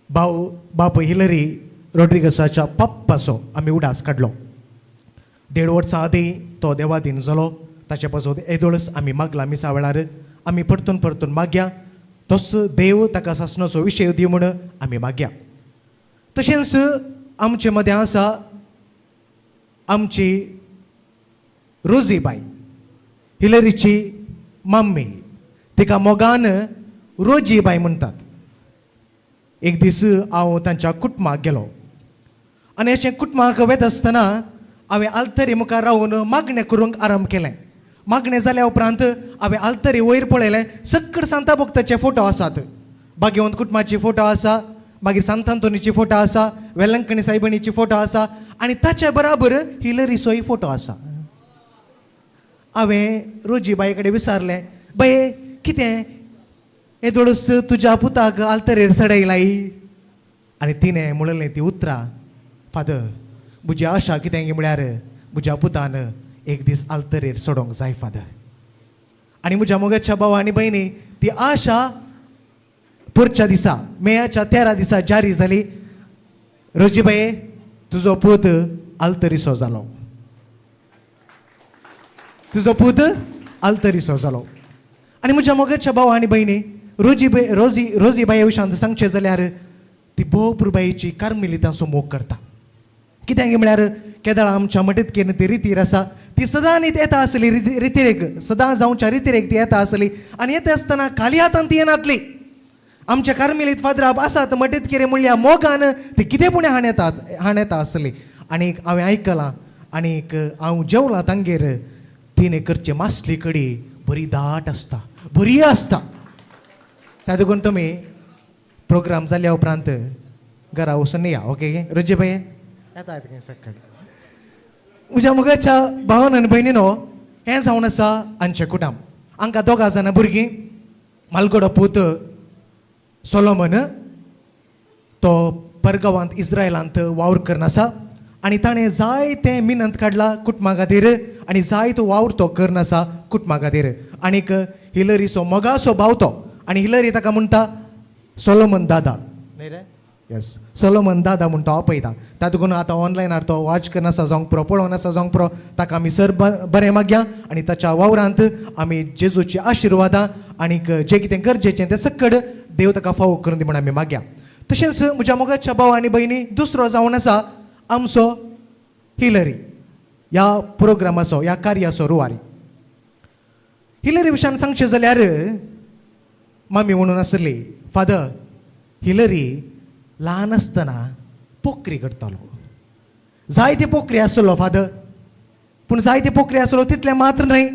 बाप हिलरी रॉड्रिगसाच्या पप्पाचो आमी उडास काडलो. 1.5 वर्सां आदीं तो देवाधीन जालो. ताचे पासून येदोळस आमी मागला. मिसा वेळार आमी परतून मागया तोच देव ताका सासणाचो विशय दी म्हूण आमी मागया. तशेंच आमचे मदें आसा आमची रोजीबाई, हिलरीची मम्मी, तिका मोगान रोजीबाई म्हणटात. एक दीस हांव तांच्या कुटुंबाक गेलो आनी अशें कुटुंबाक वता आसतना हांवें आल्तरी मुखार रावन मागणें करूंक आरंभ केलें. मागणें जाल्या उपरांत हांवें आल्तरी वयर पळयलें, सकड सांता भक्ताचे फोटो आसात, भाग्यवंत कुटुंबाचे फोटो आसा, मागीर सांत आंतोनीची फोटो आसा, वेलंकणी सायबिणीची फोटो आसा आनी ताचे बराबर हिलरीचोय फोटो आसा. हांवें रोजीबाई कडेन विचारलें, बाये कितें येदोळस तुज्या पुताक आल्तरेर सडयलाई? आनी तिणें म्हणलें ती उतरां, फादर म्हजी आशा कितें म्हळ्यार म्हज्या पुतान एक दीस आल्तरेर सोडोंक जाय फादर. आनी म्हज्या मोगाच्या भाव आनी भयणी ती आशा पुरच्या दिसा मेयाच्या 13 दिसा जारी जाली. रोजीबाये तुजो पूत आल्तरीचो जालो, तुजो पूत आल्तरीचो जालो. आनी म्हज्या मोगाच्या भाव आनी भयणी रोजीबाये विशयांत सांगचें जाल्यार ती भोवपुरबायेची कार्मेलितांचो मोग करता. कित्याक म्हळ्यार केदाळा आमच्या मटतकेन ती रितीर आसा, ती सदां येता आसली रितीरेक, सदां जावच्या रितीरेक ती येता आसली आनी येता आसतना खाली हातान ती येनातली. आमच्या कार्मेलीत फादराब आसात मटतकेरे म्हणल्या मोगान ती कितें पुणे हाण येता आसली. आनीक हांवें आयकलां आनीक हांव जेवलां तांगेर तिणें करचे मासली कडी बरी दाट आसता, बरी आसता. त्या देखून तुमी प्रोग्राम जाल्या उपरांत घरा वचून या. ओके रोजीबाई येता सकट. म्हज्या मुगाच्या भावान आनी भयणीनो, हें जावन आसा आमचें कुटुंब. हांकां 2 जाणां भुरगीं, मालगडो पूत सोलोमन तो परगांवांत इस्रायलांत वावर करन आसा आनी ताणें जायतें मिनंत काडला कुटुंबा खातीर आनी जायतो वावर तो करन आसा कुटुंबा खातीर. आनीक हिलरीचो मोगाचो भाव तो, आनी हिलरी ताका म्हणटा सोलोमन दादा, न्ही रे? येस, सोलोमन दादा म्हणटा आपयता. तातूंत आतां ऑनलायनार तो वॉच करन आसा जावंक पुरो, पळोवन आसा जावंक पुरो. ताका आमी सर बरें मागया आनी ताच्या वावरांत आमी जेजूची आशिर्वादां आनीक जें कितें गरजेचें तें सकड देव ताका फावो करून दी म्हण आमी मागया. तशेंच म्हज्या मोगाच्या भाव आनी भयणी दुसरो जावन आसा आमचो हिलरी, ह्या प्रोग्रामाचो ह्या कार्याचो रुवारी. हिलरी विशयान सांगचें जाल्यार मामी म्हणून आसली, फादर हिलरी ल्हान आसतना पोखरी करतालो. जायते पोखरी आसलो फादर, पूण जायते पोखरी आसलो तितलें मात्र न्हय.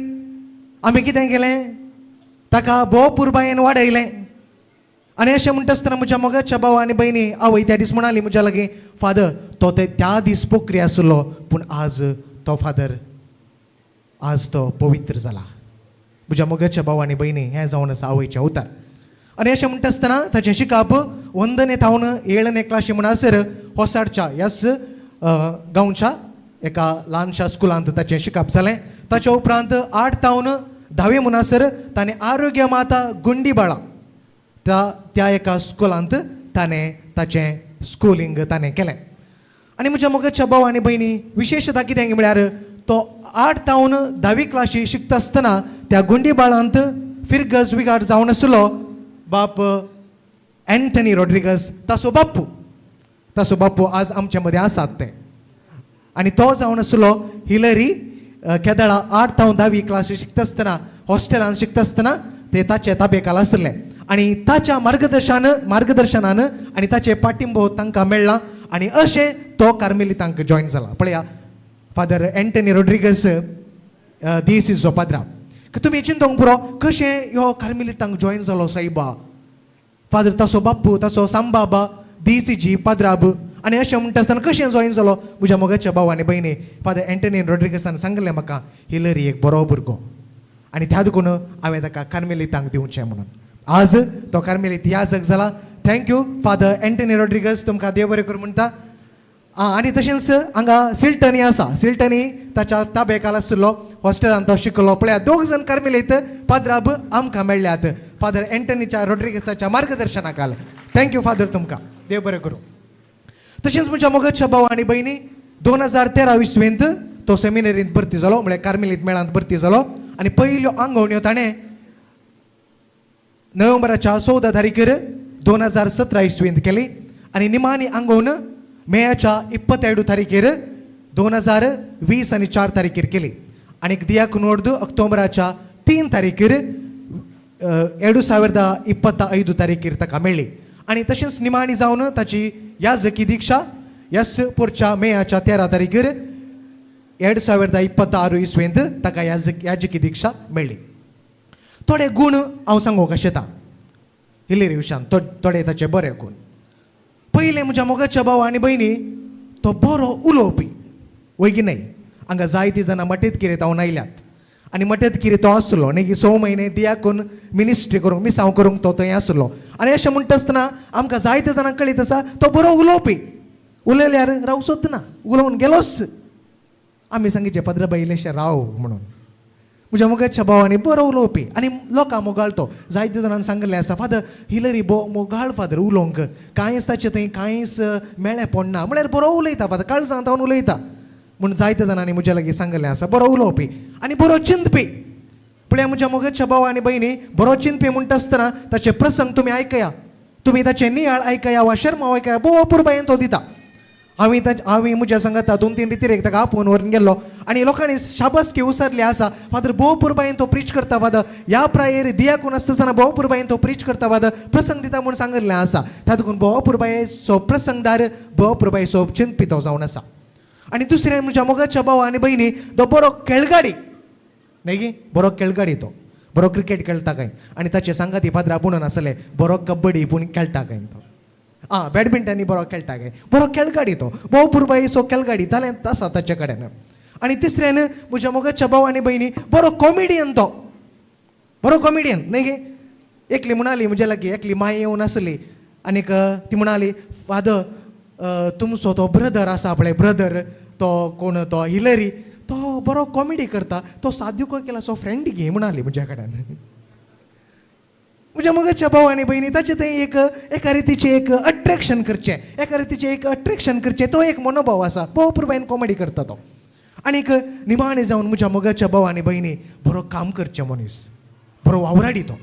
आमी कितें केलें, ताका भोवपुरबायेन वाडयलें. आनी अशें म्हणटा आसतना म्हज्या मोगाच्या भाव आनी भयणी आवय त्या दीस म्हणाली म्हज्या लागीं, फादर तो त्या दीस पोखरी आसलो पूण आज तो फादर आज तो पवित्र जाला. म्हज्या मोगाच्या भाव आनी भयणी हें जावन आसा आवयचें उतार. आनी अशें म्हणटा आसतना ताचें शिकप वंदने थावन 7ನೇ क्लासी म्हणसर होसाडच्या ह्याच गांवच्या एका ल्हानशा स्कुलांत ताचें शिकप जालें. ताच्या उपरांत 8 थावन 10वी म्हणसर ताणें आरोग्य माता गुंडीबाळा त्या एका स्कुलांत ताणें ताचें स्कुलींग ताणें केलें. आनी म्हज्या मोगाच्या भाव आनी भयणी विशेशता कितें म्हळ्यार तो 8 थावन 10वी क्लासी शिकता आसतना त्या गुंडीबाळांत फिरगज विगाड जावन आसलो बाप एंटनी रॉड्रिगस, ताचो बाप्पू आज आमचे मदें आसात ते. आनी तो जावन आसलो हिलरी केदाळा 8 थावन 10वी क्लासी शिकता आसतना हॉस्टेलांत शिकता आसतना ते ताचे ताबेकाल आसले. आनी ताच्या मार्गदर्शनान आनी ताचे पाठिंबो तांकां मेळ्ळा आनी अशें तो कार्मेलितांक जॉयन जाला. पळया फादर एंटनी रॉड्रिगस दिएसीचो पाद्रा, तुमी चिंतूंक पुरो कशें ह्यो कार्मेलितांक जॉयन जालो सायबा. फादर ताचो बाप्पू ताचो सांबाबा दिएसीची पाद्राब आनी अशें म्हणटा आसतना कशें जॉयन जालो. म्हज्या मोगाच्या भाव आनी भयणी फादर एंटनी रॉड्रिगसान सांगलें म्हाका हिलरी एक बरो भुरगो आनी त्या देखून हांवें ताका कार्मेलितांक दिवचें म्हणून. आज तो कार्मेलीत याजक जाला. थँक्यू फादर एंटनी रॉड्रिगस, तुमकां देव बरें करूं म्हणटा. आनी तशेंच हांगा सिल्टनी आसा, सिल्टनी ताच्या ताबेकाल आसलो, हॉस्टेलांत तो शिकलो. पळया 2 जाण कार्मेलीत पाद्राब आमकां मेळ्ळ्यात फादर एंटनीच्या रॉड्रिगसाच्या मार्गदर्शना खाला. थँक्यू फादर, तुमकां देव बरें करूं. तशेंच म्हज्या मोगाच्या भाव आनी भयणी 2013 विस्वेंत तो सेमिनरींत भरती जालो, म्हळ्यार कार्मेलीत मेळांत भरती जालो. आनी पयल्यो आंगवण्यो ताणें नोव्हेंबराच्या 14 तारीखेर 2017 इसवींत केली आणि निमाणी आंगोवन मेयाच्या 22 तारीखेर 2020 आणि 4 तारीखेर केली आणि दियाकुनोर्द अक्टोबराच्या 3 तारीखेर 2025 तारीखेर ताका मेळ्ळी आणि तशेंच निमाणी जावन ताची याजकी दिक्षा यस पुढच्या मेयाच्या 13 तारीखेर 2026 इसवेंत ताका याजकी दिक्षा मेळ्ळी. थोडे गूण हांव सांगूंक शेता हिलेरी विशयान थोडे ताचे बरे गूण. पयले म्हज्या मोगाच्या भाव आनी भयणी तो बरो उलोवपी वैगी न्हय. हांगा जायतीं जाणां मटेत कितें जावन आयल्यात आनी मटेत कितें तो आसलो न्ही 6 म्हयने दियाकून मिनिस्ट्री करूंक मिसांव करूंक तो थंय आसलो आनी अशें म्हणटा आसतना आमकां जायत्या जाणांक कळीत आसा तो बरो उलोवपी. उलयल्यार रावू सोदना उलोवन गेलोच. आमी सांगितले पदरा बाई इल्लेशें राव म्हणून. म्हज्या मोगाच्या भावांनी बरो उलोवपी आनी लोकां मोगाळतो. जायत्या जाणांनी सांगलें आसा फादर हिलरी मोगाळ फादर उलोवंक कांयच ताचे थंय कांयच मेळ्ळें पडना म्हळ्यार बरो उलयता फादर काळजांत जावन उलयता म्हूण जायत्या जाणांनी म्हज्या लागीं सांगलें आसा. बरो उलोवपी आनी बरो चिंतपी. पळया म्हज्या मोगाच्या भावा आनी भयणी बरो चिंतपी म्हणटा आसतना ताचे प्रसंग तुमी आयकया. तुमी ताचे नियाळ आयकया वा शर्मा आयकया भरपूर बायेन तो दिता. हांवें म्हज्या सांगाता 2-3 रितीर ताका आपोवन व्हरून गेल्लो आनी लोकांनी शाबासकी उसरली आसा. फादर भोवपूर बायेन तो प्रीच करता फादर ह्या प्रायेर दियाकून आसतना भोवपूर बायेन तो प्रीच करता फादर प्रसंग दिता म्हूण सांगिल्लें आसा. तातूंत भोवपूर बायेचो प्रसंगदार भोवपूर बायेचो चिंतपी तो जावन आसा. आनी दुसरें म्हज्या मोगाच्या भावा आनी भयणी तो बरो खेळगाडी न्ही गे बरो खेळगाडी तो बरो क्रिकेट खेळटा काय आनी ताचे सांगाती फादरा म्हणून आसले बरो कबड्डी पूण खेळटा काय तो बॅडमिंटनी बरो खेळटा काय बरो खेळगाडी तो भोवपूर बायेचो खेळगाडी टॅलंट आसा ताचे कडेन. आनी तिसऱ्यान म्हज्या मोगाच्या भावा आनी भयणी बरो कॉमेडियन तो बरो कॉमेडियन न्ही गे. एकली म्हणाली म्हज्या लागीं एकली माय येवन आसली आनीक ती म्हणाली फादर तुमचो तो ब्रदर आसा पळय ब्रदर तो कोण तो हिलरी तो बरो कॉमेडी करता तो साद्युको केला सो फ्रेंड घे म्हणाली म्हज्या कडेन. म्हज्या मोगाच्या भाव आनी भयणी ताचे थंय एका रितीचें एक अट्रॅक्शन करचें तो एक मनोभाव आसा. भोवपूर बायन कॉमेडी करता तो. आनीक निमाणे जावन म्हज्या मोगाच्या भाव आनी भयणी बरो काम करचें मनीस बरो वावराडी तो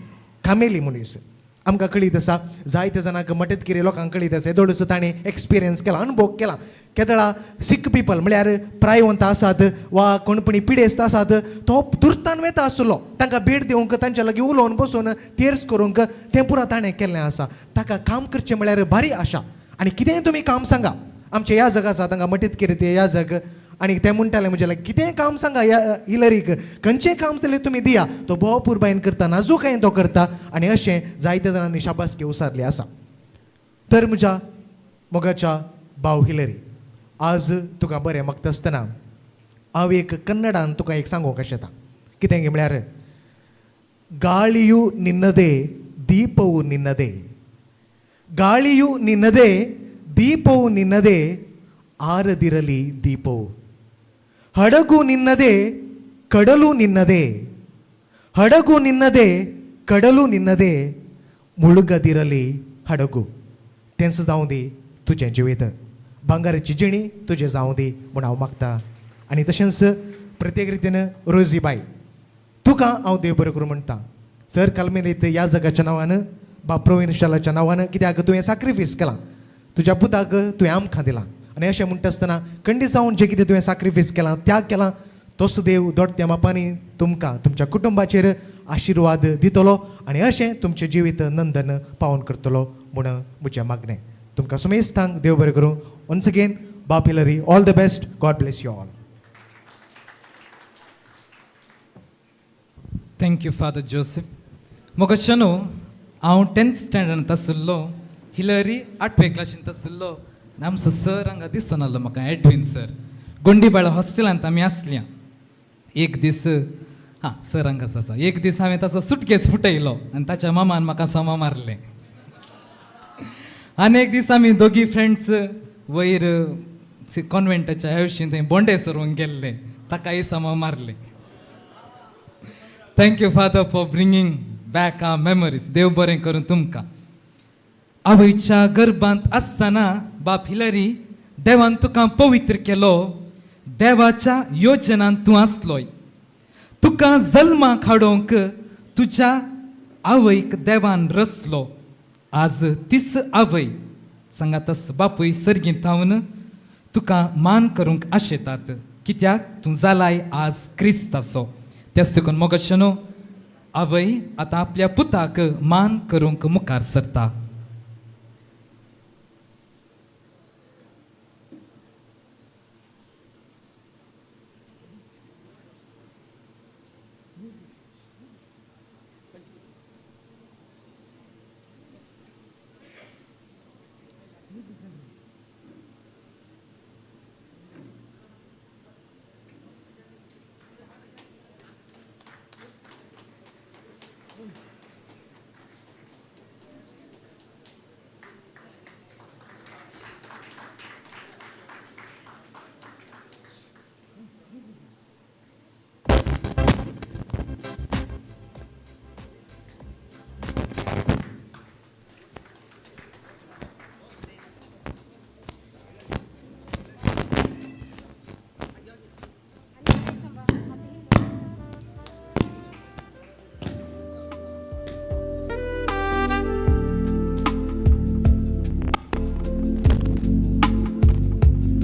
कामेली मनीस. आमकां कळीत आसा जायत्या जाणांक मटेत कितें लोकांक कळीत आसा थोडोसो ताणें एक्सपिरियन्स केला अनुभव केला. केदळा सीख पीपल म्हळ्यार प्रायवंत आसात वा कोणपणी पिडेस्त आसात तो दुर्तान वेता आसलो तांकां भेट दिवंक तांच्या लागीं उलोवन बसून तेर्स करूंक तें पुरो ताणें केल्लें आसा. ताका काम करचें म्हळ्यार भारी आशा आनी कितेंय तुमी काम सांगा. आमचें ह्या जग आसा तांकां मटेत कितें तें ह्या जग आनी ते म्हणटाले म्हज्या लागीं कितेंय काम सांगा हिलरीक खंयचें काम जाल्यार तुमी दिया तो भोवपूर बायन करता नाजूकायेन तो करता आनी अशें जायत्या जाणांनी शाबासकी उसारली आसा. तर म्हज्या मोगाच्या भाव हिलरी आज तुका बरें मागता आसतना हांव एक कन्नडान तुका एक सांगूंक शेता. कितें गे म्हळ्यार ಗಾಳಿಯು ನಿನ್ನದೇ ದೀಪವು ನಿನ್ನದೇ ಗಾಳಿಯು ನಿನ್ನದೇ ದೀಪವು ನಿನ್ನದೇ ಆರದಿರಲಿ ದೀಪವು ಹಡಗು ನಿನ್ನದೇ ಕಡಲು ನಿನ್ನದೇ ಹಡಗು ನಿನ್ನದೇ ಕಡಲು ನಿನ್ನದೇ ಮುಳುಗದಿರಲಿ हडगू तेंच जावं दी तुजें जिवीत भांगाराची जिणी तुजें जावं दी म्हूण हांव मागता. आनी तशेंच प्रत्येक रितीन रोजी बाय तुका हांव देव बरें करूं म्हणटा. सर कालमेलीत ह्या जगाच्या नांवान बाब प्रवीण शालाच्या नांवान कित्याक तुवें सॅक्रिफायस केलां तुज्या पुताक तुवें आमकां दिलां आनी अशें म्हणटा आसतना खंडीत जावन जें कितें तुवें सॅक्रिफायस केलां त्याग केलां तोच देव दोडत्या मापांनी तुमकां तुमच्या कुटुंबाचेर आशिर्वाद दितलो आनी अशें तुमचें जिवीत नंदन पावन करतलो म्हूण म्हजें मागणें. तुमकां सुमेस्तांक देव बरें करूं. Once again Bab Hilary all the best. God bless you all. Thank you father Joseph. मोगाच्या न्हू हांव 10th स्टँडर्डांत आसुल्लो हिलरी 8वे क्लासींत आसुल्लो आनी आमचो सर हांगा दिसून आसलो म्हाका एडवीन सर गोंडीबाळा हॉस्टेलांत आमी आसल्या. एक दीस सर हांगाच आसा. एक दीस हांवें ताचो सुटकेस फुटयलो आनी ताच्या मामान म्हाका सोमा मारलें. आनी एक दीस आमी दोगी फ्रेंड्स वयर कॉन्वेंटाच्या हळशीं थंय बोंडे सरोवंक गेल्ले ताकाय सोमा मारलें. Thank you father for bringing back our memories. देव बरें करून तुमकां. आवयच्या गर्भांत आसतना बाप हिलरी देवान तुका पवित्र केलो. देवाच्या योजनांत तूं आसलोय. तुका जल्माक हाडोवंक तुज्या आवयक देवान रचलो. आज तीच आवय सांगातस बापूय सर्गीत थावन तुका मान करूंक आशेतात, कित्याक तूं जालाय आज क्रिस्ताचो. तेच देखून मोगशनो आवय आतां आपल्या पुताक मान करूंक मुखार सरता.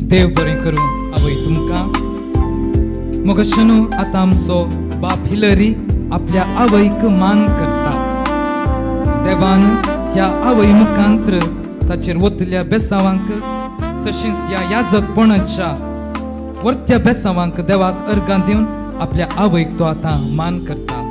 देव बरें करूं आवय तुमकां. मोगशनो आतां आमचो बाप हिलरी आपल्या आवयक मान करता. देवान ह्या आवय मुखांत्र ताचेर वतल्या बेसावांक तशेंच ह्या याजकपणाच्या वर्त्या बेसावांक देवाक अर्गां दिवन आपल्या आवयक तो आतां मान करता.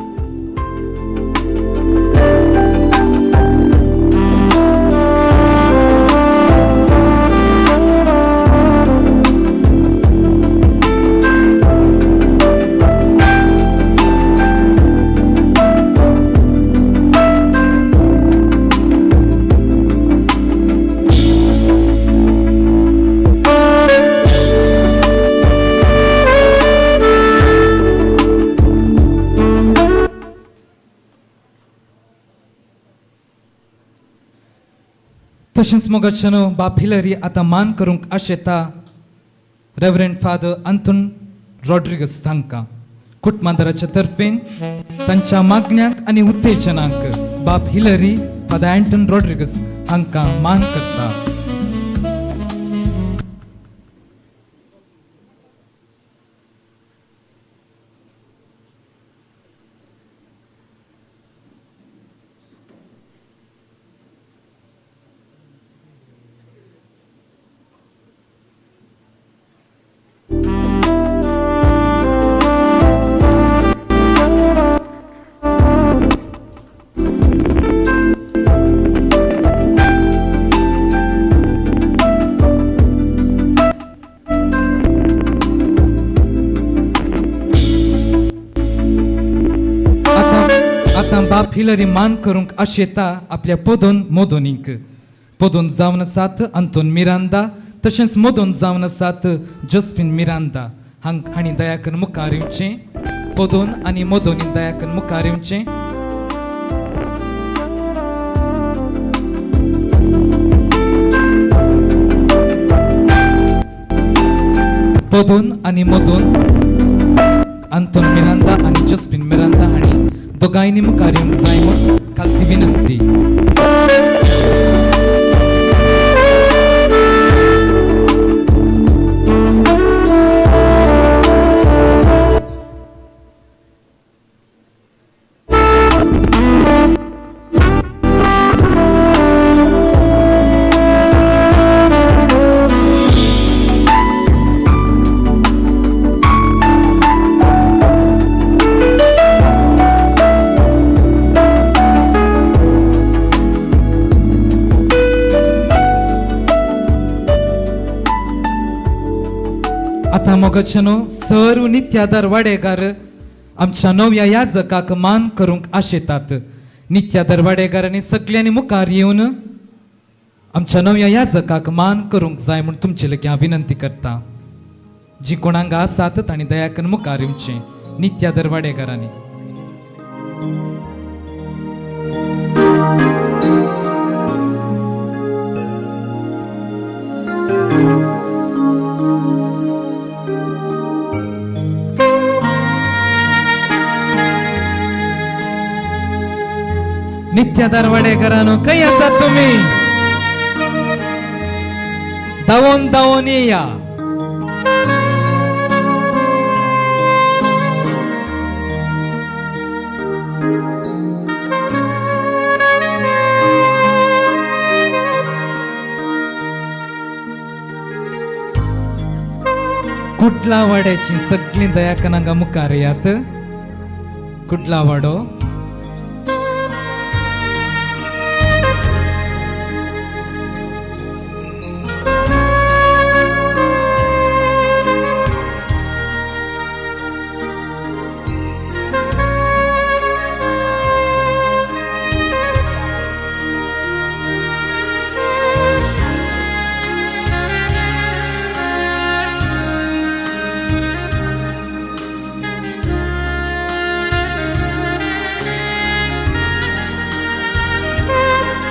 तशेंच मोगशनो बाप हिलरी आतां मान करूंक आशेता रेव्हरंड फादर आंतोन रॉड्रिगस हांकां कुटमांदराच्या तर्फेन तांच्या मागण्यांक आनी उत्तेजनाक बाप हिलरी फादर अँटन रॉड्रिगस हांकां मान करता. बाप हिलरी मान करूंक आशेता आपल्या पोदोन मोदोनीक. पोदोन जावन आसात आंतोन मिरांदा, तशेंच मोदोन जावन आसात जोस्फीन मिरांदा हांणी दयाकन मुखार येवचें. पोदोन आनी मोदोनी दयाकन मुखार येवचें. पोदोन आनी मोदोन आंतोन मिरांदा आनी जोस्फीन मिरांदा हांणी दोगांयनी मुखार येवंक जाय म्हूण खालती विनंती. आता मोगचनो सर्व नित्यादार वाडेकार आमच्या नव्या याजकाक मान करूंक आशेतात. नित्यादार वाडेकारांनी सगळ्यांनी मुखार येवन आमच्या नव्या याजकाक मान करूंक जाय म्हूण तुमचे लगी हांव विनंती करता. जी कोणांक आसात तांणी दयाकन मुखार येवचें. नित्यादार वाडेकारांनी गुत्तेदार वाडेकरांनो खंय आसात तुम्ही धावून धावून येया कुठला वाड्याची सगळी दयाकनांगा मुखार यात कुठला वाडो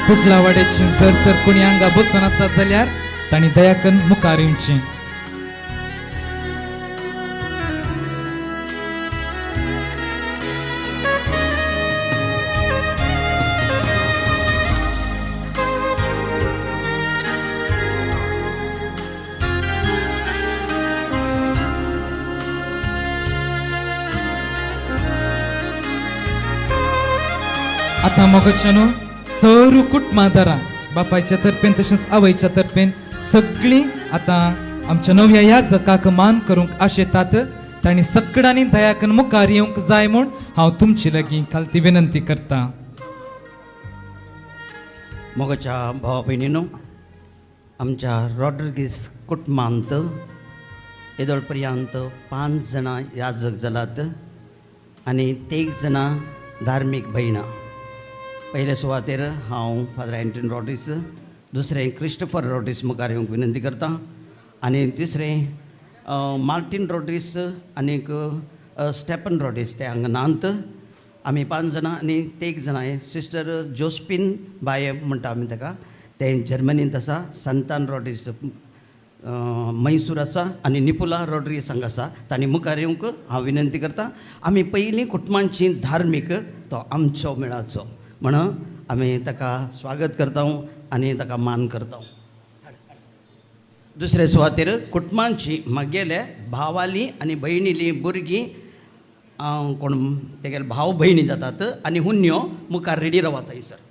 कुठला वाड्याची जर तर कोणी अंगा बसून आसात जाल्यार तांणी दयाकन मुखार येवचें आता मोगच्यानो सरू कुटुंबादारां बापायच्या तर्फेन तशेंच आवयच्या तर्फेन सगळीं आता आमच्या नव्या ह्या जकाक मान करूंक आशेतात तांणी सगळ्यांनी दयाकन मुखार येवंक जाय म्हूण हांव तुमची लागीं खालती विनंती करता. मोगाच्या भावा भयणीनो आमच्या रॉड्रिगीस कुटुंबांत येदोळ पर्यंत 5 जाणां याजक जालात आनी 3 जाणां धार्मीक भयणां. पयले सुवातेर हांव फादर एंटनी रॉड्रिग्स, दुसरें क्रिस्टोफर रॉड्रिग्स मुखार येवंक विनंती करता आनी तिसरें मार्टीन रॉड्रिग्स आनीक स्टेपन रॉड्रिग्स ते हांगा नात. आमी 5 जाणां आनी 1 जाणां सिस्टर जोस्पिन बाय म्हणटा आमी ताका, ते जर्मनींत आसा. संतान रॉड्रिग्स मैसूर आसा आनी निपुला रॉड्रिग्स हांगा आसा. तांणी मुखार येवंक हांव विनंती करता. आमी पयलीं कुटुंबांची धार्मीक तो आमचो मेळाचो म्हणून आमी ताका स्वागत करता आनी ताका मान करता. दुसरे सुवातेर कुटुंबांची म्हगेले भावाली आनी भयणीली भुरगीं कोण तेगेले भाव भयणी जातात आनी हुन्यो मुखार रेडी रावात थंयसर.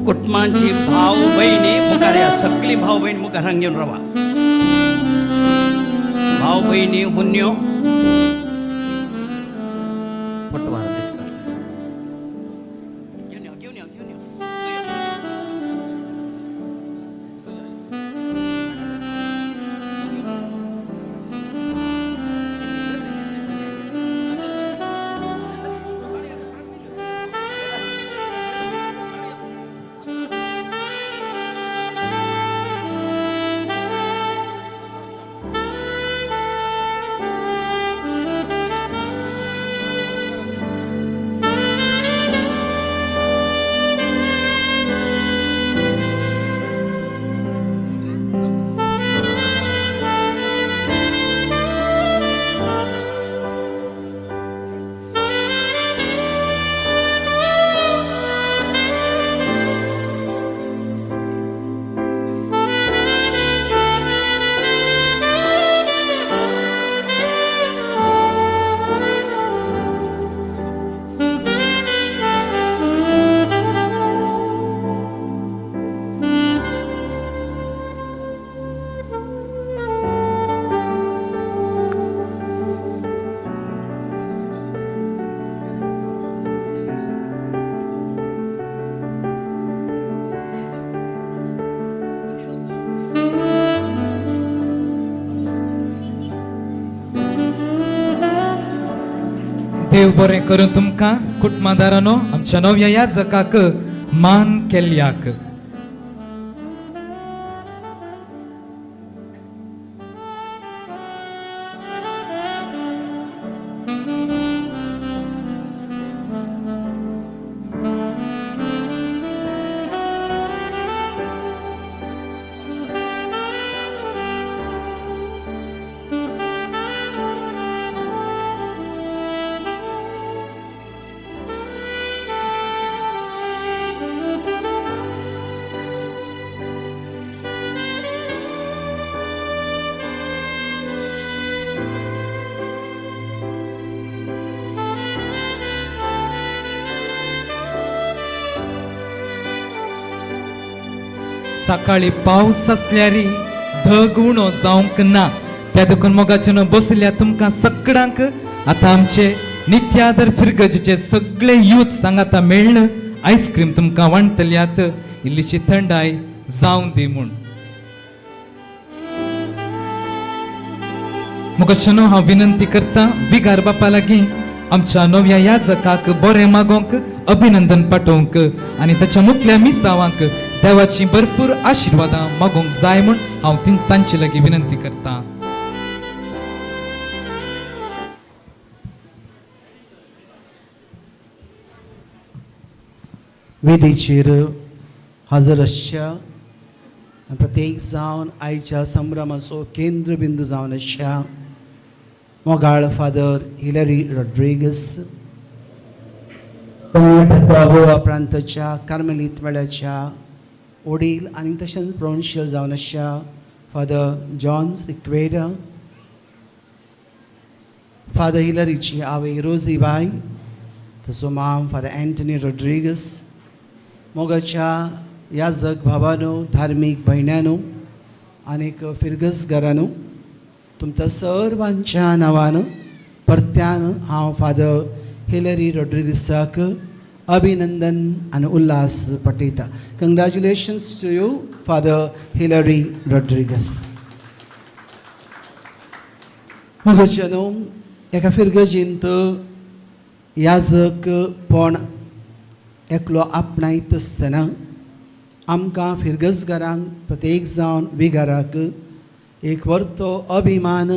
कुटुंबांची भाव बहिणी मुखार या, सगळी भाव बहीण मुखार हांगा घेवन रावा. भाव बहिणी हुन्यो पटवार दिसता घेवन यो घेवन यो घेवन यो. देव बरें करून तुमकां कुटुंबादारानो आमच्या नव्या याजकाक मान केल्ल्याक. सकाळी पावस आसल्यारी ढग उणो जावंक ना. त्या देखून मोगाच्यान बसल्या तुमकां सगळ्यांक आतां आमचे नित्यादर फिरगजेचे सगळे यूथ सांगाता मेळ्ळन आईस्क्रीम तुमकां वांटतल्यात इल्लीशी थंडाय जावं दी म्हूण. मोगाच्यान हांव विनंती करता विगार बापा लागीं आमच्या नव्या याजकाक बरें मागोवंक अभिनंदन पाठोवंक आनी ताच्या मुखल्या मिसावांक देवाची भरपूर आशिर्वादां मागोवंक जाय म्हूण हांव तांचे लागीं विनंती करतां. वेदीचेर हजर आसच्या प्रत्येक जावन आयच्या संभ्रमाचो केंद्र बिंदू जावन आसच्या मोगाळ फादर हिलरी रॉड्रिगस, गोवा प्रांताच्या कार्मेलीत मेळ्याच्या वडील आनी तशेंच प्रोविन्शियल जावन आसच्या फादर जॉन सिक्वेरा, फादर हिलरीची आवय रोजीबाई, तसो माम फादर एंटनी रॉड्रिगस, मोगाच्या याजक भावानो, धार्मीक भयण्यानो आनीक फिरगसगारांनो, तुमच्या सर्वांच्या नांवान परत्यान हांव फादर हिलरी रॉड्रिगसाक अभिनंदन आनी उल्हास पटयता. Congratulations to you father Hilary Rodrigues. मोगाच्यानो एका फिरगजींत याजक पण एकलो आपणायत आसतना आमकां फिरगसगारांक प्रत्येक जावन विगाराक एक वर्तो अभिमान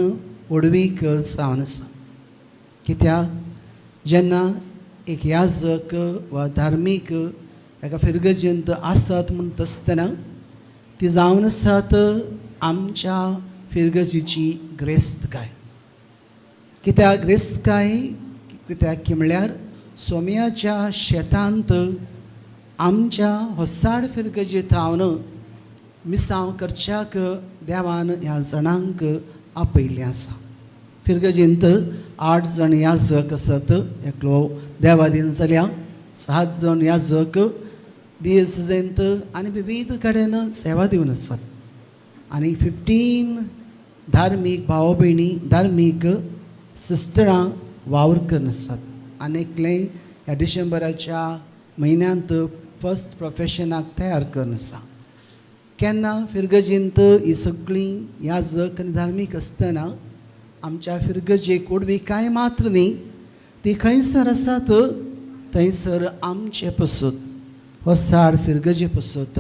उडवीक जावन आसा. कित्याक जेन्ना एक याजक वा धार्मीक एका फिरगजेंत आसत म्हणटा आसतना ती जावन आसात आमच्या फिरगजीची ग्रेस्तकाय. कित्याक ग्रेस्तकाय कित्याक म्हळ्यार सोम्याच्या शेतांत आमच्या होसाड फिरगजे थावन मिसांव करच्याक देवान ह्या जाणांक आपयल्लें आसा. फिरगजेंत 8 जण याजक आसात, एकलो देवादीन जाल्या 7 जण याजक दियेसजेंत आनी विविध कडेन सेवा दिवन आसात आनी 15 धार्मीक भाव भयणी धार्मीक सिस्टरां वावर करून आसात. आनीकलें ह्या डिसेंबराच्या म्हयन्यांत फर्स्ट प्रोफेशनाक तयार करून आसा. केन्ना फिरगजेंत ही सगळीं याजक आनी धार्मीक आसतना आमच्या फिरगजेक उडवीकाय मात्र न्ही, ती खंयसर आसात थंयसर आमचे पसत होसाड फिरगजे पसत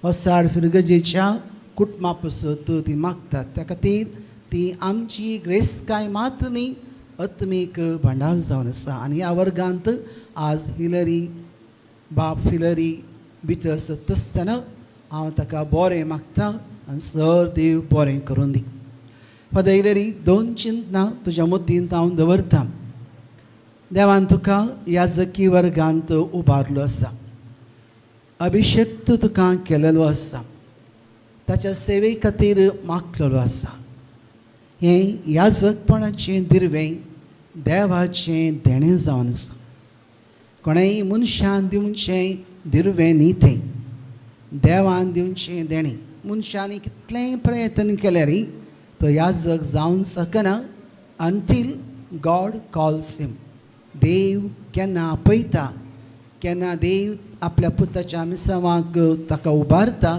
होसाड फिरगजेच्या कुटुंबा पसत ती मागतात. त्या खातीर ती आमची ग्रेस्तकाय मात्र न्ही आत्मीक भांडार जावन आसा. आनी ह्या वर्गांत आज हिलरी बाप हिलरी भितर आसत आसतना हांव ताका बरें मागतां आनी सर देव बरें करून दी. फादर हिलरी 2 चिंतनां तुज्या मतींत हांव दवरतां. देवान तुका याजकी वर्गांत उबारलो आसा, अभिशेक्त तुका केलेलो आसा, ताच्या सेवे खातीर मागलेलो आसा. हें याजकपणाचें दिर्वें देवाचें देणें जावन आसा. कोणेंय मनशान दिवचें दिर्वें न्ही तें, देवान दिवचें देणें. मनशांनी कितलेंय प्रयत्न केल्यारय तो याजक जावन सकना अंटील गॉड कॉल्स हिम. देव केन्ना आपयता, केन्ना देव आपल्या पुताच्या मिसावांक ताका उबारता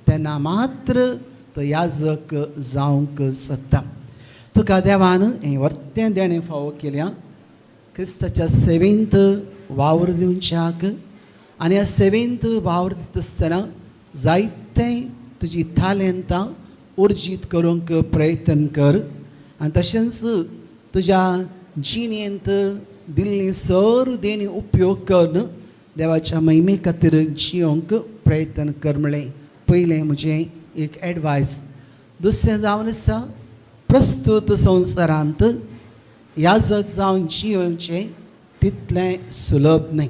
तेन्ना मात्र तो याजक जावंक शकता. तुका देवान हें वर्तें देणें फावो केल्या. क्रिस्ताच्या सेवेंत वावर दिवच्याक आनी ह्या सेवेंत वावर दिता आसतना जायते तुजी तालेंतां उर्जीत करूंक प्रयत्न कर आनी तशेंच तुज्या जिणेंत दिल्ली सर देणी उपयोग करून देवाच्या महिमे खातीर जियोंक प्रयत्न कर म्हणलें पयलें म्हजें एक एडवायस. दुसरें जावन आसा प्रस्तुत संवसारांत याजक जावन जियोवचें तितलें सुलभ न्ही.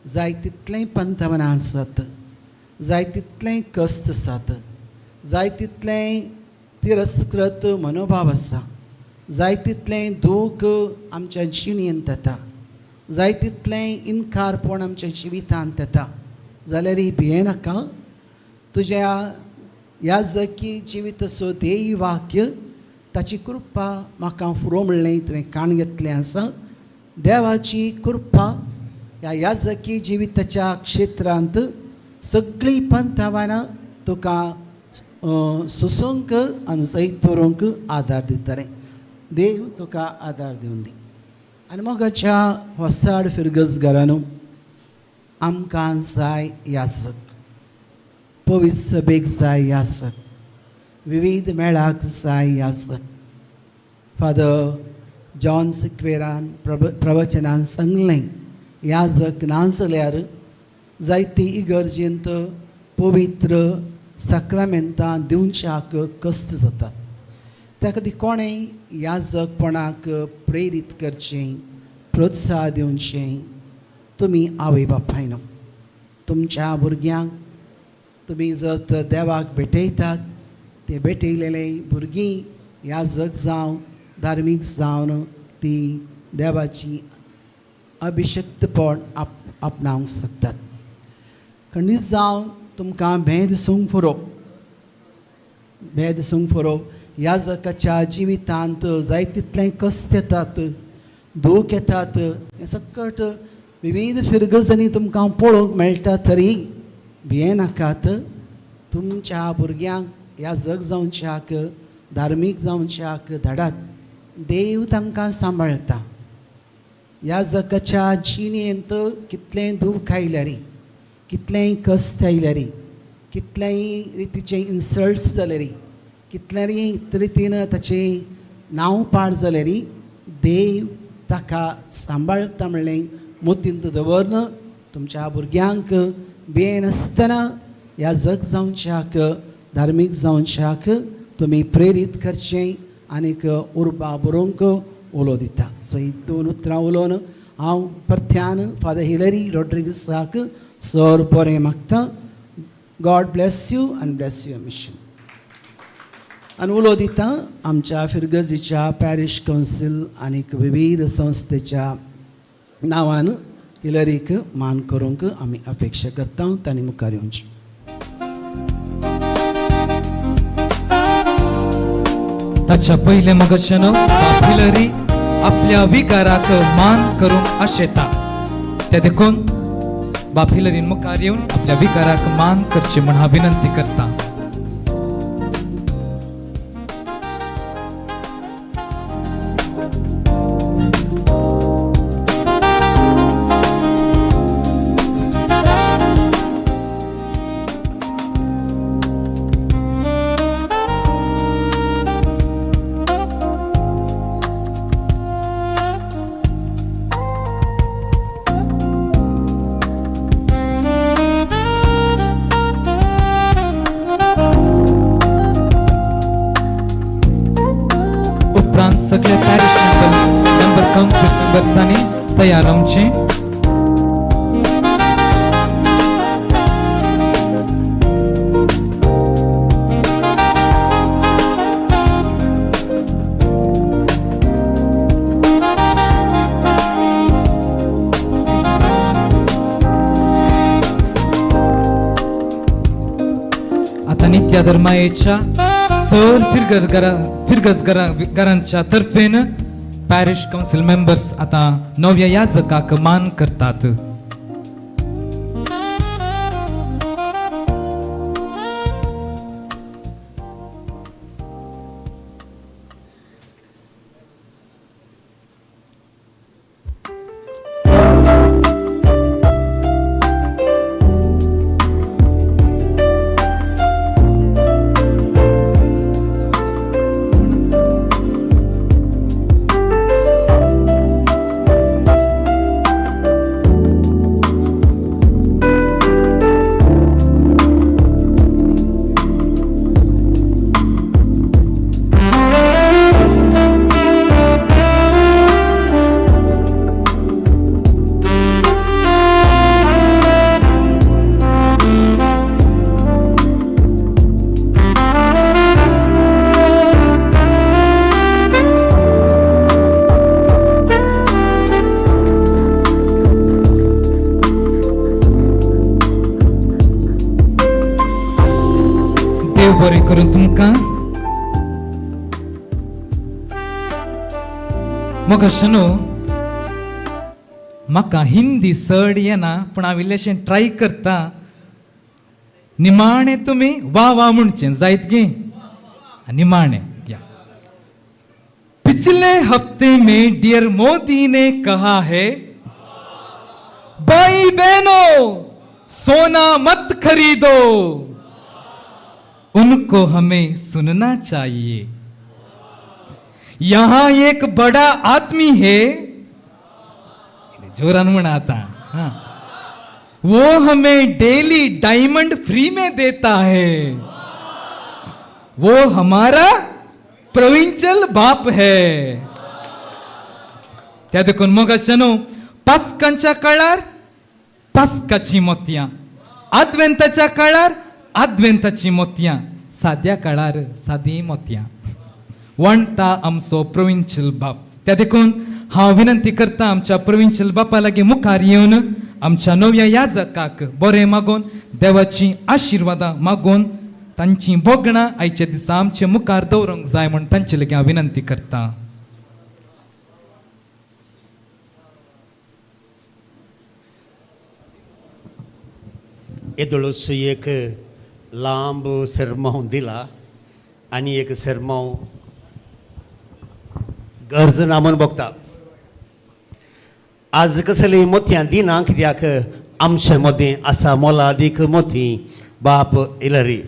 जाय तितलें पंथवनां आसात, जाय तितलें कश्ट आसात, जाय तितलें तिरस्कृत मनोभाव आसा, जाय तितलें दूख आमच्या जिणेंत येता, जाय तितलें इन्कारपण आमच्या जिवितांत येता, जाल्यार भियेनाका. तुज्या याजकी जिविताचो ध्येय वाक्य ताची कृपा म्हाका फुरो म्हणलें तुवें काण घेतलें आसा. देवाची कृपा ह्या याजकी जिविताच्या क्षेत्रांत सगळीं पंथावानां तुका सुसूंक आनी सैत दवरूंक आदार दितलें. देव तुका आदार दिवन दी. आनी मोगाच्या होसाड फिरगजगारांनो आमकां जाय याजक, पवित्र सभेक जाय याजक, विविध मेळाक जाय याजक. फादर जॉन सिक्वेरान प्रवचनान सांगलें याजक ना जाल्यार जायती इगर्जेंत पवित्र सक्रामेंतां दिवच्याक कश्ट जातात. त्या खातीर कोणेंय याजकपणाक प्रेरीत करचें, प्रोत्साह दिवचें. तुमी आवय बापायनो तुमच्या भुरग्यांक तुमी जर देवाक भेटयतात ते भेटयलेले भुरगीं याजक जावन धार्मीक जावन ती देवाची अभिशक्तपण आपणावंक शकतात. खंडीत जावन तुमकां भेद सूंक फुरोवप याजकाच्या जिवितांत जाय तितलें कश्ट येतात, दूख येतात, हें सकट विविध फिरगजनी तुमकां पळोवंक मेळटा. तरी भियेनाकात. तुमच्या भुरग्यांक याजक जावच्याक, धार्मीक जावच्याक धाडात. देव तांकां सांबाळटा. याजकाच्या जिणेंत कितलें दूख आयल्यार, कितलेंय कश्ट आयल्यार, कितलेंय रितीचे इन्सल्ट्स जाल्यार, कितल्याय रितीन ताचें नांव पाड जाल्यार देव ताका सांबाळटा म्हणलें मोतींत दवरन तुमच्या भुरग्यांक भियेनासतना याजक जावच्याक, धार्मीक जावच्याक तुमी प्रेरीत करचें आनीक उर्बा बरोवंक उलो दिता. सो ही 2 उतरां उलोवन हांव परत्यान फादर हिलरी रॉड्रिगसाक सर बरें मागता. गॉड ब्लेस यू आनी ब्लेस युअर मिशन. आनी उलो दिता आमच्या फिरगजीच्या पॅरिश कावन्सील आनीक विविध संस्थेच्या नांवान हिलरीक मान करूंक आमी अपेक्षा करता. तांणी मुखार येवचें. ताच्या पयले मोगाच्यानो बाप हिलरी आपल्या विकाराक मान करूंक आशेता. ते देखून बाप हिलरीन मुखार येवन आपल्या विकाराक मान करची म्हूण हांव विनंती करता. उपरांत सगळे पॅरिश मेंबर काउन्सिल मेंबर्सांनी तयार रावचें. आता नित्या धर्मायेच्या सर फिरगजगारांच्या तर्फेन पॅरिश काउन्सिल मेंबर्स आता नव्या याजकाक मान करतात. देव बरें करून तुमकां मोगाशन म्हाका हिंदी चड येना पूण हांव इल्लेशें ट्राय करता निमाणें तुमी वा वा म्हणचें जायत गे निमाणें या पिछले हफ्ते में डियर मोदी ने कहा है भाई बहनों सोना मत खरीदो उनको हमें सुनना चाहिए यहां एक बड़ा आदमी है जोरान म्हणा आता हाँ वो हमें डेली डायमंड फ्री में देता है वो हमारा प्रोविंशियल बाप है त्या देखून मोगाशनो पास्कांच्या काळार पास्काची मोतयां आद्वेंताच्या काळार आद्वेंताची मोतयां साद्या काळार सादी मोतयां वणटा आमचो प्रोविंशियल बाप त्या देखून हांव विनंती करता आमच्या प्रोविंशियल बापा लागीं मुखार येवन आमच्या नव्या याजकाक बरें मागोवन देवाची आशिर्वादां मागोवन तांची बोगणां आयच्या दिसा आमचे मुखार दवरूंक जाय म्हूण तांचे लागीं हांव विनंती करता. येदोळूच एक लांब सरमोव दिला आनी एक सरमोव गरज ना म्हूण बगता. आज कसली मोतयां दिना कित्याक आमचे मदीं आसा मोलादीक मोती बाप हिलरी.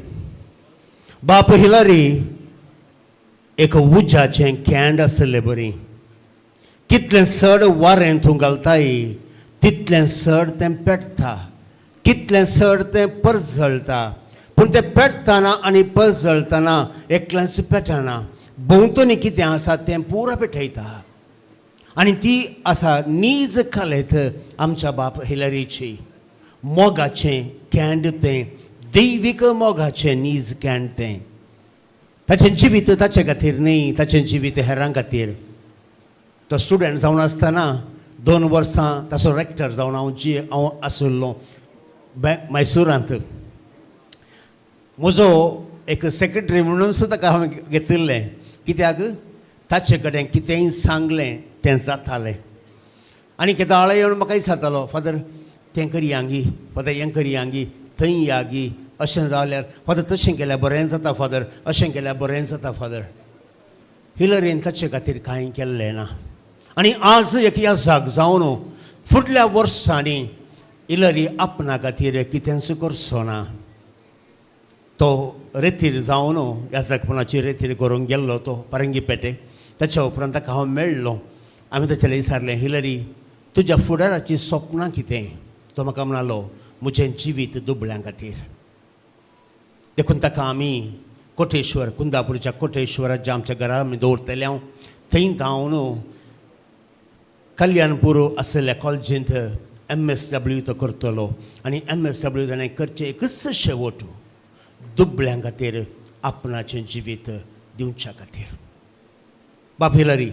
बाप हिलरी एक उज्जाचें कॅन्ड आसलें बरी. कितलें सड वारें तूं घालताय तितलें सड तें पेटता, कितलें सड तें परजळटा. पूण तें पेटतना आनी परजळतना एकलेंच पेटना, भोंवतणी कितें आसा तें पुरो पेटयता. आनी ती आसा नीज खालेत आमच्या बाप हिलरीची. मोगाचें कॅन्ड तें, दैवीक मोगाचें नीज कॅन्ड तें. ताचें जिवीत ताचे खातीर न्ही, ताचें जिवीत हेरां खातीर. तो स्टुडंट जावन आसतना 2 वर्सां ताचो रेक्टर जावन हांव आशिल्लो मैसूरांत. म्हजो एक सेक्रेटरी म्हणून ताका हांवें घेतिल्लें कित्याक ताचे कडेन कितेंय सांगलें तें जातालें. आनी केदाळ येवन म्हाका विचारतालो, फादर तें करया गी, फादर हें करया गी, थंय या गी, अशें जाल्यार फादर तशें केल्यार बरें जाता फादर, अशें केल्यार बरें जाता फादर. हिलरीन ताचे खातीर कांय केल्लें ना. आनी आज एक याजाक जावन फुडल्या वर्सांनी हिलरी आपणा खातीर कितेंच करचो ना. तो रेतीर जावन याजकपणाची रेतीर करूंक गेल्लो तो पारंगीपेटे. ताच्या उपरांत ताका हांव मेळ्ळो. हांवें ताचेर विचारलें, हिलरी तुज्या फुडाराची सपनां कितें? तो म्हाका म्हणलो, म्हजें जिवीत दुबळ्यां खातीर. देखून ताका आमी कोटेश्वर, कुंदापूरच्या कोटेश्वराच्या आमच्या घरा आमी दवरतले. हांव थंय धांवन कल्याणपूर आसलेल्या कॉलेजींत MSW तो करतलो. आनी MSW ताणें करचें एकच शेवट, दुबळ्यां खातीर आपणाचें जिवीत दिवच्या खातीर. बाप हिलरी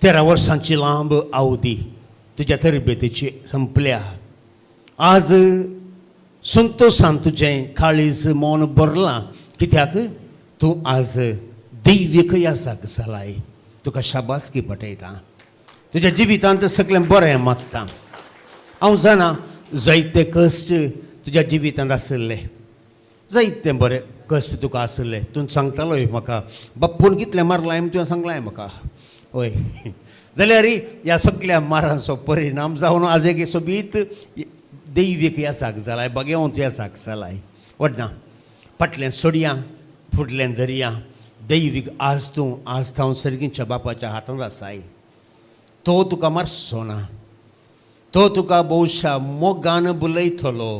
13 वर्सांची लांब अवधी तुज्या तरबेतीची संपल्या. आज संतोशान तुजें काळीज मन भरलां कित्याक तूं आज दैवीक याजाक जालाय. तुका शाबासकी पटयता. तुज्या जिवितांत सगळें बरें मागता. हांव जाणा जायते कश्ट तुज्या जिवितांत आसले, जायते बरे कश्ट तुका आसले. तूं सांगतालोय म्हाका, बापून कितलें मारलाय तुवें सांगलाय म्हाका. हय, जाल्यार ह्या सगळ्या मारांचो परिणाम जावन आज एक सोबीत दैवीक याजाक जालाय, भगवंत याजाक जालाय. वडना फाटलें सोडया, फुडलें धरया. दैवीक आज तांव सर्गीच्या बापाच्या हातांत आसाय. तो तुका मारचो ना. तो तुका भोवशा मोगान बुलयतलो,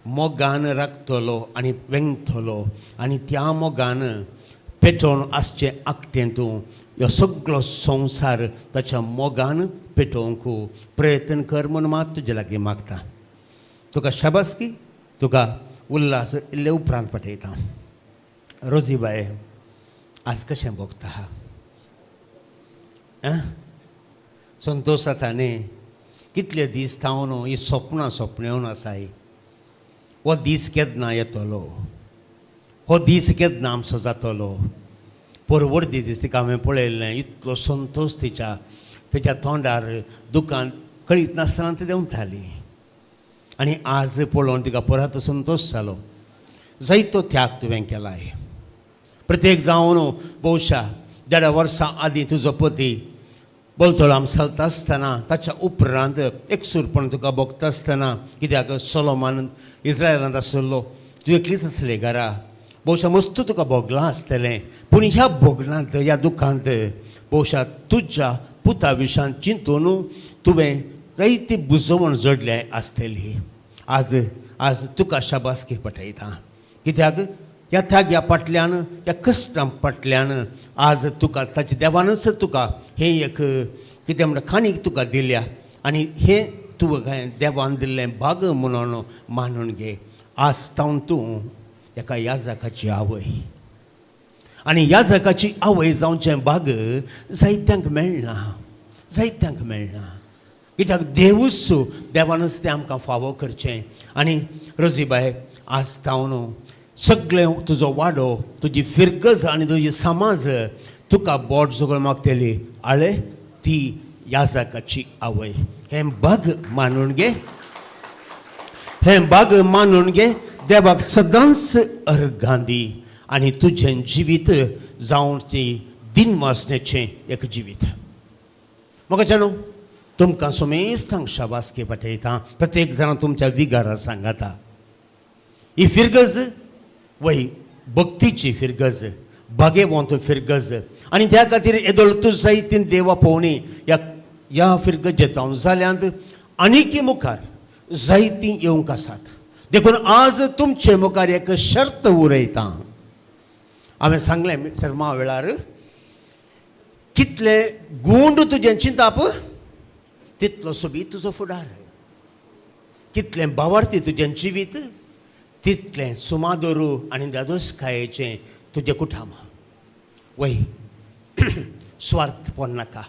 मोगान राखतलो आनी वेंगतलो. आनी त्या मोगान पेटोवन आसचें आकटें तूं ह्यो सगळो संवसार ताच्या मोगान पेटोवंक प्रयत्न कर म्हूण मात तुजे लागीं मागता. तुका शाबासकी, तुका उल्हास इल्ले उपरांत पटयता. रोजीबाय आज कशें भोगता? संतोश जाता न्ही? कितले दीस थावन ही सपनां सपनेवन आसाय. हो दीस केन्ना येतलो? हो दीस केन्ना आमचो जातलो परवडदी दीस तिका हांवें पळयल्लें इतलो संतोश तेच्या तोंडार दुकान कळीत नासतना ती देंवताली आनी आज पळोवन तिका परत संतोश जालो जायतो त्याग तुवें केलाय प्रत्येक जावन भोवशा 1.5 वर्सां आदीं तुजो पती बोलतोळाम चलता आसतना ताच्या उपरांत एकसूरपण तुका भोगता आसतना कित्याक सोलोमान इस्रायलांत आसलो तूं एकलीच आसली घरा भोवशा मस्त तुका भोगलां आसतलें पूण ह्या भोगनांत ह्या दुखांत भोवशा तुज्या पुता विशयान चिंतून तुवें जायती बुजवण जोडल्या आसतली आज तुका शाबासकी पठयता कित्याक ह्या त्याग्या फाटल्यान ह्या कश्टां फाटल्यान आज तुका ताच्या देवानच तुका हें एक कितें म्हणटा खाणीक तुका दिल्या आनी हें तुवें देवान दिल्लें भाग म्हणून मानून घे आज तावन तूं एका याजकाची आवय आनी याजकाची आवय जावचें भाग जायत्यांक मेळना कित्याक देवानच तें आमकां फावो करचें आनी रोजीबाय आज तावन सगळें तुजो वाडो तुजी फिरगज आनी तुजी समाज तुका बोट जोगळ मागतली आळे ती याजकाची आवय हें भाग मानून घे देवाक सदांच अर्घां दी आनी तुजें जिवीत जावन ती दिनवासनेचें एक जिवीत म्हाका जाणो तुमकां सोमेस्तांक शाबासकी पठयता प्रत्येक जाण तुमच्या विगारा सांगाता ही फिरगज वय भक्तीची फिरगज भागेवंत फिरगज आनी त्या खातीर येदोळ तूं जायतीन देवा पळोवणी ह्या फिरगजे जावन जाल्यांत आनीक मुखार जायतीं येवंक आसात देखून आज तुमचे मुखार एक शर्त उरयता हांवें सांगलें सर्मा वेळार कितले गूंड तुजें चिंताप तितलो सोबीत तुजो फुडार कितलें भावार्थी तुजें जिवीत तितलें सुमादोरू आनी दादोसकायेचें तुजें कुटुंब वय स्वार्थपण नाका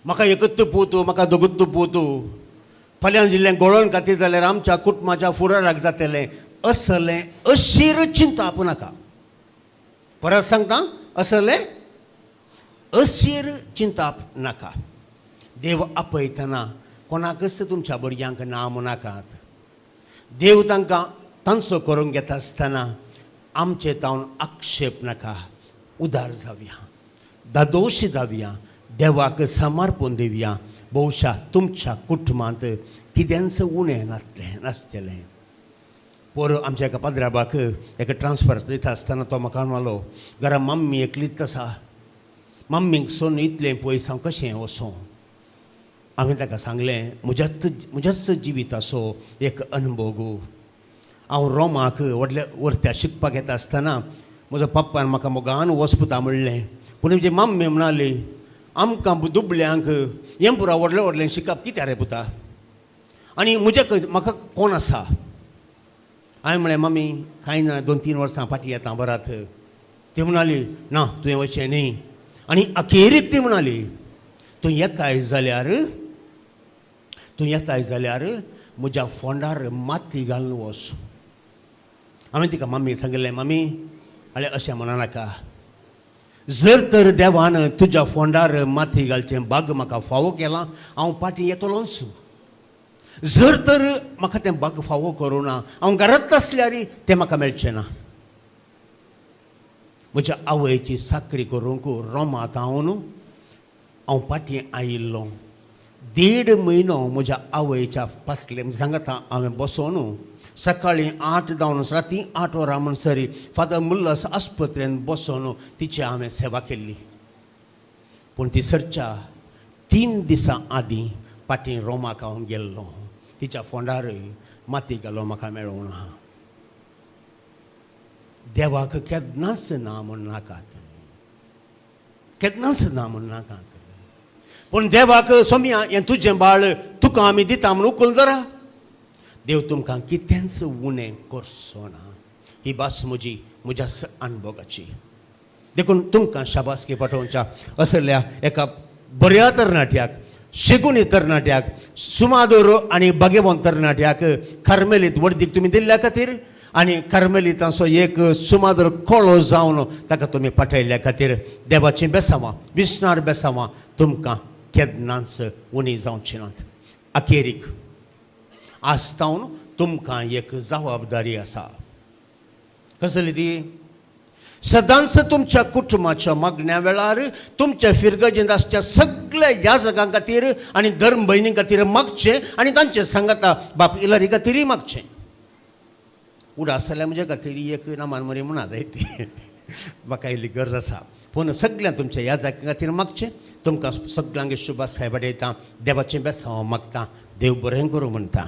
म्हाका एकूच पोतू म्हाका दोगूच पोतू फाल्यां जिल्लें गोळोन खातीर जाल्यार आमच्या कुटुंबाच्या फुडाराक जातलें असलें अशीर चिंताप नाका परत सांगता असलें अशीर चिंताप नाका देव आपयतना कोणाकच तुमच्या भुरग्यांक नाम नाकात देव तांकां तांचो करूंक घेता आसतना आमचे तावन आक्षेप नाका उदार जावया दादोशी जावया देवाक समर्पण दिवया भोवशा तुमच्या कुटुंबांत कितेंच उणें नासतलें पोर आमच्या एका पाद्राबाक एका ट्रान्सफर दिता आसतना तो म्हाका म्हणलो घरा मम्मी एकलीच आसा मम्मीक सोन इतलें पयस हांव कशें वचों हांवें ताका सांगलें म्हज्याच जिविताचो एक अनुभव गो हांव रोमाक व्हडल्या वर्त्या शिकपाक येता आसतना म्हजो पप्पान म्हाका मोगान वचपुता म्हणलें पूण म्हजी मम्मी म्हणाली आमकां दुबळ्यांक हें पुरा व्हडलें शिकप कित्या रे पुता आनी म्हाका कोण आसा हांवें म्हळें मम्मी कांय ना 2-3 वर्सां फाटीं येता बरात ती म्हणाली ना तुवें वचचें न्ही आनी अखेरीक ती म्हणाली तूं येताय जाल्यार म्हज्या फोंडार माती घालून वच हांवें तिका मम्मी सांगलें मम्मी आले अशें म्हणा नाका जर तर देवान तुज्या फोंडार माती घालचें भाग म्हाका फावो केलां हांव फाटीं येतलोच जर तर म्हाका तें भाग फावो करूं ना हांव घरांत आसल्यार तें म्हाका मेळचें ना म्हज्या आवयची साकरी करूंक रोमांत हांव फाटीं आयिल्लो 1.5 म्हयनो म्हज्या आवयच्या पासले सांगता हांवें बसोन सकाळीं 8 जावन राती 8 वरां म्हणसरी फादर मुल्लस आस्पत्रेंत बसोन तिची हांवें सेवा केल्ली पूण ती सरच्या 3 दिसां आदीं फाटीं रोमाक हांव गेल्लो तिच्या फोंडार माती घालो म्हाका मेळूं ना देवाक केन्नाच ना म्हण नाकात केन्नाच ना म्हण नाकात पूण देवाक सोम्या हें तुजें बाळ तुका आमी दिता म्हूण उखल धरा देव तुमकां कितेंच उणें करचो ना ही भास म्हज्या अणभवाची देखून तुमकां शाबासकी पाठोवच्या असल्या एका बऱ्या तरणाट्याक शेगुणी तरणाट्याक सुमादोर आनी भाग्यवंत तरणाट्याक कार्मेलीत वर्दीक तुमी दिल्ल्या खातीर आनी कार्मेलितांचो एक सुमार कोळो जावन ताका तुमी पाठयल्ल्या खातीर देवाचीं बेसांवां विस्नार बेसांवां तुमकां केन्नाच उणी जावची नात. अखेरीक आस्तावन तुमकां एक जबाबदारी आसा. कसली ती? सदांच तुमच्या कुटुंबाच्या मागण्या वेळार तुमच्या फिरगजिंदासच्या सगळ्या याजकां खातीर आनी धर्म भयणी खातीर मागचें आनी तांचे सांगाता बाप इलारी खातीरय मागचें. उडास जाल्यार म्हज्या खातीर एक नामान मरी म्हणा जाय ती म्हाका इल्ली गरज आसा. पूण सगळ्या तुमच्या याजकां खातीर मागचें. तुमकां सगळ्यांक शुभाशय बडयता. देवाचें बेसांव मागता. देव बरें करूं म्हणटा.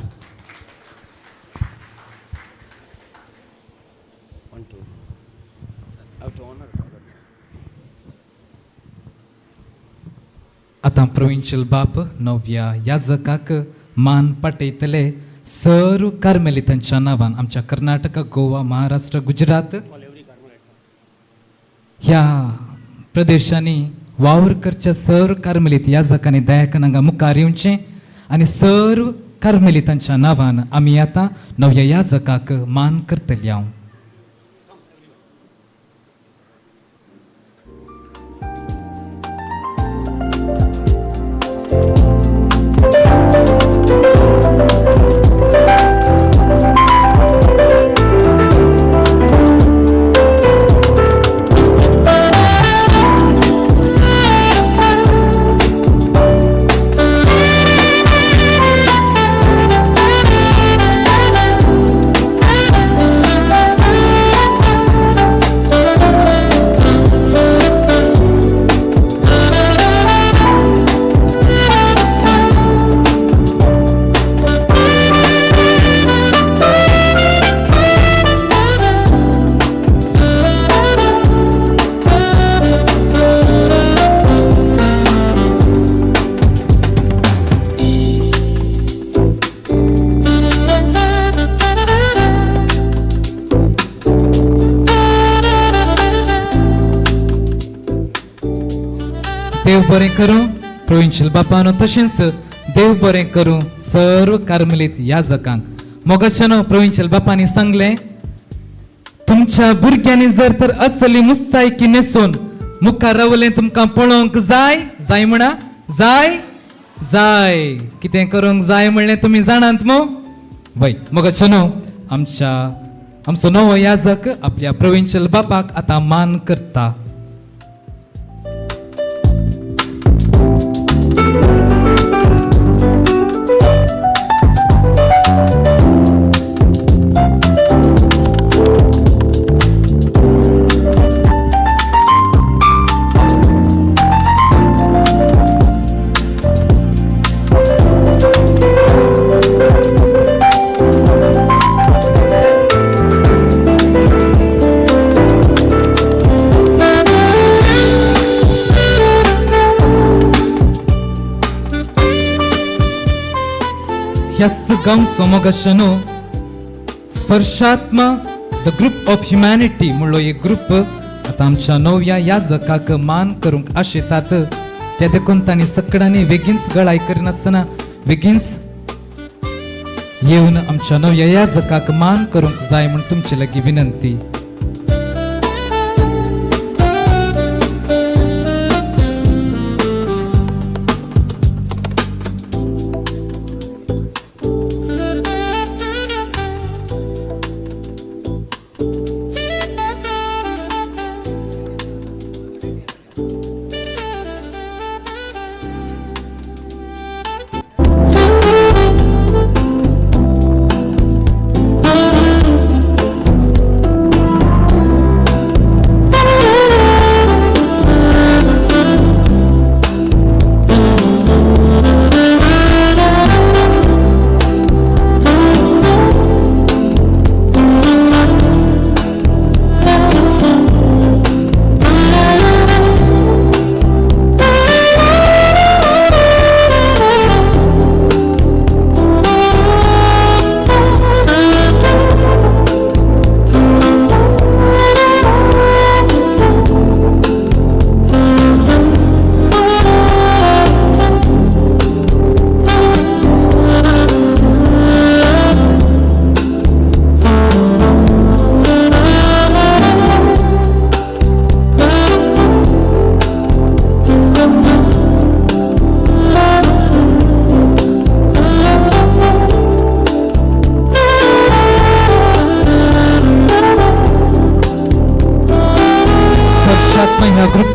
आतां प्रोविन्शियल बाप नव्या याजकाक मान पाठयतले सर्व कार्मेलितांच्या नांवान आमच्या कर्नाटका, गोवा, महाराष्ट्र, गुजरात ह्या प्रदेशांनी वावर करच्या सर्व कार्मेलित याजकांनी दयाकनांगा मुखार येवचें आनी सर्व कार्मेलितांच्या नांवान आमी आतां नव्या याजकाक मान करतली. हांव देव बरें करूं प्रोविन्शियल बापानो. तशेंच देव बरें करूं सर्व कार्मेलीत याजकांक. मोगाच्यानो प्रोविन्शियल बापांनी सांगलें तुमच्या भुरग्यांनी जर तर असली मुस्तायकी नेसून मुखार रावलें तुमकां पळोवंक जाय जाय म्हणा जाय जाय कितें करूंक जाय म्हणलें तुमी जाणात मो वय. मोगाच्यानो आमचो नवो याजक आपल्या प्रोविन्शियल बापाक आतां मान करता. ह्याच गांव सोमोगाशनो स्पर्शात्मा द ग्रुप ऑफ ह्युमॅनिटी म्हणलो एक ग्रुप आतां आमच्या नव्या याजकाक मान करूंक आशेतात. त्या देखून तांणी सकाळीं बेगीनच गळाय करिनासतना बेगीनच येवन आमच्या नव्या याजकाक मान करूंक जाय म्हूण तुमचे लागीं विनंती.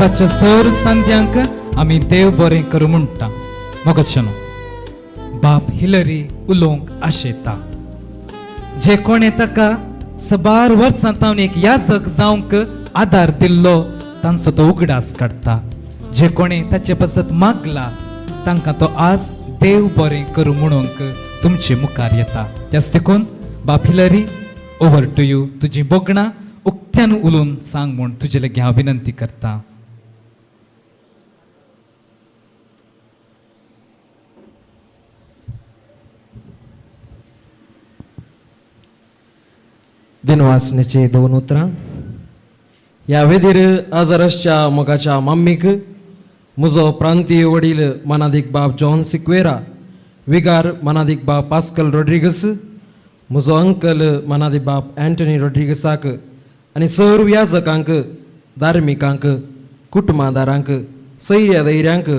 कुटुंबाच्या सर सांद्यांक आमी देव बरें करूं म्हणटा. मोगचनो बाप हिलरी उलोवंक आशेता. जे कोणे ताका सबार वर्सां तावन एक याजक जावंक आदार दिल्लो तांचो तो उगडास काडटा. जे कोणे ताचे पासत मागला तांकां तो आज देव बरें करूं म्हणूंक तुमचे मुखार येता. त्याच देखून बाप हिलरी, ओवर टू यू. तुजी बोगणां उक्त्यान उलोवन सांग म्हूण तुजे लागीं हांव विनंती करता. दिनवासनेचे 2 उतरां. ह्या वेदीर आजारसच्या मोगाच्या मम्मीक म्हजो प्रांतीय वडील मनादीक बाब जॉन सिक्वेरा, विगार मनादीक बाब पास्कल रॉड्रिगस, म्हजो अंकल मनादीक बाब एंटनी रॉड्रिगसाक आनी सर्व याजकांक, धार्मिकांक, कुटुंबादारांक, सैर्या दैऱ्यांक,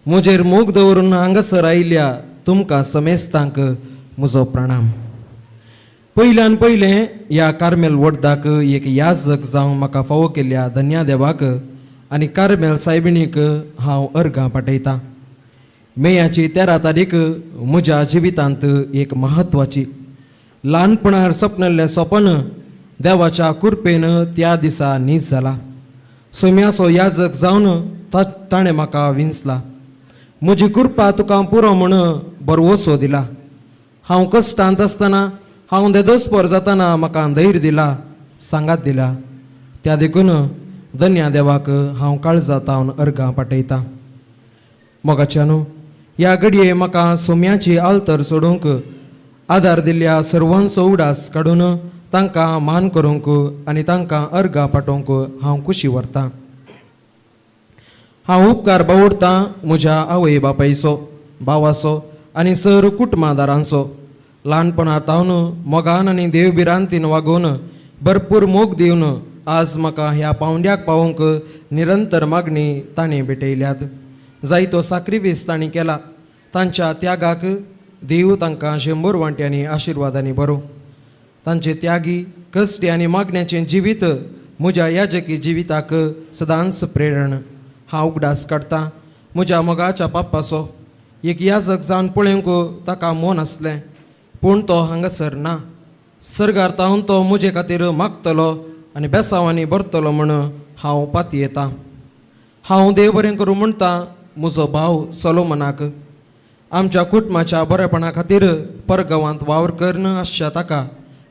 म्हजेर मोग दवरून हांगासर आयिल्ल्या तुमकां समेस्तांक म्हजो प्रणाम. पयल्यान पयलें ह्या कार्मेल वडदाक एक याजक जावन म्हाका फावो केल्ल्या धन्या देवाक आनी कार्मेल सायबिणीक हांव अर्गां पाठयतां. मेयाची 13 तारीख म्हज्या जिवितांत एक म्हत्वाची, ल्हानपणार सपनल्लें स्वप्न देवाच्या कृपेन त्या दिसा नीज जाला. सोम्याचो याजक जावन ताणें म्हाका विंचला. म्हजी कृपा तुका पुरो म्हूण बरवसो दिला. हांव कश्टांत आसतना, हांव देदोस्पर जातना म्हाका धैर्य दिला, सांगात दिला. त्या देखून धन्या देवाक हांव काळजातावन अर्गां पाठयतां. मोगाच्यानो, ह्या घडये म्हाका सोम्याची आल्तर सोडूंक आदार दिल्ल्या सर्वांचो उडास काडून तांकां मान करूंक आनी तांकां अर्गां पाठोवंक हांव खुशी व्हरतां. हांव उपकार बावडटां म्हज्या आवय बापायचो, भावाचो आनी सर कुटुंबादारांचो. ल्हानपणांतावन मोगान आनी देवबिरांतीन वागोवन भरपूर मोग दिवन आज म्हाका ह्या पावंड्याक पावोवंक निरंतर मागणी ताणें भेटयल्यात. जायतो साक्रिफीस तांणी केला. तांच्या त्यागाक देव तांकां 100 वांट्यांनी आशिर्वादांनी भरो. तांचे त्यागी, कश्टी आनी मागण्याचें जिवीत म्हज्या याजकी जिविताक सदांच प्रेरण. हांव उगडास काडटां म्हज्या मोगाच्या पापाचो. एक याजक जावन पळोवंक ताका मन आसलें, पूण तो हांगासर ना. सर्गार तावन तो म्हजे खातीर मागतलो आनी बेसांवांनी भरतलो म्हूण हांव पाती येतां. हांव देव बरें करूं म्हणटा म्हजो भाव सोलोमनाक. आमच्या कुटुंबाच्या बरेपणा खातीर परगांवांत वावर करन आसच्या ताका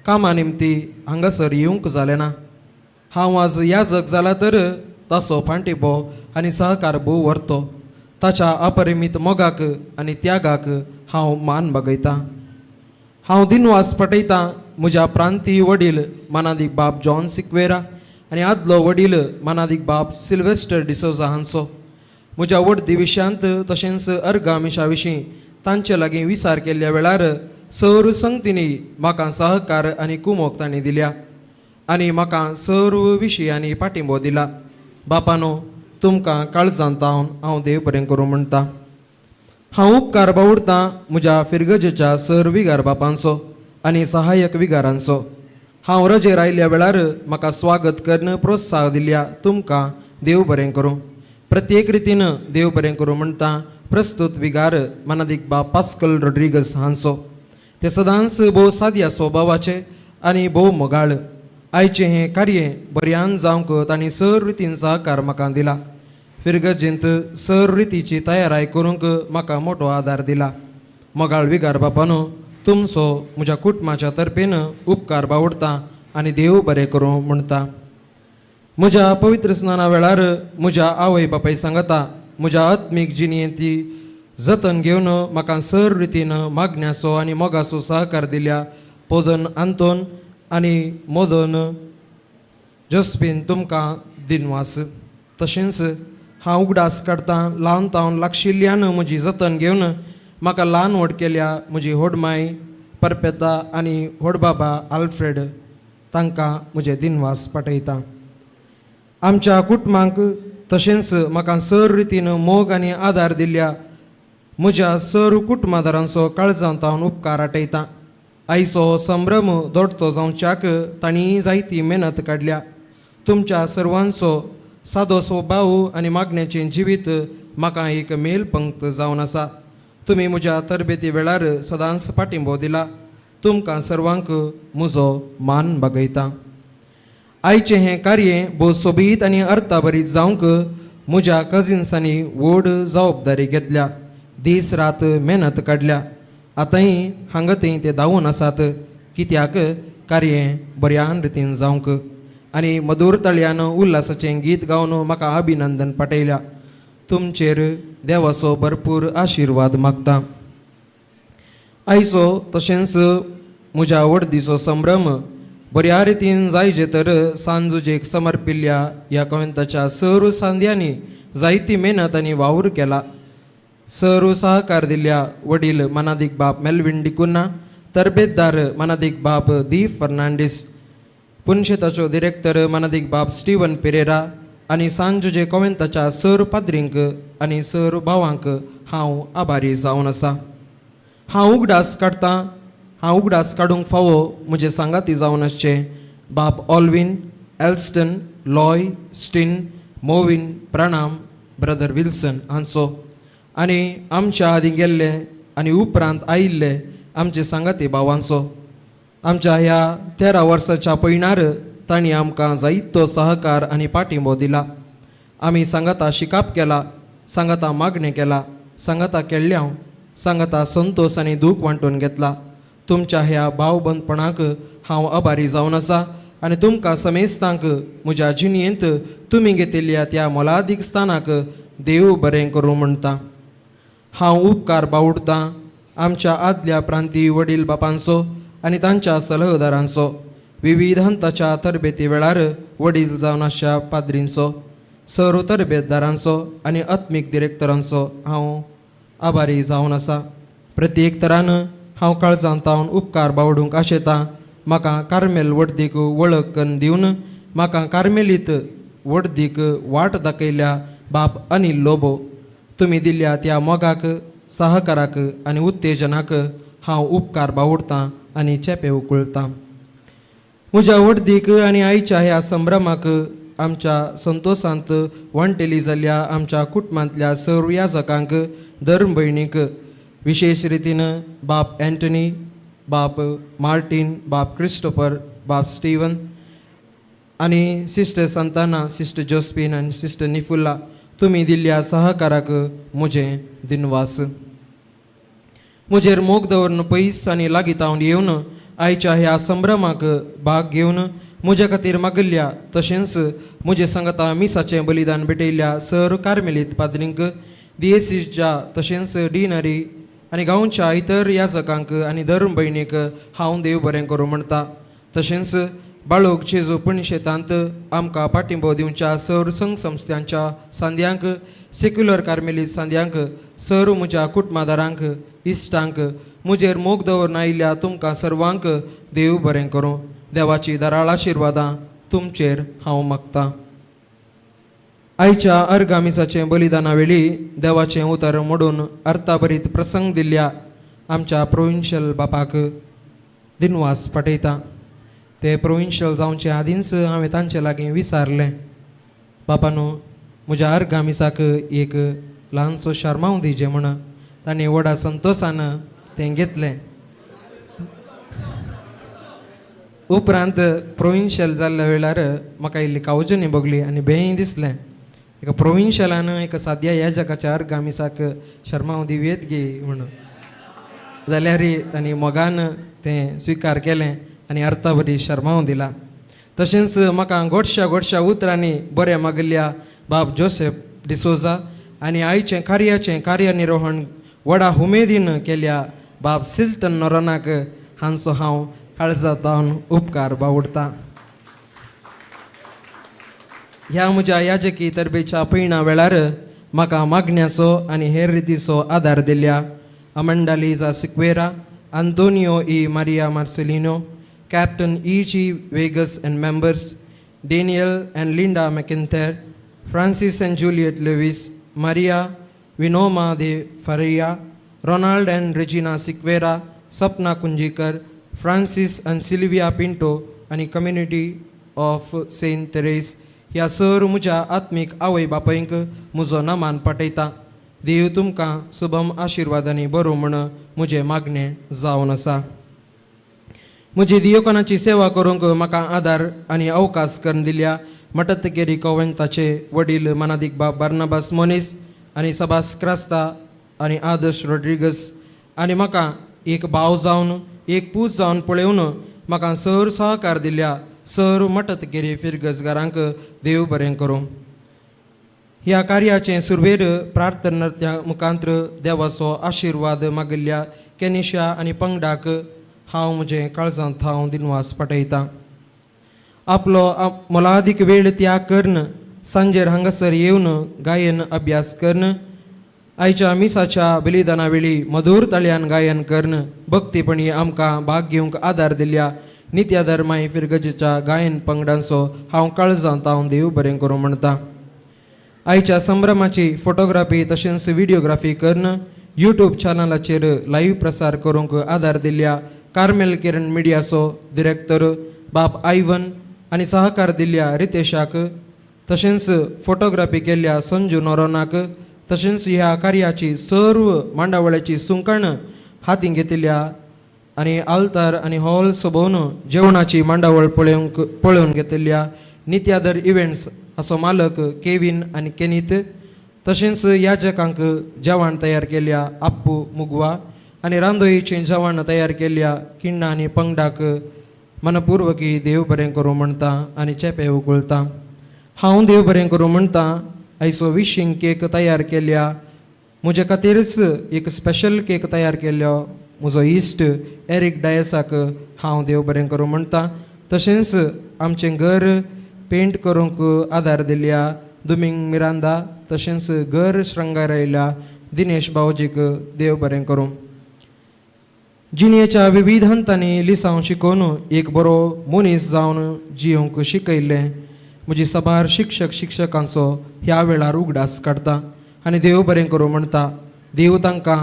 कामा निमती हांगासर येवंक जालें ना. हांव आज याजक जाला तर ताचो फांटीबो आनी सहकार भोव व्हरतो. ताच्या अपरिमीत मोगाक आनी त्यागाक हांव मान बागयतां. हांव दिनवास पटयतां म्हज्या प्रांतीय वडील मनादीक बाब जॉन सिक्वेरा आनी आदलो वडील मनादीक बाब सिल्वेस्टर डिसोजा हांचो. म्हज्या वडदी विशयांत तशेंच अर्गामिशा विशीं तांचे लागीं विचार केल्ल्या वेळार सर्व संगतींनी म्हाका सहकार आनी कुमोग तांणी दिल्या आनी म्हाका सर्व विशयांनी पाठिंबो दिला. बापानो, तुमकां काळजांतावन हांव देव बरें करूं म्हणटा. हांव उपकार बावडटां म्हज्या फिरगजेच्या सर विगार बापांचो आनी सहाय्यक विगारांचो. हांव रजेर आयिल्ल्या वेळार म्हाका स्वागत करन प्रोत्साह दिल्ल्या तुमकां देव बरें करूं. प्रत्येक रितीन देव बरें करूं म्हणटा प्रस्तुत विगार मनादीक बाब पास्कल रॉड्रिगस हांचो. ते सदांच भोव साद्या स्वभावाचे आनी भोव मोगाळ. आयचें हें कार्य बऱ्यान जावंक तांणी सर रितीन सहकार म्हाका दिला. फिरगजेंत सर रितीची तयाराय करूंक म्हाका मोठो आदार दिला. मोगाळ विगार बापानो, तुमचो म्हज्या कुटुंबाच्या तर्फेन उपकार बावडटां आनी देव बरें करूं म्हणटा. म्हज्या पवित्र स्नाना वेळार म्हज्या आवय बापाय सांगता म्हज्या आत्मीक जिणेंती जतन घेवन म्हाका सर रितीन मागण्याचो आनी मोगाचो सहकार दिल्या पोदन आंतोन आनी मोदन जोस्पीन तुमकां दिनवास. तशेंच हांव उगडास काडटां ल्हानतावन लागशिल्ल्यान म्हजी जतन घेवन म्हाका ल्हान व्हड केल्या म्हजी व्हडमाय परपेता आनी व्हडबाबा आल्फ्रेड तांकां म्हजे दिनवास पाठयतां. आमच्या कुटुंबांक तशेंच म्हाका सर रितीन मोग आनी आदार दिल्ल्या म्हज्या सर कुटुंबादारांचो काळजांतावन उपकार आठयतां. आयचो संभ्रम दोडतो जावच्याक तांणी जायती मेहनत काडल्या. तुमच्या सर्वांचो सादो स्वभाव आनी मागण्याचें जिवीत म्हाका एक मेल पंक्त जावन आसा. तुमी म्हज्या तरबेती वेळार सदांच पाठिंबो दिला. तुमकां सर्वांक म्हजो मान बागयता. आयचें हें कार्य भोव सोबीत आनी अर्थाभरीत जावंक म्हज्या कजिन्सांनी व्हड जबाबदारी घेतल्या. दीस रात मेहनत काडल्या. आतांय हांगा थंय ते धांवून आसात कित्याक कार्य बऱ्यान रितीन जावंक. आनी मधुर तळ्यान उल्हासाचें गीत गावन म्हाका अभिनंदन पाठयल्या. तुमचेर देवाचो भरपूर आशिर्वाद मागता. आयचो तशेंच म्हज्या वर्दीचो संभ्रम बऱ्या रितीन जायजे तर सांजुजेक समर्पिल्ल्या ह्या कविताच्या सर्व सांद्यांनी जायती मेहनत आनी वावर केला. सर्व सहकार दिल्ल्या वडील मनादीक बाप मेल्विन डिकुन्ना, तरबेतदार मनादीक बाप दी फर्नांडीस, पुनशेताचो डिरेक्टर मनादीक बाप स्टीवन पेरेरा आनी सांजुजे कविताच्या सर्व पाद्रींक आनी सर्व भावांक हांव आभारी जावन आसा. हांव उगडास काडूंक फावो म्हजे सांगाती जावन आसचे बाप ऑल्विन, एल्स्टन, लॉय, स्टीन, मोविन, प्रणाम, ब्रदर विल्सन हांचो आनी आमच्या आदीं गेल्ले आनी उपरांत आयिल्ले आमचे सांगाती भावांचो. आमच्या ह्या 13 वर्साच्या पयणार तांणी आमकां जायतो सहकार आनी पाठिंबो दिला. आमी सांगाता शिकाप केला, सांगाता मागणें केला, सांगाता केल्ल्या, सांगाता संतोश आनी दूख वांटून घेतला. तुमच्या ह्या भावबंदपणाक हांव आभारी जावन आसा आनी तुमकां समेस्तांक म्हज्या जिणेंत तुमी घेतिल्ल्या त्या मोलादीक स्थानाक देव बरें करूं म्हणटा. हांव उपकार बावडटां आमच्या आदल्या प्रांतीय वडील बापांचो आनी तांच्या सलहदारांचो, विविधांताच्या तरबेती वेळार वडील जावन आसच्या पाद्रींचो, सर्व तरबेतदारांचो आनी आत्मीक डिरेक्टरांचो हांव आभारी जावन आसा. प्रत्येक तरान हांव काळजांतावन उपकार बावडूंक आशेतां. म्हाका कार्मेल वडदीक वळख करून दिवन म्हाका कार्मेलीत वडदीक वाट दाखयल्या बाप अनिल लोबो, तुमी दिल्ल्या त्या मोगाक, सहकाराक आनी उत्तेजनाक हांव उपकार बावडटां आनी चेपे उकळटां. म्हज्या वडदीक आनी आयच्या ह्या संभ्रमाक आमच्या संतोशांत वांटेली जाल्ल्या आमच्या कुटुंबांतल्या सर्व याजकांक, धर्म भयणीक, विशेष रितीन बाप एंटनी, बाप मार्टीन, बाप क्रिस्टोफर, बाप स्टीवन आनी सिस्टर संताना, सिस्टर जोस्पीन आनी सिस्टर निफुल्ला, तुमी दिल्ल्या सहकाराक म्हजें दिनवास. म्हजेर मोग दवरून पयस आनी लागीं येवन आयच्या ह्या संभ्रमाक भाग घेवन म्हजे खातीर मागिल्ल्या तशेंच म्हजे सांगाता मिसाचें बलिदान भेटयल्ल्या सर्व कार्मेलीत पाद्रींक, दिएसीच्या तशेंच डिनरी आनी गांवच्या इतर याजकांक आनी धर्म भयणीक हांव देव बरें करूं म्हणटा. तशेंच बाळोक जेजू पुण्यशेतांत आमकां पाठिंबो दिवच्या सर्व संघ संस्थांच्या सांद्यांक, सेक्युलर कार्मेलीत सांद्यांक, सर्व म्हज्या कुटुंबादारांक, इश्टांक, म्हजेर मोग दवरून आयिल्ल्या तुमकां सर्वांक देव बरें करूं. देवाची दराळ आशिर्वादां तुमचेर हांव मागतां. आयच्या अर्गामिसाचें बलिदाना वेळी देवाचें उतर मोडून अर्थाभरीत प्रसंग दिल्ल्या आमच्या प्रोविन्शियल बापाक दिनवास पाठयता. ते प्रोविन्शियल जावचे आदींच हांवें तांचे लागीं विचारलें, बापानू म्हज्या अर्गामिसाक एक ल्हानसो शर्माव दिजे म्हण. तांणी व्हडा संतोशान तें घेतलें. उपरांत प्रोविन्शियल जाल्ल्या वेळार म्हाका इल्ली कावजनी भोगली आनी भेंय दिसलें. एका प्रोविन्शियलान एका साद्या याजकाच्या अर्गामिसाक शर्माव दिवयेत गे म्हणून. जाल्यार तांणी मोगान तें स्विकार केलें आनी अर्थाभरी शर्माव दिला. तशेंच म्हाका गोडश्या उतरांनी बरें मागिल्ल्या बाब जोसेफ डिसोजा आनी आयचें कार्याचें कार्यनिर्वहण व्हडा उमेदीन केल्या बाब सिल्टन नोरोनाक हांचो हांव काळजांतावन उपकार बावडटां. ह्या म्हज्या याजकी तरबेच्या पयणा वेळार म्हाका मागण्याचो आनी हेर रितीचो आदार दिल्ल्या अमंडा लिझा सिक्वेरा, आंतोनियो ई Maria Marcelino, Captain E.G. Vegas and members, Daniel and Linda McIntyre, Francis and Juliet Lewis, Maria Vinoma de Faria, Ronald and Regina Sikvera, Sapna Kunjikar, Francis and Sylvia Pinto, and the community of Saint Therese, ह्या sir म्हज्या आत्मीक आवय बापायंक म्हजो नमान पटयता. देव तुमकां शुभम आशिर्वादांनी बरो म्हण म्हजें मागणें जावन आसा. म्हजी दियोकोनाची सेवा करूंक म्हाका आदार आनी अवकाश करून दिल्या मटतकेरी कॉवेंताचे वडील मनादीक बाब बार्नाबास मोनीस आनी सबास क्रास्ता आनी आदर्श रॉड्रिगस आनी म्हाका एक भाव जावन एक पूत जावन पळयवन म्हाका सर सहकार दिल्या सर मटतकेरी फिरगसगारांक देव बरें करूं. ह्या कार्याचे सुरवेर प्रार्थनार्थ्या मुखांत्र देवाचो आशिर्वाद मागिल्ल्या केनिशा आनी पंगडाक हांव म्हजें काळजांत हांव दिनवास पटयतां. आपलो मोलादीक वेळ त्याग करन सांजेर हांगासर येवन गायन अभ्यास करन आयच्या मिसाच्या बलिदाना वेळी मधुर ताळ्यान गायन करन भक्तीपणी आमकां भाग घेवंक आदार दिल्या नित्या धर्माय फिरगजेच्या गायन पंगडांचो हांव काळजांत हांव देव बरें करूं म्हणटा. आयच्या संभ्रमाची फोटोग्राफी तशेंच व्हिडिओग्राफी करन यूट्यूब चॅनलाचेर लाईव्ह प्रसार करूंक आदार दिल्या कार्मेल किरण मिडियाचो डिरेक्टर बाब आयवन आनी सहकार दिल्ल्या रितेशाक तशेंच फोटोग्राफी केल्ल्या संजू नोरोनाक तशेंच ह्या कार्याची सर्व मांडावळ्याची सुंकण हातीन घेतिल्ल्या आनी आल्तार आनी हॉल सोबोवन जेवणाची मांडावळ पळोवन घेतिल्ल्या नित्यादर इव्हेंट्स असो मालक केविन आनी केनीत तशेंच याजकांक जेवण तयार केल्ल्या आप्पू मुगवा आनी रांदोळीचें जेवण तयार केल्ल्या किण्णा आनी पंगडाक मनपूर्वकी देव बरें करूं म्हणटा आनी चेपे उगोलता. हांव देव बरें करूं म्हणटा. आयचो विशींग केक तयार केल्ल्या म्हजे खातीरच एक स्पेशल केक तयार केल्लो म्हजो इश्ट एरिक डायसाक हांव देव बरें करूं म्हणटा. तशेंच आमचें घर पेंट करूंक आदार दिल्ल्या दुमिंग मिरांदा तशेंच घर श्रंगारयल्या दिनेश बावजीक देव बरें करूं. जिणेच्या विविध हंतांनी लिसांव शिकोवन एक बरो मनीस जावन जियोंक शिकयल्लें म्हजी सबार शिक्षकांचो ह्या वेळार उगडास काडटा आनी देव बरें करूं म्हणटा. देव तांकां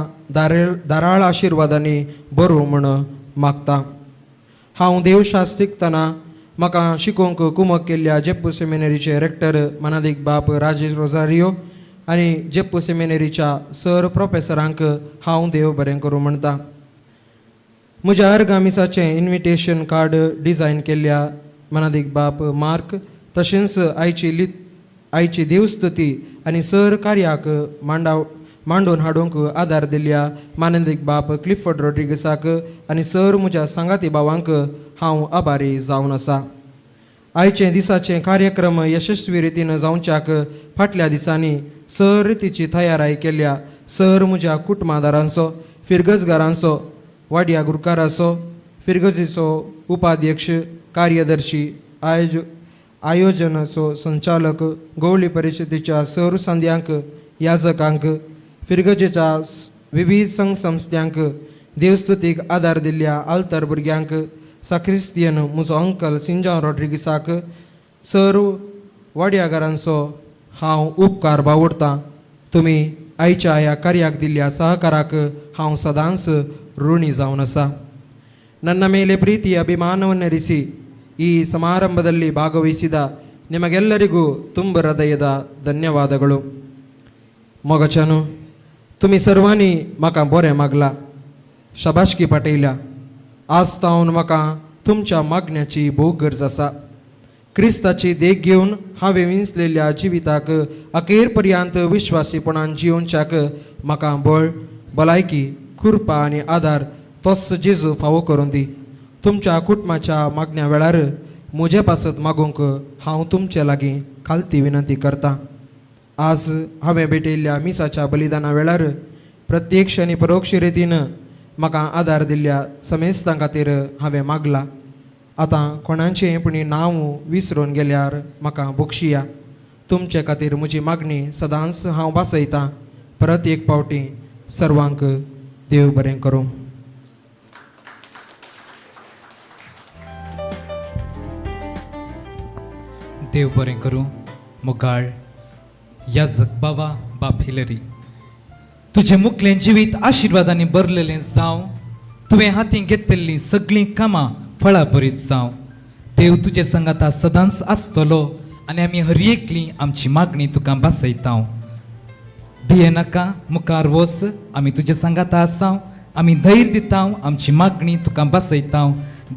दाराळ आशिर्वादांनी बरो म्हण मागता. हांव देवशास्त्र शिकतना म्हाका शिकोवंक कुमक केल्ल्या जेप्पू सेमिनरीचे रेक्टर मनादीक बाब राजेश रोजारियो आनी जेप्पू सेमिनरीच्या सर प्रोफेसरांक हांव देव बरें करूं म्हणटा. म्हज्या अर्गामिसाचें इन्विटेशन कार्ड डिझायन केल्ल्या मनादीक बाब मार्क तशेंच आयची देवस्तुती आनी सर कार्याक मांडून हाडूंक आदार दिल्ल्या मानदीक बाब क्लिफर्ड रॉड्रिगसाक आनी सर म्हज्या सांगाती भावांक हांव आभारी जावन आसा. आयचे दिसाचे कार्यक्रम यशस्वी रितीन जावच्याक फाटल्या दिसांनी सर रितीची तयाराय केल्ल्या सर म्हज्या कुटुंबादारांचो फिरगसगारांचो वाड्या गुरकाराचो फिरगजीचो उपाध्यक्ष कार्यदर्शी आयोजनाचो संचालक गवळी परिशदेच्या सर संद्यांक याजकांक फिरगजेच्या विविध संघ संस्थांक देवस्तुतीक आदार दिल्ल्या आल्तर भुरग्यांक साक्रिस्तियन म्हजो अंकल सिंजाव रॉड्रिगसाक सर वाड्यागारांचो हांव उपकार बावडटां. तुमी आयच्या ह्या कार्याक दिल्ल्या सहकाराक हांव सदांच ಋಣಿ जावन आसा. ನನ್ನ ಮೇಲೆ ಪ್ರೀತಿ ಅಭಿಮಾನವನ್ನರಿಸಿ ಈ ಸಮಾರಂಭದಲ್ಲಿ ಭಾಗವಹಿಸಿದ ನಿಮಗೆಲ್ಲರಿಗೂ ತುಂಬ ಹೃದಯದ ಧನ್ಯವಾದಗಳು. मोगाच्यानो तुमी सर्वांनी म्हाका बरें मागला शाबासकी पाटयल्या. आज तावन म्हाका तुमच्या मागण्याची भोव गरज आसा. क्रिस्ताची देख घेवन हांवें विंचलेल्या जिविताक अखेर पर्यंत विश्वासीपणान जियोवच्याक म्हाका बळ भलायकी कृपा आनी आदार तोच जेजू फावो करून दी. तुमच्या कुटुंबाच्या मागण्या वेळार म्हजे पासत मागूंक हांव तुमचे लागीं खालती विनंती करतां. आज हांवें भेटयल्ल्या मिसाच्या बलिदाना वेळार प्रत्यक्ष आनी परोक्ष रितीन म्हाका आदार दिल्ल्या समेस्तां खातीर हांवें मागलां. आतां कोणाचें पूण नांव विसरून गेल्यार म्हाका बक्षिया. तुमचे खातीर म्हजी मागणी सदांच हांव भासयतां. परत एक पावटी सर्वांक देव बरें करूं. देव बरें करूं. मुगाळ याजक बाबा बाप हिलरी तुझे मुखलें जिवीत आशिर्वादांनी भरलेलें जावं. तुवें हातीन घेतिल्लीं सगळीं कामां फळां बरीत जावं. देव तुजे संगाता सदांच आसतलो आनी आमी हर एकली आमची मागणी तुका बसयता. भिये नाका, मुखार वच, आमी तुजे सांगात आसा. आमी धैर्य दिता, आमची मागणी तुका बसयता.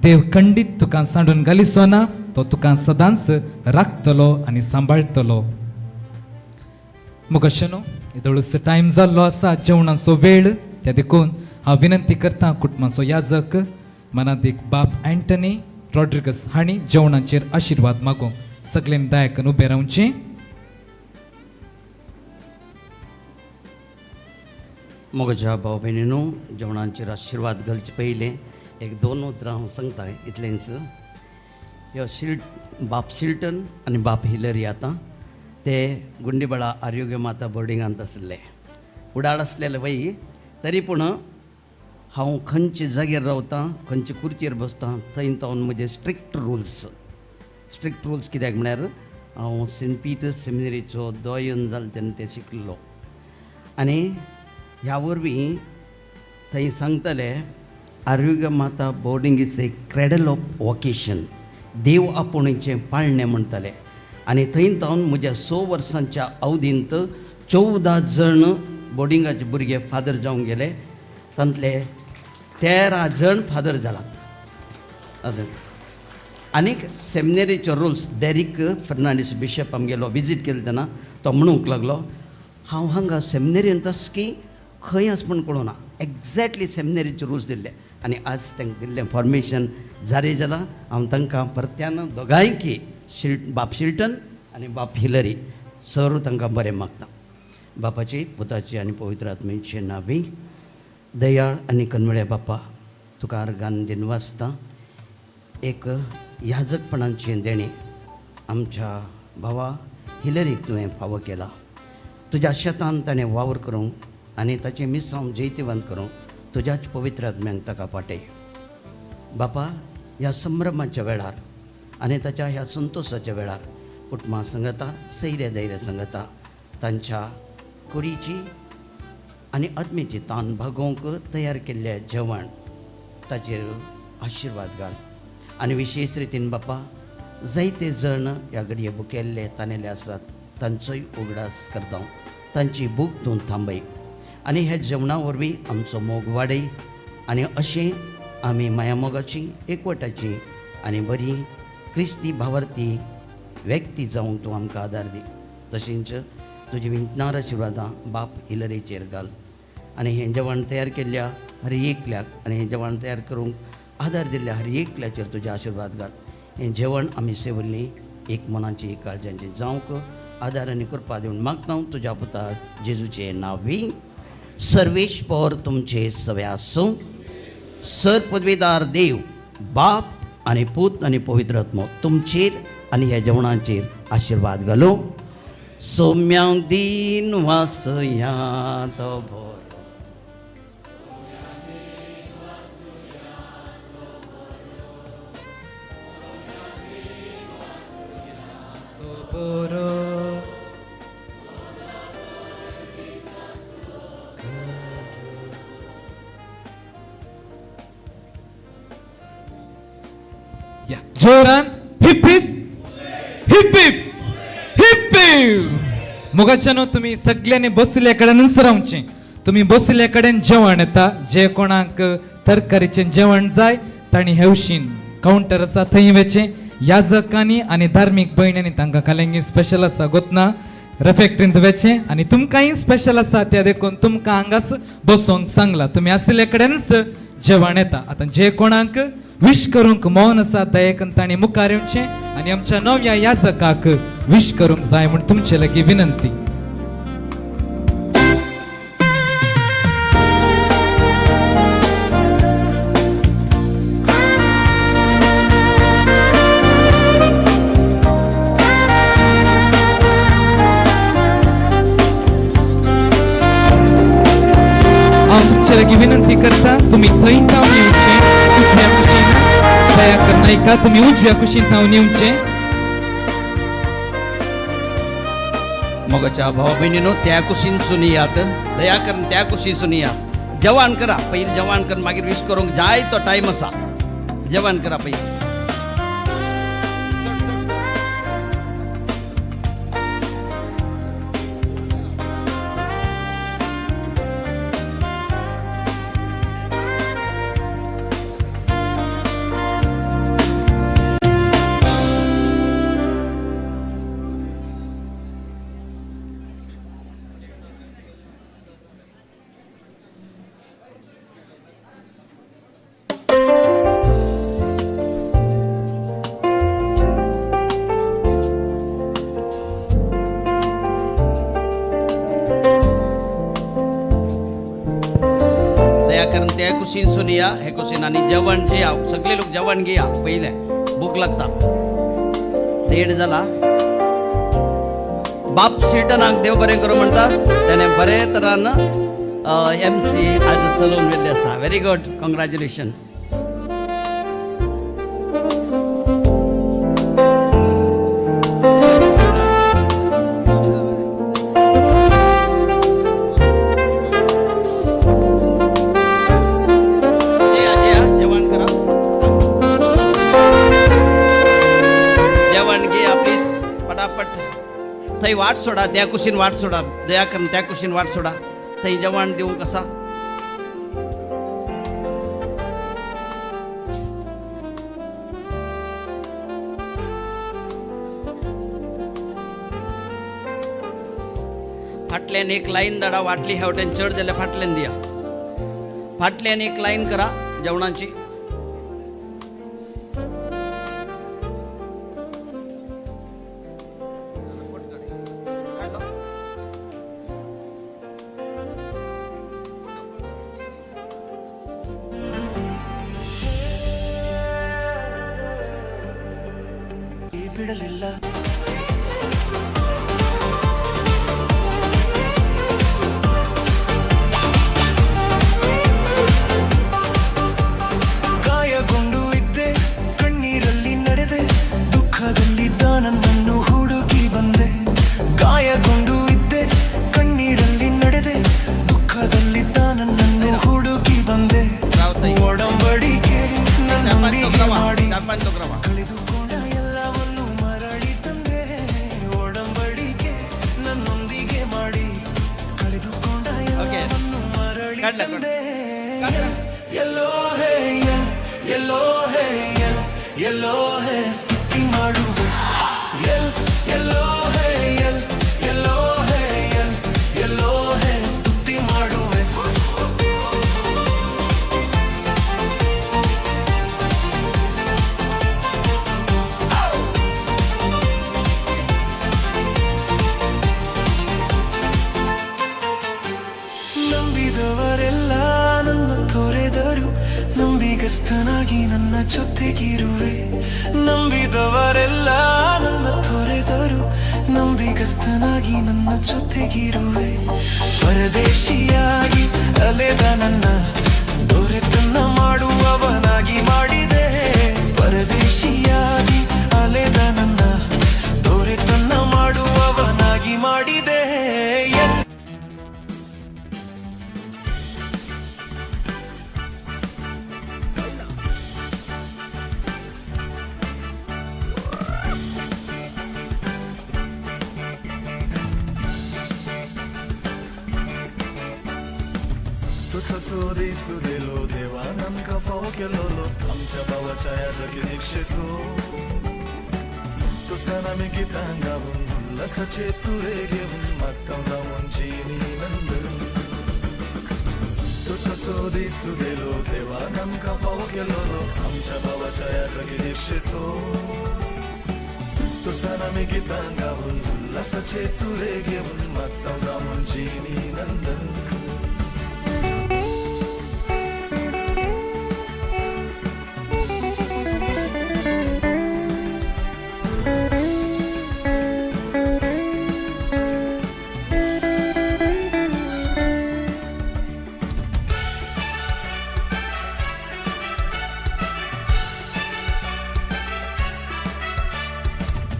देव खंडीत तुका सांडून घालिसो ना, तो तुका सदांच राखतलो आनी सांबाळटलो. मुखाशेनो इतलोच टायम जाल्लो आसा जेवणाचो वेळ. त्या देखून हांव विनंती करता कुटुंबाचो याजक मनादीक बाप अँटनी रॉड्रिगस हांणी जेवणाचेर आशिर्वाद मागूंक सगळ्यांनी दयाकन उबे रावचें. मोगाच्या भाव भयणीनो, जेवणाचेर आशिर्वाद घालचे पयलें एक 2 उतरां हांव सांगता इतलेंच. ह्यो बाप शिल्टन आनी बाप हिलरी आतां ते गुंडीबाळा आरोग्य माता बोर्डिंगांत आसले. उडाळ आसलेले वय तरी पूण हांव खंयचे जाग्यार रावतां, खंयचे खुर्चेर बसतां, थंय तावन म्हजे स्ट्रिक्ट रुल्स कित्याक म्हळ्यार हांव सेंट पिटर्स सेमिनरीचो 2 जालें तेन्ना ते शिकलो. आनी ह्या वरवीं थंय सांगतले आरोग्य माता boarding is a cradle of vocation, देव आपुणीचें पाळणें म्हणटाले. आनी थंय तावन म्हज्या 6 वर्सांच्या अवधींत 14 जण बोर्डिंगाचे भुरगे फादर जावंक गेले. तांतले 13 जण फादर जालात. आनीक सेमिनरीचे रुल्स डेरिक फर्नांडीस बिशप आमगेलो विजीट केलो तेन्ना तो म्हणूंक लागलो, हांव हांगा सेमिनरींत आस की खंय आस म्हूण कळूना. एक्झॅक्टली सेमिनरीचे रुल्स दिल्ले आनी आज तांकां दिल्लें फॉर्मेशन जारी जालां. हांव तांकां परत्यान दोगांयकी बाप शिल्टन आनी बाप हिलरी सर्व तांकां बरें मागता. बापाची, पुताची आनी पवित्र आत्मेची नांवी. दयाळ आनी कनवळ्या बापा, तुका अर्गान दिन वाचता. एक याजकपणाची देणी आमच्या भावा हिलरीक तुवें फावो केला. तुज्या शेतान ताणें वावर करूंक आनी ताचें मिसांव जैतिवंत करूंक तुज्याच पवित्र आत्म्यांक ताका पाटय. बापा, ह्या संभ्रमाच्या वेळार आनी ताच्या ह्या संतोशाच्या वेळार कुटुंबा सांगता, सैर्य धैर्य सांगता, तांच्या कुडीची आनी आत्मेची तान भागोवंक तयार केल्लें जेवण ताचेर आशिर्वाद घाल. आनी विशेश रितीन बापा, जायते जण ह्या घडये भुकेल्ले तानेले आसात, तांचोय उगडास करता. तांची भूक तूं थांबय आनी हे जेवणा वरवीं आमचो मोग वाडय. आनी अशें आमी माया मोगाची, एकवटाची आनी बरी क्रिस्ती भावार्थी व्यक्ती जावंक तूं आमकां आदार दी. तशेंच तुजी विंतनार आशिर्वादां बाप हिलरीचेर घाल. आनी हें जेवण तयार केल्ल्या हर एकल्याक आनी हें जेवण तयार करूंक आदार दिल्ल्या हर एकल्याचेर तुजे आशिर्वाद घाल. हें जेवण आमी सेवल्लीं एक मनाची एक काळजांची जावंक आदार आनी कृपा दिवन मागता तुज्या पुता जेजूचे नांवी. सर्वेश्वर तुमचे सवे आसूं. सर पदवीदार देव बाप आनी पूत आनी पवित्र आत्मो तुमचेर आनी ह्या जेवणाचेर आशिर्वाद घालो. सौम्यांक दिन वासया तो बरो. या जोरान hip hip hip hip hip hip. मोगाच्यानो तुम्ही सगळ्यांनी बसले कडेन रावचें. तुम्ही बसले कडेन जेवण येता. जे कोणाक तरकारीचें जेवण जाय तांणी हेवशीन कावंटर आसा थंय वेचें. याजकांनी आनी धार्मीक भयण्यांनी तांकां कालेंगी स्पेशल आसा गोतना रेफेक्ट्रींत वेचें. आनी तुमकांय स्पेशल आसा त्या देखून तुमकां हांगास बसोंक सांगला. तुमी आसले कडेनच जेवण येता. आतां जे कोणाक विश करूंक मौन आसा दयेकन तांणी मुखार येवचें आनी आमच्या नव्या याजकाक विश करूंक जाय म्हूण तुमचे लागीं विनंती. हांव तुमचे लागीं विनंती करता, तुमी थंय जावन येवचें. उजव्या कुशीन दया करून आयका, तुमी उजव्या कुशीन जावन येवचें. मोगाच्या भाव भयणीनो, त्या कुशीनसून यात, दया करून त्या कुशीनसून या. जेवण करा पयलीं, जेवण कर मागीर विश करूंक जाय तो टायम आसा. जेवण करा पयलीं. कुशीन सुनिया हे कुशीन आणि जेवण जे सगळे लोक जेवण घेया पहिले भूक लागता 1:30 जाला बाप सिटनाक देव बरें करूं म्हणटा त्याने बरे तरान MC आज सलून वेल्ले आसा व्हेरी गुड कॉंग्रॅच्युलेशन जेवण करा जेवण घे प्लीज पटापट थंय वाट सोडा त्या कुशीन वाट सोडा दया करून त्या कुशीन वाट सोडा थंय जेवण दिवं कसा फाटल्यान एक लाईन धाडा वाटली हेवटेन चड जाल्यार फाटल्यान दिया फाटल्यान एक लाईन करा जेवणाची ಬಿಡಲಿಲ್ಲ ಗಾಯಗೊಂಡು ಇದ್ದೆ ಕಣ್ಣೀರಲ್ಲಿ ನಡೆದೆ ದುಃಖದಲ್ಲಿದ್ದ ನನ್ನನ್ನು ಹುಡುಕಿ ಬಂದೆ ಗಾಯಗೊಂಡು ಇದ್ದೆ ಕಣ್ಣೀರಲ್ಲಿ ನಡೆದೆ ದುಃಖದಲ್ಲಿದ್ದ ನನ್ನನ್ನು ಹುಡುಕಿ ಬಂದೆ ಒಡಂಬಡಿಕೆ ನನ್ನೊಂದಿಗೆ ಮಾಡಿ ಕಳೆದುಕೊಂಡ ಎಲ್ಲವನ್ನು ಮರಳಿ ತಂದೆ ಒಡಂಬಡಿಕೆ ನನ್ನೊಂದಿಗೆ ಮಾಡಿ ಕಳೆದುಕೊಂಡ ಎಲ್ಲವನ್ನು ಮರಳಿ ತಂದೆ ಎಲ್ಲೋ ಹೇ ಎಲ್ಲೋ ಹೇ ಎಲ್ಲೋ ಹೇ ಸ್ತುತಿ ಮಾಡುವೆ ಎಲ್ಲೋ ಹೇ ಎಲ್ಲೋ ಹೇ ಎಲ್ಲೋ ಹೇ ಸ್ತುತಿ ಮಾಡುವೆ ನಂಬಿದವರೆಲ್ಲ ನನ್ನ ತೊರೆದರು ನಂಬಿಗಸ್ತನಾಗಿ ನನ್ನ ಜೊತೆಗಿರುವೆ ನಂಬಿದವರೆಲ್ಲ ನನ್ನ ತೊರೆದರು ನಂಬಿಗಸ್ತನಾಗಿ ನನ್ನ ಜೊತೆಗಿರುವೆ ಪರದೇಶಿಯಾಗಿ ಅಲೆದ ನನ್ನ ದೊರೆತನ ಮಾಡುವವನಾಗಿ ಮಾಡಿದೆ ಪರದೇಶಿಯಾಗಿ ಅಲೆದ ನನ್ನ ದೊರೆತನ ಮಾಡುವವನಾಗಿ ಮಾಡಿದೆ ससोदीसू दिलो देवा आमकां फाव केलोलो आमच्या भावाच्या ह्या जागी दिक्षेसू संतोषान आमी गितां गावून उल्हासाचे तुरे घेवन मागता जावून जिनी नंद ससोदीसू दिलो देवा आमकां फाव केलोलो आमच्या भावाच्या ह्या जागी दिक्षेसू संतोषान आमी गितां गावून उल्हासाचे तुरे घेवन मागता जावून जिनी नंदन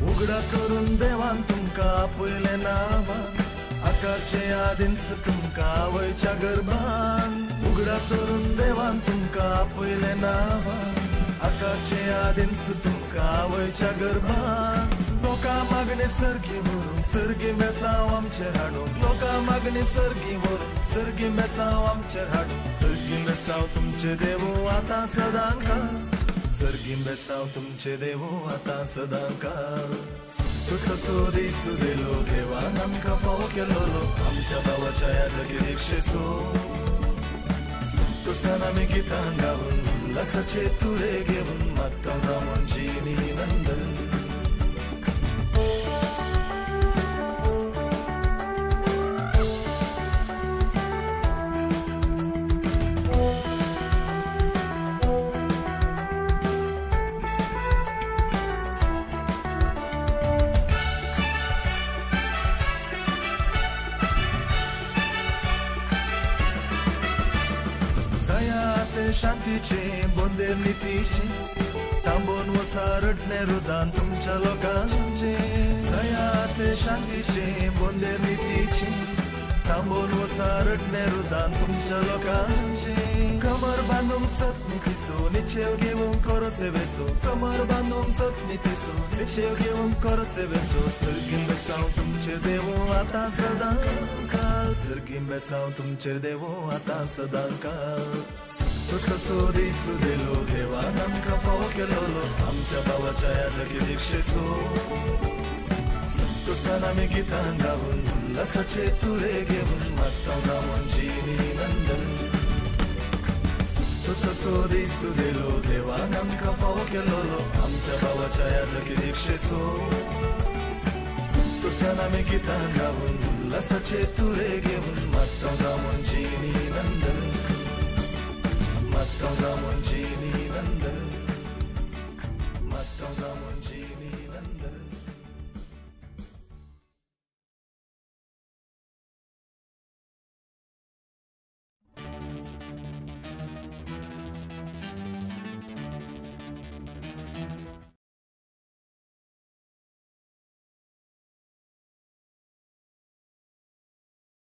उगडास करून देवान तुमकां आपयले नांवां आकारचे आदींच तुमकां आवयच्या गर्भान उगडास करून देवान तुमकां आपयले नांवां आकारचे आदींच तुमकां आवयच्या गर्भान लोकां मागणी सर्गी व्हरून सर्गी मेसांव आमचेर हाडून लोकां मागणी सर्गी व्हरून सर्गी मेसांव आमचेर हाडून सर्गी मेसांव तुमचे देवू आतां सदांकाळ सर्गी मेसांव तुमचे देवू आतां सदांकाळ ससोदीसू दिलो देवान आमकां फाव केलोलो आमच्या भावाच्या ह्या जागी दिक्षेसू संतोषान आमी गितां गावून उल्हासाचे तुरे घेवन मागता जावून जिनी नंदन शांतीचे बोंदेर नितीचे तांबून वसा रडणे रुदान तुमच्या लोकांचे सया ते शांतीचे बोंदेर नितीचे तांबून वसा रडणे रुदान तुमच्या लोकांचे कमर बांधून सतनी तिसो निचेव घेऊन करो सेवेसो कमर बांधून सतनी तिसो निचेव घेऊन करो सेवेसो सर्गीन बेसाव तुमचे देवो आता सदा काल सर्गीन बेसाव तुमचे देवो आता सदा काल तसो दिसू देलो देवान आमकां फावो केलोलो आमच्या भावाच्या याजकी दिक्षेसो संतोषान आमी गितां गावून उल्हासाचे तुरे घेऊन मागता जावन जिनी नंदन संतोषाचो दिसू देलो देवान आमकां फावो केलोलो आमच्या भावाच्या याजकी दिक्षेसो संतोषान आमी गितां गावून उल्हासाचे तुरे घेऊन मागता जावन जिनी नंदन